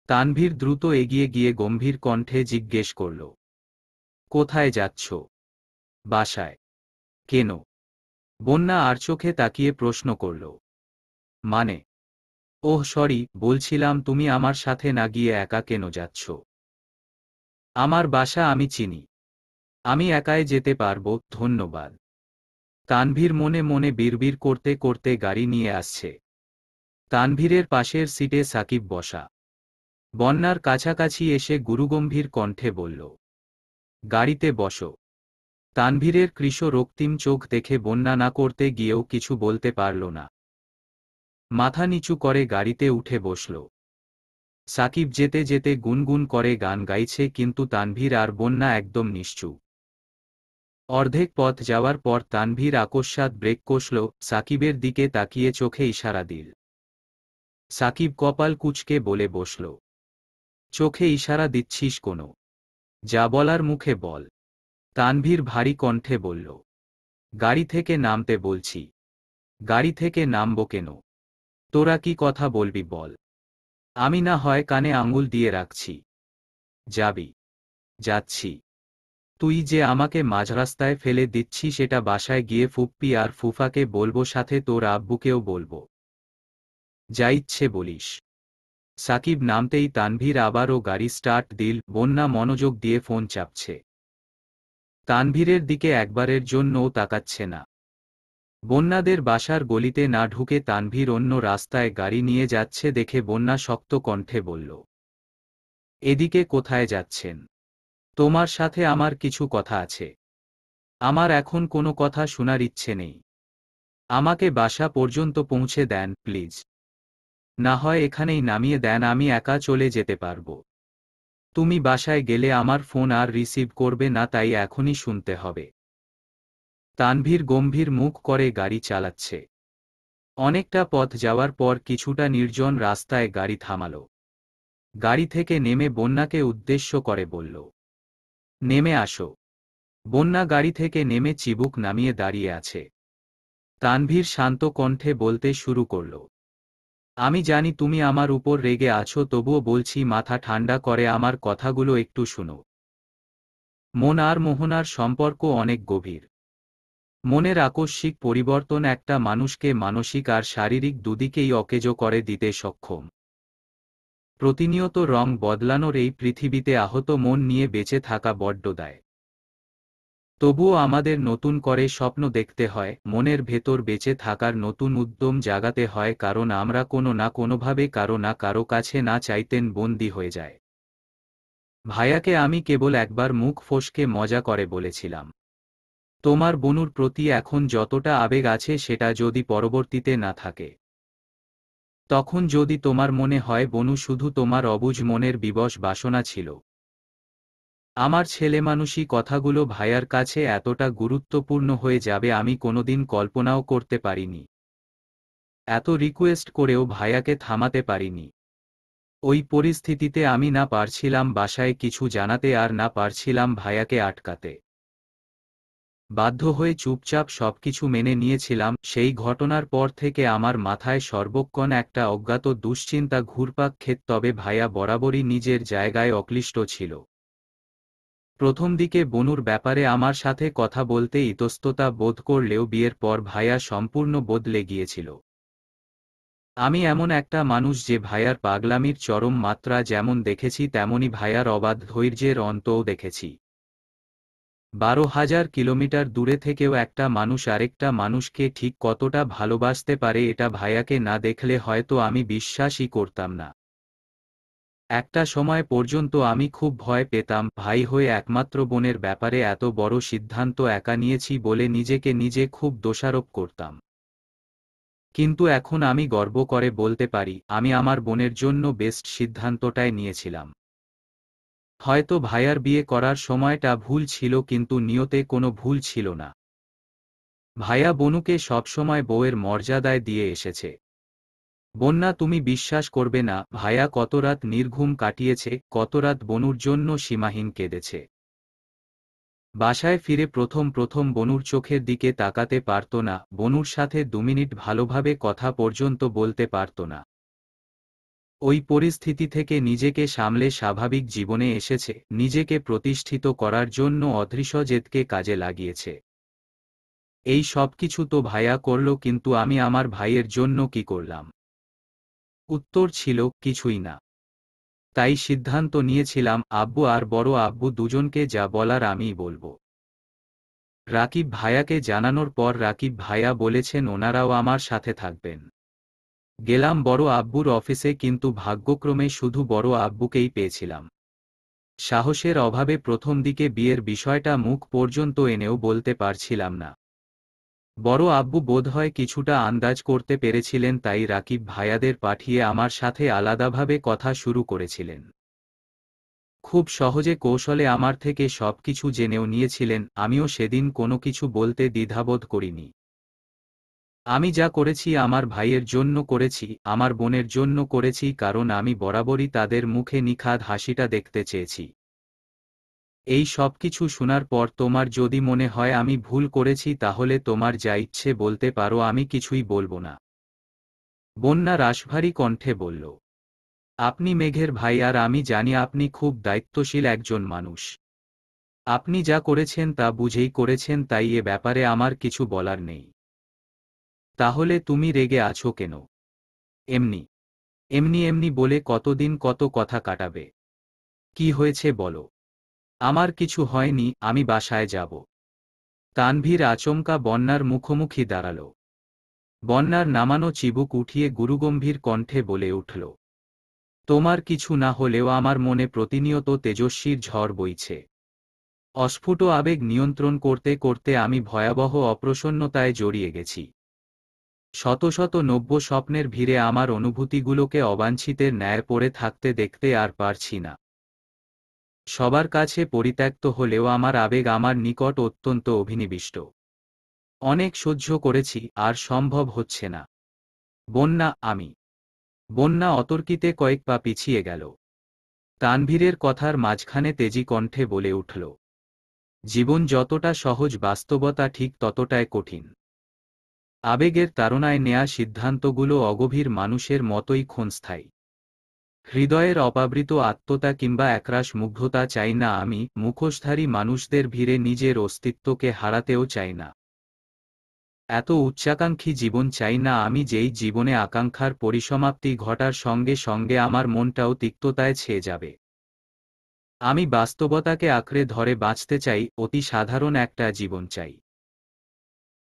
তানভীর দ্রুত এগিয়ে গিয়ে গম্ভীর কণ্ঠে জিজ্ঞেস করল, কোথায় যাচ্ছ? বাসায়। কেন? বন্যা আর চোখে তাকিয়ে প্রশ্ন করল। মানে? ওহ সরি, বলছিলাম তুমি আমার সাথে না গিয়ে একা কেন যাচ্ছ? আমার বাসা আমি চিনি। আমি একাই যেতে পারবো, ধন্যবাদ। তানভীর মনে মনে বিড়বিড় করতে করতে গাড়ি নিয়ে আসছে। তানভীরের পাশের সিটে সাকিব বসা। বন্যার কাছাকাছি এসে গুরুগম্ভীর কণ্ঠে বলল, গাড়িতে বসো। তানভীরের কৃশ রক্তিম চোখ দেখে বন্যা না করতে গিয়েও কিছু বলতে পারল না। মাথা নিচু করে গাড়িতে উঠে বসল। সাকিব যেতে যেতে গুনগুন করে গান গাইছে, কিন্তু তানভীর আর বন্যা একদম নিশ্চুপ। অর্ধেক পথ যাওয়ার পর তানভীর আকস্মাৎ ব্রেক কষল, সাকিবের দিকে তাকিয়ে চোখে ইশারা দিল। সাকিব কপাল কুঁচকে বলে বসল, চোখে ইশারা দিচ্ছিস কোনো? যা বলার মুখে বল। তানভীর ভারী কণ্ঠে বলল, গাড়ি থেকে নামতে বলছি। গাড়ি থেকে নামবো কেন? তোরা কি কথা বলবি বল। আমি না হয় কানে আঙুল দিয়ে রাখছি। যাবি? যাচ্ছি। তুই যে আমাকে মাঝরাস্তায় ফেলে দিচ্ছি সেটা বাসায় গিয়ে ফুপ্পি আর ফুফাকে বলবো, সাথে তোর আব্বুকেও বলবো। যা ইচ্ছে বলিস। সাকিব নামতেই তানভীর আবারও গাড়ি স্টার্ট দিল। বন্যা মনোযোগ দিয়ে ফোন চাপছে। তানভীরের দিকে একবারের জন্যও তাকাচ্ছে না। বন্যাদের বাসার গলিতে না ঢুকে তানভীর অন্য রাস্তায় গাড়ি নিয়ে যাচ্ছে দেখে বন্যা শক্ত কণ্ঠে বলল, এদিকে কোথায় যাচ্ছেন? তোমার সাথে আমার কিছু কথা আছে। আমার এখন কোনো কথা শোনার ইচ্ছে নেই। আমাকে বাসা পর্যন্ত পৌঁছে দেন প্লিজ। না হয় এখানেই নামিয়ে দেন, আমি একা চলে যেতে পারবো। তুমি বাসায় গেলে আমার ফোন আর রিসিভ করবে না, তাই এখনই শুনতে হবে। তানভীর গম্ভীর মুখ করে গাড়ি চালাচ্ছে। অনেকটা পথ যাওয়ার পর কিছুটা নির্জন রাস্তায় গাড়ি থামালো। গাড়ি থেকে নেমে বন্যাকে উদ্দেশ্য করে বলল, নেমে আসো। বন্যা গাড়ি থেকে নেমে চিবুক নামিয়ে দাঁড়িয়ে আছে। তানভীর শান্ত কণ্ঠে বলতে শুরু করল, আমি জানি তুমি আমার উপর রেগে আছো, তবুও বলছি মাথা ঠান্ডা করে আমার কথাগুলো একটু শুনো। মন আর মোহনার সম্পর্ক অনেক গভীর। মনের আকস্মিক পরিবর্তন একটা মানুষকে মানসিক আর শারীরিক দুদিকেই অকেজো করে দিতে সক্ষম। প্রতিনিয়ত রং বদলানোর এই পৃথিবীতে আহত মন নিয়ে বেঁচে থাকা বড্ড দায়। তবুও আমাদের নতুন করে স্বপ্ন দেখতে হয়, মনের ভেতর বেঁচে থাকার নতুন উদ্যম জাগাতে হয়, কারণ আমরা কোনো না কোনোভাবে কারো না কারো কাছে না চাইতেন বন্দী হয়ে যায়। ভাইয়াকে আমি কেবল একবার মুখ ফসকে মজা করে বলেছিলাম, তোমার বনুর প্রতি এখন যতটা আবেগ আছে সেটা যদি পরবর্তীতে না থাকে, তখন যদি তোমার মনে হয় বনু শুধু তোমার অবুঝ মনের বিবশ বাসনা ছিল। আমার ছেলেমানুষি কথাগুলো ভাইয়ার কাছে এতটা গুরুত্বপূর্ণ হয়ে যাবে আমি কোনোদিন কল্পনাও করতে পারিনি। এত রিকোয়েস্ট করেও ভাইয়াকে থামাতে পারিনি। ওই পরিস্থিতিতে আমি না পারছিলাম বাসায় কিছু জানাতে আর না পারছিলাম ভাইয়াকে আটকাতে। বাধ্য হয়ে চুপচাপ সবকিছু মেনে নিয়েছিলাম। সেই ঘটনার পর থেকে আমার মাথায় সর্বক্ষণ একটা অজ্ঞাত দুশ্চিন্তা ঘুরপাক খেত, তবে ভাইয়া বরাবরই নিজের জায়গায় অক্লিষ্ট ছিল। প্রথম দিকে বনুর ব্যাপারে আমার সাথে কথা বলতে ইতস্ততা বোধ করলেও বিয়ের পর ভাইয়া সম্পূর্ণ বদলে গিয়েছিল। আমি এমন একটা মানুষ যে ভাইয়ার পাগলামির চরম মাত্রা যেমন দেখেছি তেমনি ভাইয়ার অবাধ ধৈর্যের অন্তও দেখেছি। 12,000 কিলোমিটার দূরে থেকেও একটা মানুষ আরেকটা মানুষকে ঠিক কতটা ভালোবাসতে পারে এটা ভাইয়াকে না দেখলে হয়তো আমি বিশ্বাসই করতাম না। একটা সময় পর্যন্ত আমি খুব ভয় পেতাম, ভাই হয়ে একমাত্র বোনের ব্যাপারে এত বড় সিদ্ধান্ত একা নিয়েছি বলে নিজেকে নিজে খুব দোষারোপ করতাম। কিন্তু এখন আমি গর্ব করে বলতে পারি আমি আমার বোনের জন্য বেস্ট সিদ্ধান্তটাই নিয়েছিলাম। হয়তো ভাইয়ার বিয়ে করার সময়টা ভুল ছিল, কিন্তু নিয়তে কোনো ভুল ছিল না। ভাইয়া বনুকে সবসময় বউয়ের মর্যাদায় দিয়ে এসেছে। বন্যা, তুমি বিশ্বাস করবে না ভাইয়া কত রাত নির্ঘুম কাটিয়েছে, কত রাত বনুর জন্য সীমাহীন কেঁদেছে। বাসায় ফিরে প্রথম প্রথম বনুর চোখের দিকে তাকাতে পারত না, বনুর সাথে 2 মিনিট ভালোভাবে কথা পর্যন্ত বলতে পারত না। ওই পরিস্থিতি থেকে নিজেকে সামলে স্বাভাবিক জীবনে এসেছে, নিজেকে প্রতিষ্ঠিত করার জন্য অদৃশ্য জেদকে কাজে লাগিয়েছে। এই সবকিছু তো ভাইয়া করল, কিন্তু আমি আমার ভাইয়ের জন্য কি করলাম? উত্তর ছিল কিছুই না। তাই সিদ্ধান্ত নিয়েছিলাম আব্বু আর বড় আব্বু দুজনকে যা বলার আমিই বলবো। রাকিব ভাইয়াকে জানানোর পর রাকিব ভাইয়া বলেছেন ওনারাও আমার সাথে থাকবেন। গেলাম বড় আব্বুর অফিসে, কিন্তু ভাগ্যক্রমে শুধু বড় আব্বুকেই পেয়েছিলাম। সাহসের অভাবে প্রথম দিকে বিয়ের বিষয়টা মুখ পর্যন্ত এনেও বলতে পারছিলাম না। বড় আব্বু বোধহয় কিছুটা আন্দাজ করতে পেরেছিলেন, তাই রাকিব ভাইয়াদের পাঠিয়ে আমার সাথে আলাদাভাবে কথা শুরু করেছিলেন। খুব সহজে কৌশলে আমার থেকে সবকিছু জেনেও নিয়েছিলেন। আমিও সেদিন কোনো কিছু বলতে দ্বিধাবোধ করিনি। আমি যা করেছি আমার ভাইয়ের জন্য করেছি, আমার বোনের জন্য করেছি, কারণ আমি বরাবরই তাদের মুখে নিখাদ হাসিটা দেখতে চেয়েছি। এই সবকিছু শোনার পর তোমার যদি মনে হয় আমি ভুল করেছি, তাহলে তোমার যা ইচ্ছে বলতে পারো, আমি কিছুই বলবো না। বন্যা রাশভারী কণ্ঠে বলল, আপনি মেঘের ভাই, আর আমি জানি আপনি খুব দায়িত্বশীল একজন মানুষ। আপনি যা করেছেন তা বুঝেই করেছেন, তাই এ ব্যাপারে আমার কিছু বলার নেই। তাহলে তুমি রেগে আছো কেন? এমনি এমনি এমনি বলে কতদিন কত কথা কাটাবে? কি হয়েছে বলো? আমার কিছু হয়নি, আমি বাসায় যাব। তানভীর আচমকা বন্যার মুখোমুখি দাঁড়াল। বন্যার নামানো চিবুক উঠিয়ে গুরুগম্ভীর কণ্ঠে বলে উঠল, তোমার কিছু না হলেও আমার মনে প্রতিনিয়ত তেজস্বীর ঝড় বইছে। অস্ফুট আবেগ নিয়ন্ত্রণ করতে করতে আমি ভয়াবহ অপ্রসন্নতায় জড়িয়ে গেছি। শত শত নব্য স্বপ্নের ভিড়ে আমার অনুভূতিগুলোকে অবাঞ্ছিতের ন্যায় পড়ে থাকতে দেখতে আর পারছি না। সবার কাছে পরিত্যক্ত হলেও আমার আবেগ আমার নিকট অত্যন্ত অভিনিবিষ্ট। অনেক সহ্য করেছি, আর সম্ভব হচ্ছে না। বন্যা, আমি। বন্যা অতর্কিতে কয়েক পা পিছিয়ে গেল। তানভীরের কথার মাঝখানে তেজি কণ্ঠে বলে উঠল, জীবন যতটা সহজ, বাস্তবতা ঠিক ততটাই কঠিন। আবেগের তাড়নায় নেয়া সিদ্ধান্তগুলো অগভীর মানুষের মতোই ক্ষণস্থায়ী। হৃদয়ের অপাবৃত আত্মতা কিংবা একরাশ মুগ্ধতা চাই না আমি, মুখোশধারী মানুষদের ভিড়ে নিজের অস্তিত্বকে হারাতেও চাই না। এত উচ্চাকাঙ্ক্ষী জীবন চাই না আমি, যেই জীবনে আকাঙ্ক্ষার পরিসমাপ্তি ঘটার সঙ্গে সঙ্গে আমার মনটাও তিক্ততায় ছেয়ে যাবে। আমি বাস্তবতাকে আঁকড়ে ধরে বাঁচতে চাই, অতি সাধারণ একটা জীবন চাই।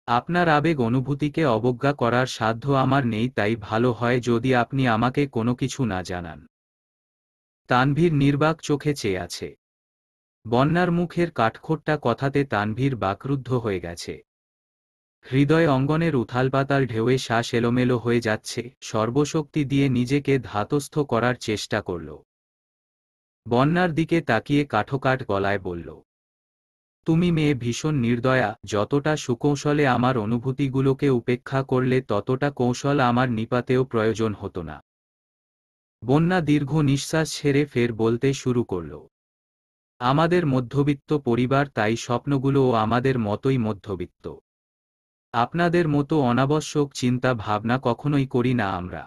আপনার আবেগ অনুভূতিকে অবজ্ঞা করার সাধ্য আমার নেই, তাই ভালো হয় যদি আপনি আমাকে কোনো কিছু না জানান। তানভীর নির্বাক চোখে চেয়ে আছে। বন্যার মুখের কাঠখোট্টা কথাতে তানভীর বাকরুদ্ধ হয়ে গেছে। হৃদয় অঙ্গনের উথালপাতাল ঢেউয়ে শ্বাস এলোমেলো হয়ে যাচ্ছে, সর্বশক্তি দিয়ে নিজেকে ধাতস্থ করার চেষ্টা করল। বন্যার দিকে তাকিয়ে কাঠোকাঠ গলায় বলল, তুমি মেয়ে ভীষণ নির্দয়া, যতটা সুকৌশলে আমার অনুভূতিগুলোকে উপেক্ষা করলে ততটা কৌশল আমার নিপাতেও প্রয়োজন হতো না। বন্যা দীর্ঘ নিঃশ্বাস ছেড়ে ফের বলতে শুরু করল, আমাদের মধ্যবিত্ত পরিবার, তাই স্বপ্নগুলোও আমাদের মতোই মধ্যবিত্ত। আপনাদের মতো অনাবশ্যক চিন্তা ভাবনা কখনোই করি না আমরা।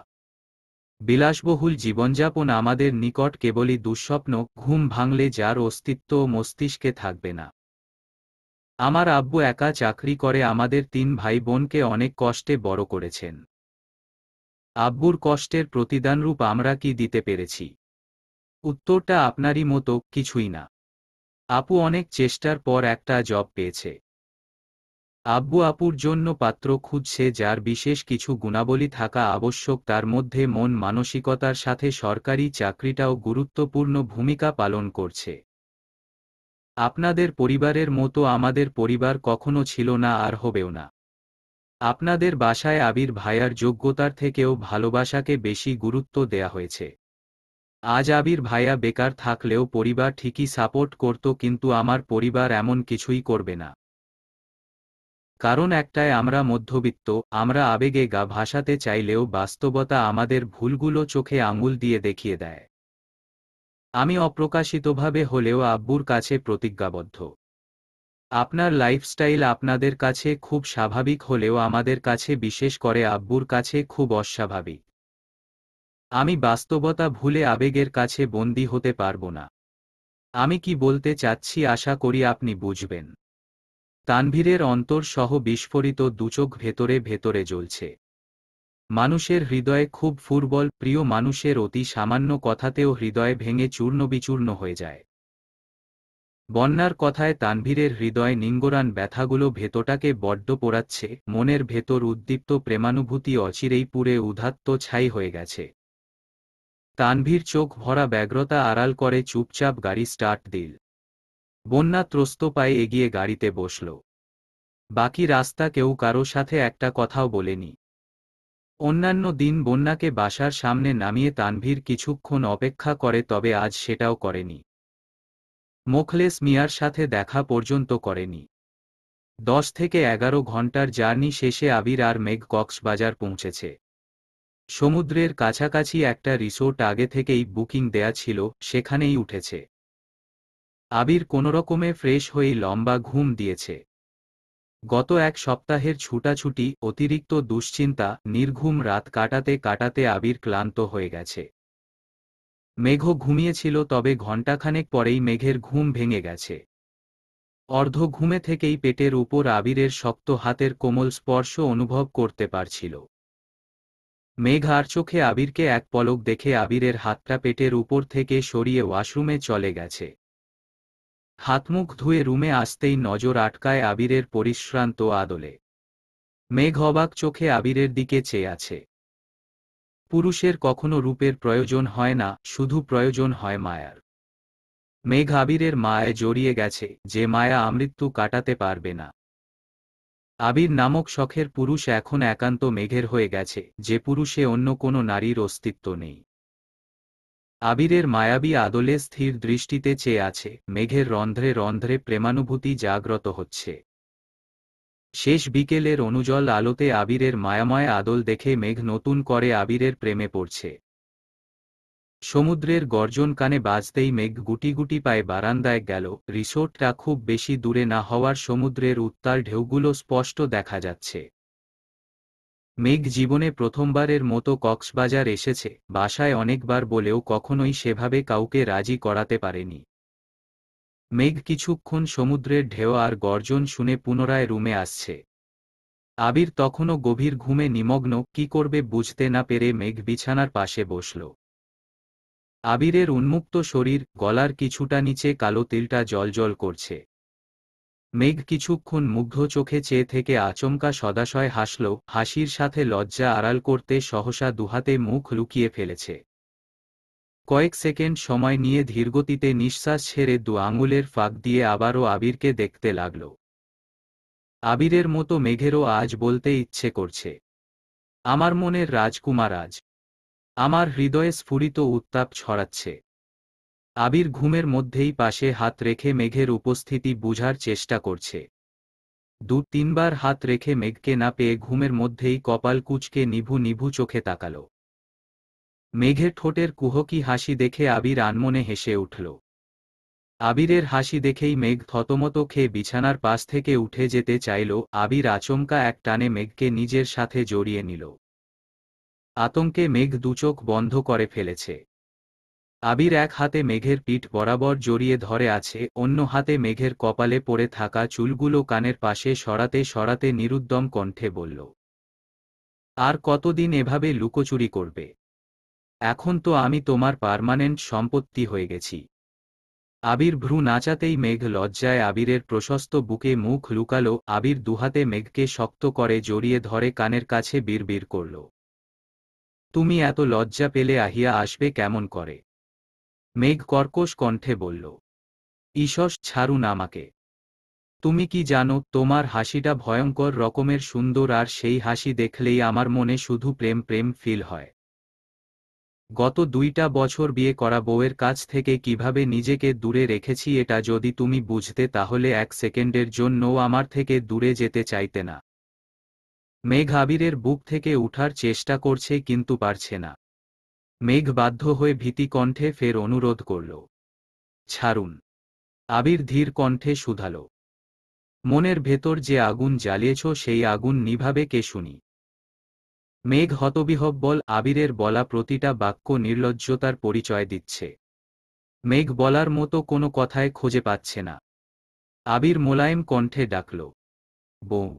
বিলাসবহুল জীবনযাপন আমাদের নিকট কেবলই দুঃস্বপ্ন, ঘুম ভাঙলে যার অস্তিত্ব মস্তিষ্কে থাকবে না। আমার আব্বু একা চাকরি করে আমাদের 3 ভাই বোনকে অনেক কষ্টে বড় করেছেন। আব্বুর কষ্টের প্রতিদানরূপ আমরা কি দিতে পেরেছি? উত্তরটা আপনারই মতো, কিছুই না। আপু অনেক চেষ্টার পর একটা জব পেয়েছে। আব্বু আপুর জন্য পাত্র খুঁজছে যার বিশেষ কিছু গুণাবলী থাকা আবশ্যক, তার মধ্যে মন মানসিকতার সাথে সরকারি চাকরিটাও গুরুত্বপূর্ণ ভূমিকা পালন করছে। আপনাদের পরিবারের মতো আমাদের পরিবার কখনো ছিল না, আর হবেও না। আপনাদের বাসায় আবির ভাইয়ার যোগ্যতার থেকেও ভালোবাসাকে বেশি গুরুত্ব দেয়া হয়েছে। আজ আবির ভাইয়া বেকার থাকলেও পরিবার ঠিকই সাপোর্ট করত, কিন্তু আমার পরিবার এমন কিছুই করবে না। কারণ একটাই, আমরা মধ্যবিত্ত। আমরা আবেগে গা ভাসাতে চাইলেও বাস্তবতা আমাদের ভুলগুলো চোখে আঙুল দিয়ে দেখিয়ে দেয়। আমি অপ্রকাশিতভাবে হলেও আব্বুর কাছে প্রতিজ্ঞাবদ্ধ। আপনার লাইফস্টাইল আপনাদের কাছে খুব স্বাভাবিক হলেও আমাদের কাছে, বিশেষ করে আব্বুর কাছে, খুব অস্বাভাবিক। আমি বাস্তবতা ভুলে আবেগের কাছে বন্দী হতে পারব না। আমি কি বলতে চাচ্ছি আশা করি আপনি বুঝবেন। তানভীরের অন্তর সহ বিস্ফোরিত দুচোখ ভেতরে ভেতরে জ্বলছে। মানুষের হৃদয়ে খুব ফুরবল, প্রিয় মানুষের অতি সামান্য কথাতেও হৃদয় ভেঙে চূর্ণবিচূর্ণ হয়ে যায়। বন্যার কথায় তানভীরের হৃদয় নিঙ্গরান ব্যথাগুলো ভেতরটাকে বড্ড পোড়াচ্ছে, মনের ভেতর উদ্দীপ্ত প্রেমানুভূতি অচিরেই পুড়ে উধাত্ত ছাই হয়ে গেছে। তানভীর চোখ ভরা ব্যগ্রতা আড়াল করে চুপচাপ গাড়ি স্টার্ট দিল। বন্যা ত্রস্ত পায়ে এগিয়ে গাড়িতে বসল। বাকি রাস্তা কেউ কারো সাথে একটা কথাও বলেনি। অন্যান্য দিন বন্যাকে বাসার সামনে নামিয়ে তানভীর কিছুক্ষণ অপেক্ষা করে, তবে আজ সেটাও করেনি। মোখলেস মিয়ার সাথে দেখা পর্যন্ত করেনি। 10 থেকে 11 ঘন্টার জার্নি শেষে আবির আর মেঘ কক্সবাজার পৌঁছেছে। সমুদ্রের কাছাকাছি একটা রিসোর্ট আগে থেকেই বুকিং দেয়া ছিল, সেখানেই উঠেছে। আবির কোনোরকমে ফ্রেশ হয়েই লম্বা ঘুম দিয়েছে। গত এক সপ্তাহের ছুটাছুটি, অতিরিক্ত দুশ্চিন্তা, নির্ঘুম রাত কাটাতে কাটাতে আবির ক্লান্ত হয়ে গেছে। মেঘও ঘুমিয়েছিল, তবে ঘণ্টাখানেক পরেই মেঘের ঘুম ভেঙে গেছে। অর্ধ ঘুমে থেকেই পেটের উপর আবিরের শক্ত হাতের কোমল স্পর্শ অনুভব করতে পারছিল। মেঘ আর চোখে আবিরকে এক পলক দেখে আবিরের হাতটা পেটের উপর থেকে সরিয়ে ওয়াশরুমে চলে গেছে। হাতমুখ ধুয়ে রুমে আসতেই নজর আটকায় আবিরের পরিশ্রান্ত আদলে। মেঘ অবাক চোখে আবিরের দিকে চেয়ে আছে। পুরুষের কখনো রূপের প্রয়োজন হয় না, শুধু প্রয়োজন হয় মায়ার। মেঘ আবিরের মায়ায় জড়িয়ে গেছে, যে মায়া আমৃত্যু কাটাতে পারবে না। আবির নামক শখের পুরুষ এখন একান্ত মেঘের হয়ে গেছে, যে পুরুষে অন্য কোনো নারীর অস্তিত্ব নেই। আবিরের মায়াবী আদলে স্থির দৃষ্টিতে চেয়ে আছে, মেঘের রন্ধ্রে রন্ধ্রে প্রেমানুভূতি জাগ্রত হচ্ছে। শেষ বিকেলের অনুজ্জ্বল আলোতে আবিরের মায়াময় আদল দেখে মেঘ নতুন করে আবিরের প্রেমে পড়ছে। সমুদ্রের গর্জন কানে বাজতেই মেঘ গুটি গুটি পায়ে বারান্দায় গেল। রিসোর্টটা খুব বেশি দূরে না হওয়ার সমুদ্রের উত্তাল ঢেউগুলো স্পষ্ট দেখা যাচ্ছে। মেঘ জীবনে প্রথমবারের মতো কক্সবাজার এসেছে, বাসায় অনেকবার বলেও কখনোই সেভাবে কাউকে রাজি করাতে পারেনি। মেঘ কিছুক্ষণ সমুদ্রের ঢেউ আর গর্জন শুনে পুনরায় রুমে আসছে। আবির তখনও গভীর ঘুমে নিমগ্ন, কি করবে বুঝতে না পেরে মেঘ বিছানার পাশে বসল। আবিরের উন্মুক্ত শরীর, গলার কিছুটা নিচে কালো তিলটা জ্বলজ্বল করছে। মেঘ কিছুক্ষণ মুগ্ধ চোখে চেয়ে থেকে আচমকা সদাশয় হাসল, হাসির সাথে লজ্জা আড়াল করতে সহসা দুহাতে মুখ লুকিয়ে ফেলেছে। কয়েক সেকেন্ড সময় নিয়ে ধীরগতিতে নিঃশ্বাস ছেড়ে দু আঙুলের ফাঁক দিয়ে আবারও আবিরকে দেখতে লাগল। আবিরের মতো মেঘেরও আজ বলতে ইচ্ছে করছে, আমার মনের রাজকুমার আজ আমার হৃদয়ে স্ফুরিত উত্তাপ ছড়াচ্ছে। আবির ঘুমের মধ্যেই পাশে হাত রেখে মেঘের উপস্থিতি বুঝার চেষ্টা করছে। 2-3 বার হাত রেখে মেঘকে না পেয়ে ঘুমের মধ্যেই কপাল কুঁচকে নিভু নিভু চোখে তাকাল। মেঘের ঠোঁটের কুহকি হাসি দেখে আবির আনমনে হেসে উঠল। আবিরের হাসি দেখেই মেঘ থতমত খেয়ে বিছানার পাশ থেকে উঠে যেতে চাইল। আবির আচমকা এক টানে মেঘকে নিজের সাথে জড়িয়ে নিল। আতঙ্কে মেঘ দুচোখ বন্ধ করে ফেলেছে। আবির এক হাতে মেঘের পিঠ বরাবর জড়িয়ে ধরে আছে, অন্য হাতে মেঘের কপালে পড়ে থাকা চুলগুলো কানের পাশে সরাতে সরাতে নিরুদ্যম কণ্ঠে বলল, আর কতদিন এভাবে লুকোচুরি করবে? এখন তো আমি তোমার পার্মানেন্ট সম্পত্তি হয়ে গেছি। আবির ভ্রু নাচাতেই মেঘ লজ্জায় আবিরের প্রশস্ত বুকে মুখ লুকালো। আবির দুহাতে মেঘকে শক্ত করে জড়িয়ে ধরে কানের কাছে বিড়বিড় করল, তুমি এত লজ্জা পেলে আহিয়া আসবে কেমন করে? মেঘ কর্কশ কণ্ঠে বলল, ঈষৎ ছাড়ুন আমাকে। তুমি কি জানো, তোমার হাসিটা ভয়ঙ্কর রকমের সুন্দর, আর সেই হাসি দেখলেই আমার মনে শুধু প্রেম প্রেম ফিল হয়। গত 2টা বছর বিয়ে করা বউয়ের কাছ থেকে কিভাবে নিজেকে দূরে রেখেছি এটা যদি তুমি বুঝতে, তাহলে 1 সেকেন্ডের জন্যও আমার থেকে দূরে যেতে চাইতে না। মেঘ আবিরের বুক থেকে উঠার চেষ্টা করছে কিন্তু পারছে না। মেঘ বাধ্য হয়ে ভীতি কণ্ঠে ফের অনুরোধ করল, ছাড়ুন। আবির ধীর কণ্ঠে শুধাল, মনের ভেতর যে আগুন জ্বালিয়েছ সেই আগুন নিভাবে কে শুনি? মেঘ হতবিহ্বল, আবিরের বলা প্রতিটা বাক্য নির্লজ্জতার পরিচয় দিচ্ছে। মেঘ বলার মতো কোনো কথায় খুঁজে পাচ্ছে না। আবির মোলায়েম কণ্ঠে ডাকল, বউ।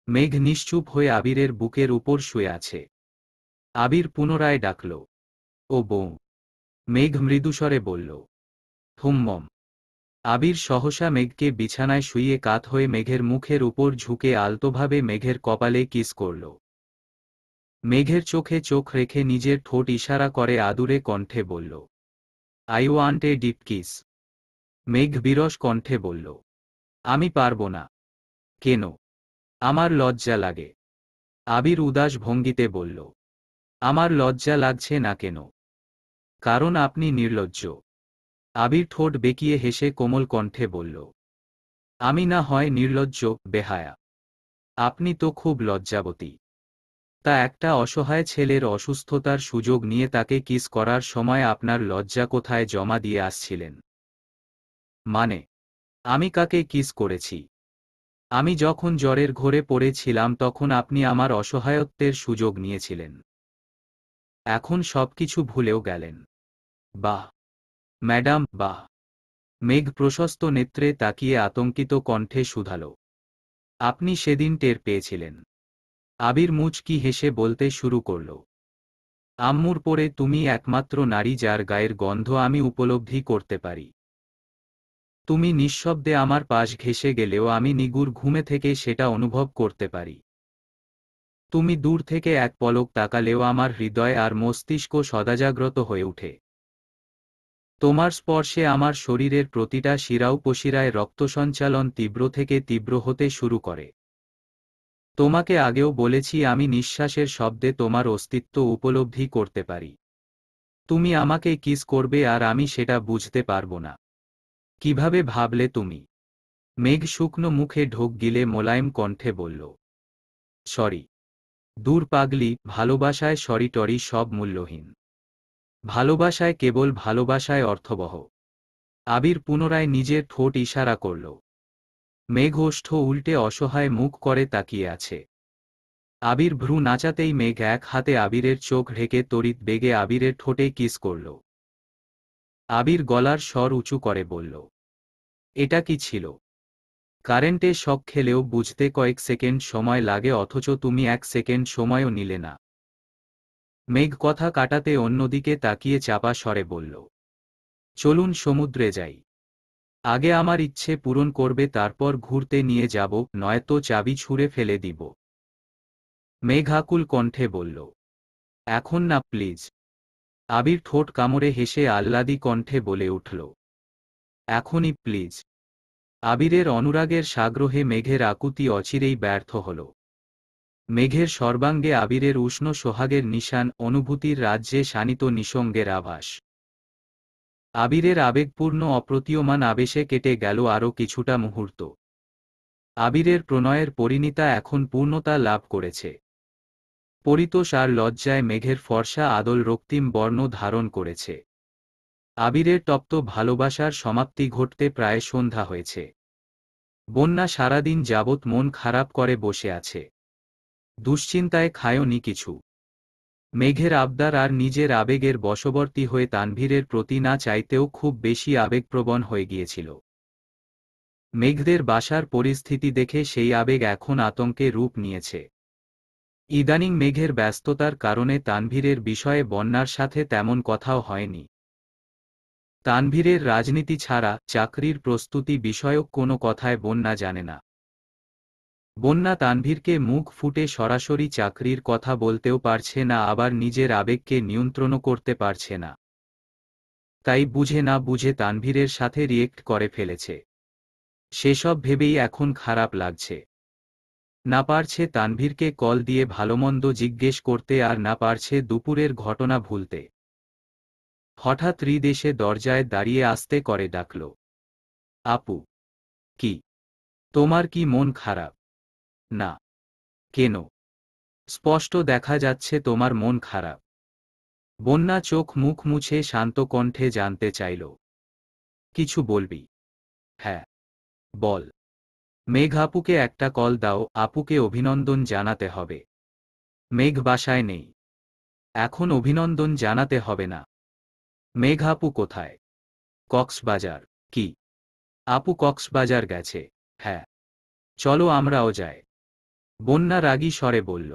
মেঘ নিশ্চুপ হয়ে আবিরের বুকের উপর শুয়ে আছে। আবির পুনরায় ডাকল, ও বউ। মেঘ মৃদুস্বরে বলল, হুম্মম। আবির সহসা মেঘকে বিছানায় শুইয়ে কাত হয়ে মেঘের মুখের উপর ঝুঁকে আলতোভাবে মেঘের কপালে কিস করল। মেঘের চোখে চোখ রেখে নিজের ঠোঁট ইশারা করে আদুরে কণ্ঠে বলল, I want a deep kiss. মেঘ বিরস কণ্ঠে বলল, আমি পারব না। কেন? আমার লজ্জা লাগে। আবির উদাস ভঙ্গিতে বলল, আমার লজ্জা লাগছে না কেন? কারণ আপনি নির্লজ্জ। আবির ঠোঁট বেঁকিয়ে হেসে কোমল কণ্ঠে বলল, আমি না হয় নির্লজ্জ, বেহায়া। আপনি তো খুব লজ্জাবতী। তা একটা অসহায় ছেলের অসুস্থতার সুযোগ নিয়ে তাকে কিস করার সময় আপনার লজ্জা কোথায় জমা দিয়ে আসছিলেন? মানে, আমি কাকে কিস করেছি? আমি যখন জ্বরের ঘোরে পড়েছিলাম তখন আপনি আমার অসহায়ত্বের সুযোগ নিয়েছিলেন। এখন সবকিছু ভুলেও গেলেন। বাহ, ম্যাডাম, বাহ। মেঘ প্রশস্ত নেত্রে তাকিয়ে আতঙ্কিত কণ্ঠে শুধাল, আপনি সেদিন টের পেয়েছিলেন? আবির মুচকি হেসে বলতে শুরু করল, আম্মুর পরে তুমি একমাত্র নারী যার গায়ের গন্ধ আমি উপলব্ধি করতে পারি। তুমি নিঃশব্দে আমার পাশ ঘেঁষে গেলেও আমি নিগুড় ঘুমে থেকে সেটা অনুভব করতে পারি। তুমি দূর থেকে এক পলক তাকালেও আমার হৃদয় আর মস্তিষ্ক সদাজাগ্রত হয়ে ওঠে। তোমার স্পর্শে আমার শরীরের প্রতিটা শিরা উপশিরায় রক্ত সঞ্চালন তীব্র থেকে তীব্র হতে শুরু করে। তোমাকে আগেও বলেছি আমি নিঃশ্বাসের শব্দে তোমার অস্তিত্ব উপলব্ধি করতে পারি। তুমি আমাকে কিস করবে আর আমি সেটা বুঝতে পারব না। কিভাবে ভাবলে তুমি? মেঘ শুকনো মুখে ঢোক গিলে মোলায়েম কণ্ঠে বলল, সরি। দূর পাগলি, ভালোবাসায় সরি টরি সব মূল্যহীন। ভালোবাসায় কেবল ভালোবাসায় অর্থবহ। আবির পুনরায় নিজের ঠোঁট ইশারা করল। মেঘ ওষ্ঠ উল্টে অসহায় মুখ করে তাকিয়ে আছে। আবির ভ্রু নাচাতেই মেঘ এক হাতে আবিরের চোখ ঢেকে তড়িৎ বেগে আবিরের ঠোঁটে কিস করল। আবির গলার স্বর উঁচু করে বলল, এটা কি ছিল? কারেন্টে শক খেলেও বুঝতে কয়েক সেকেন্ড সময় লাগে অথচ তুমি এক সেকেন্ড সময়ও নিলে না। মেঘ কথা কাটাতে অন্যদিকে তাকিয়ে চাপা স্বরে বলল, চলুন সমুদ্রে যাই। আগে আমার ইচ্ছে পূরণ করবে তারপর ঘুরতে নিয়ে যাব, নয়তো চাবি ছুঁড়ে ফেলে দিব। মেঘ আকুল কণ্ঠে বলল, এখন না প্লিজ। আবির ঠোঁট কামড়ে হেসে আহ্লাদী কণ্ঠে বলে উঠল, এখনই প্লিজ। আবিরের অনুরাগের সাগ্রহে মেঘের আকুতি অচিরেই ব্যর্থ হল। মেঘের সর্বাঙ্গে আবিরের উষ্ণ সোহাগের নিশান, অনুভূতির রাজ্যে শানিত নিসঙ্গের আভাস। আবিরের আবেগপূর্ণ অপ্রতীয়মান আবেশে কেটে গেল আরও কিছুটা মুহূর্ত। আবিরের প্রণয়ের পরিণীতা এখন পূর্ণতা লাভ করেছে। পরিতোষ আর লজ্জায় মেঘের ফর্সা আদল রক্তিম বর্ণ ধারণ করেছে। আবিরের তপ্ত ভালোবাসার সমাপ্তি ঘটতে প্রায় সন্ধ্যা হয়েছে। বন্যা সারাদিন যাবৎ মন খারাপ করে বসে আছে। দুশ্চিন্তায় খায়নি কিছু। মেঘের আবদার আর নিজের আবেগের বশবর্তী হয়ে তানভীরের প্রতি না চাইতেও খুব বেশি আবেগপ্রবণ হয়ে গিয়েছিল। মেঘদের বাসার পরিস্থিতি দেখে সেই আবেগ এখন আতঙ্কে রূপ নিয়েছে। ইদানিং মেঘের ব্যস্ততার কারণে তানভীরের বিষয়ে বন্যার সাথে তেমন কথাও হয়নি। তানভীরের রাজনীতি ছাড়া চাকরির প্রস্তুতি বিষয়ক কোনো কথায় বন্যা জানে না। বন্যা তানভীরকে মুখ ফুটে সরাসরি চাকরির কথা বলতেও পারছে না, আবার নিজের আবেগকে নিয়ন্ত্রণও করতে পারছে না। তাই বুঝে না বুঝে তানভীরের সাথে রিয়েক্ট করে ফেলেছে। সেসব ভেবেই এখন খারাপ লাগছে। না পারছে তানভীরকে কল দিয়ে ভালোমন্দ জিজ্ঞেস করতে, আর না পারছে দুপুরের ঘটনা ভুলতে। হঠাৎ হৃদ এসে দরজায় দাঁড়িয়ে আস্তে করে ডাকল, আপু। কি? তোমার কি মন খারাপ? না। কেন? স্পষ্ট দেখা যাচ্ছে তোমার মন খারাপ। বন্যা চোখ মুখ মুছে শান্ত কণ্ঠে জানতে চাইল, কিছু বলবি? হ্যাঁ, বল। মেঘ আপুকে একটা কল দাও, আপুকে অভিনন্দন জানাতে হবে। মেঘ বাসায় নেই। এখন অভিনন্দন জানাতে হবে না। মেঘ আপু কোথায়? কক্সবাজার। কি? আপু কক্সবাজার গেছে? হ্যাঁ। চলো আমরাও যাই। বন্যা রাগী স্বরে বলল।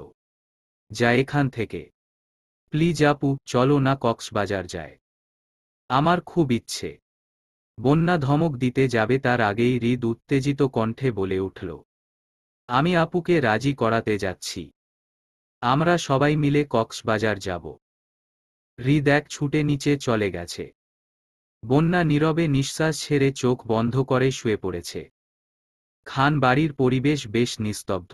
যা এখান থেকে। প্লিজ আপু, চলো না কক্সবাজার যায়। আমার খুব ইচ্ছে। বন্যা ধমক দিতে যাবে তার আগেই হৃদ উত্তেজিত কণ্ঠে বলে উঠল। আমি আপুকে রাজি করাতে যাচ্ছি। আমরা সবাই মিলে কক্সবাজার যাব। হৃদ এক ছুটে নিচে চলে গেছে। বন্যা নীরবে নিঃশ্বাস ছেড়ে চোখ বন্ধ করে শুয়ে পড়েছে। খান বাড়ির পরিবেশ বেশ নিস্তব্ধ।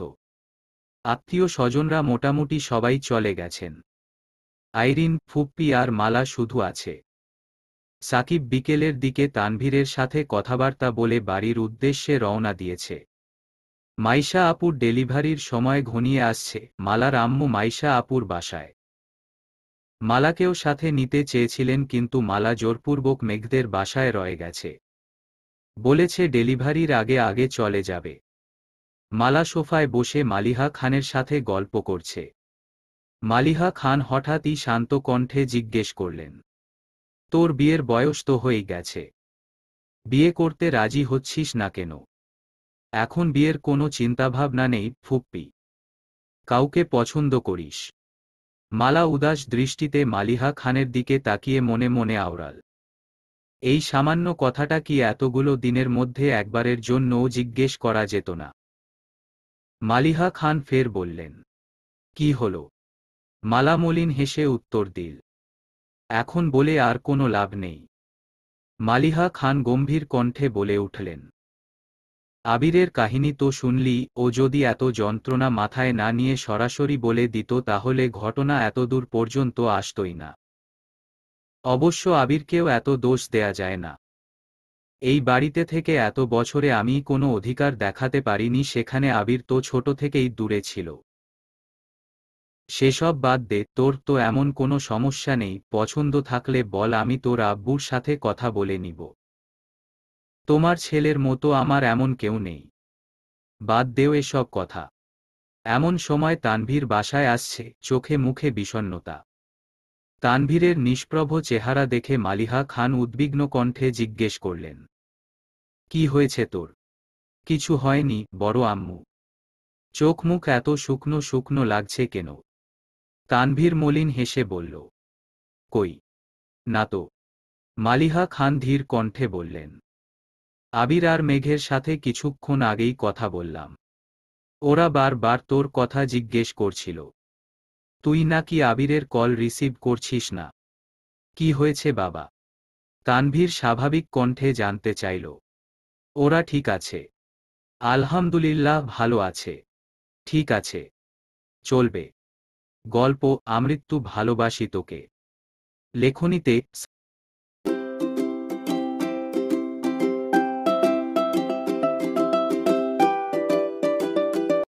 আত্মীয় স্বজনরা মোটামুটি সবাই চলে গেছেন। আইরিন, ফুপ্পি আর মালা শুধু আছে। সাকিব বিকেলের দিকে তানভীরের সাথে কথাবার্তা বলে বাড়ির উদ্দেশ্যে রওনা দিয়েছে। মাইশা আপুর ডেলিভারির সময় ঘনিয়ে আসছে। মালার আম্মু মাইশা আপুর বাসায়। মালাকেও সাথে নিতে চেয়েছিলেন কিন্তু মালা জোরপূর্বক মেঘদের বাসায় রয়ে গেছে। বলেছে ডেলিভারির আগে আগে চলে যাবে। মালা সোফায় বসে মালিহা খানের সাথে গল্প করছে। মালিহা খান হঠাৎই শান্ত কণ্ঠে জিজ্ঞেস করলেন, তোর বিয়ের বয়স তো হয়ে গেছে। বিয়ে করতে রাজি হচ্ছিস না কেন? এখন বিয়ের কোনো চিন্তাভাবনা নেই ফুপ্পি? কাউকে পছন্দ করিস? মালা উদাস দৃষ্টিতে মালিহা খানের দিকে তাকিয়ে মনে মনে আওড়াল। এই সামান্য কথাটা কি এতগুলো দিনের মধ্যে একবারের জন্যও জিজ্ঞেস করা যেত না? মালিহা খান ফের বললেন, কি হল? মালা মলিন হেসে উত্তর দিল, এখন বলে আর কোনো লাভ নেই। মালিহা খান গম্ভীর কণ্ঠে বলে উঠলেন, আবিরের কাহিনী তো শুনলি, ও যদি এত যন্ত্রণা মাথায় না নিয়ে সরাসরি বলে দিত তাহলে ঘটনা এতদূর পর্যন্ত আসতই না। অবশ্য আবিরকেও এত দোষ দেয়া যায় না। এই বাড়িতে থেকে এত বছরে আমি কোনো অধিকার দেখাতে পারিনি, সেখানে আবির তো ছোট থেকেই দূরে ছিল। সেসব বাদ দে, তোর তো এমন কোনো সমস্যা নেই, পছন্দ থাকলে বল, আমি তোর আব্বুর সাথে কথা বলে নিব। তোমার ছেলের মতো আমার এমন কেউ নেই। বাদ দেও এসব কথা। এমন সময় তানভীর বাসায় আসছে, চোখে মুখে বিষণ্ণতা। তানভীরের নিষ্প্রভ চেহারা দেখে মালিহা খান উদ্বিগ্ন কণ্ঠে জিজ্ঞেস করলেন, কি হয়েছে তোর? কিছু হয়নি বড় আম্মু। চোখ মুখ এত শুকনো শুকনো লাগছে কেন? তানভীর মলিন হেসে বলল, কই না তো। মালিহা খান ধীর কণ্ঠে বললেন, আবির আর মেঘের সাথে কিছুক্ষণ আগেই কথা বললাম। ওরা বারবার তোর কথা জিজ্ঞেস করছিল। তুই নাকি আবিরের কল রিসিভ করছিস না? কি হয়েছে বাবা? তানভীর স্বাভাবিক কণ্ঠে জানতে চাইল। ওরা ঠিক আছে। আলহামদুলিল্লাহ ভালো আছে। ঠিক আছে। চলবে। গল্প আমৃত্যু ভালোবাসি তোকে। লেখনীতে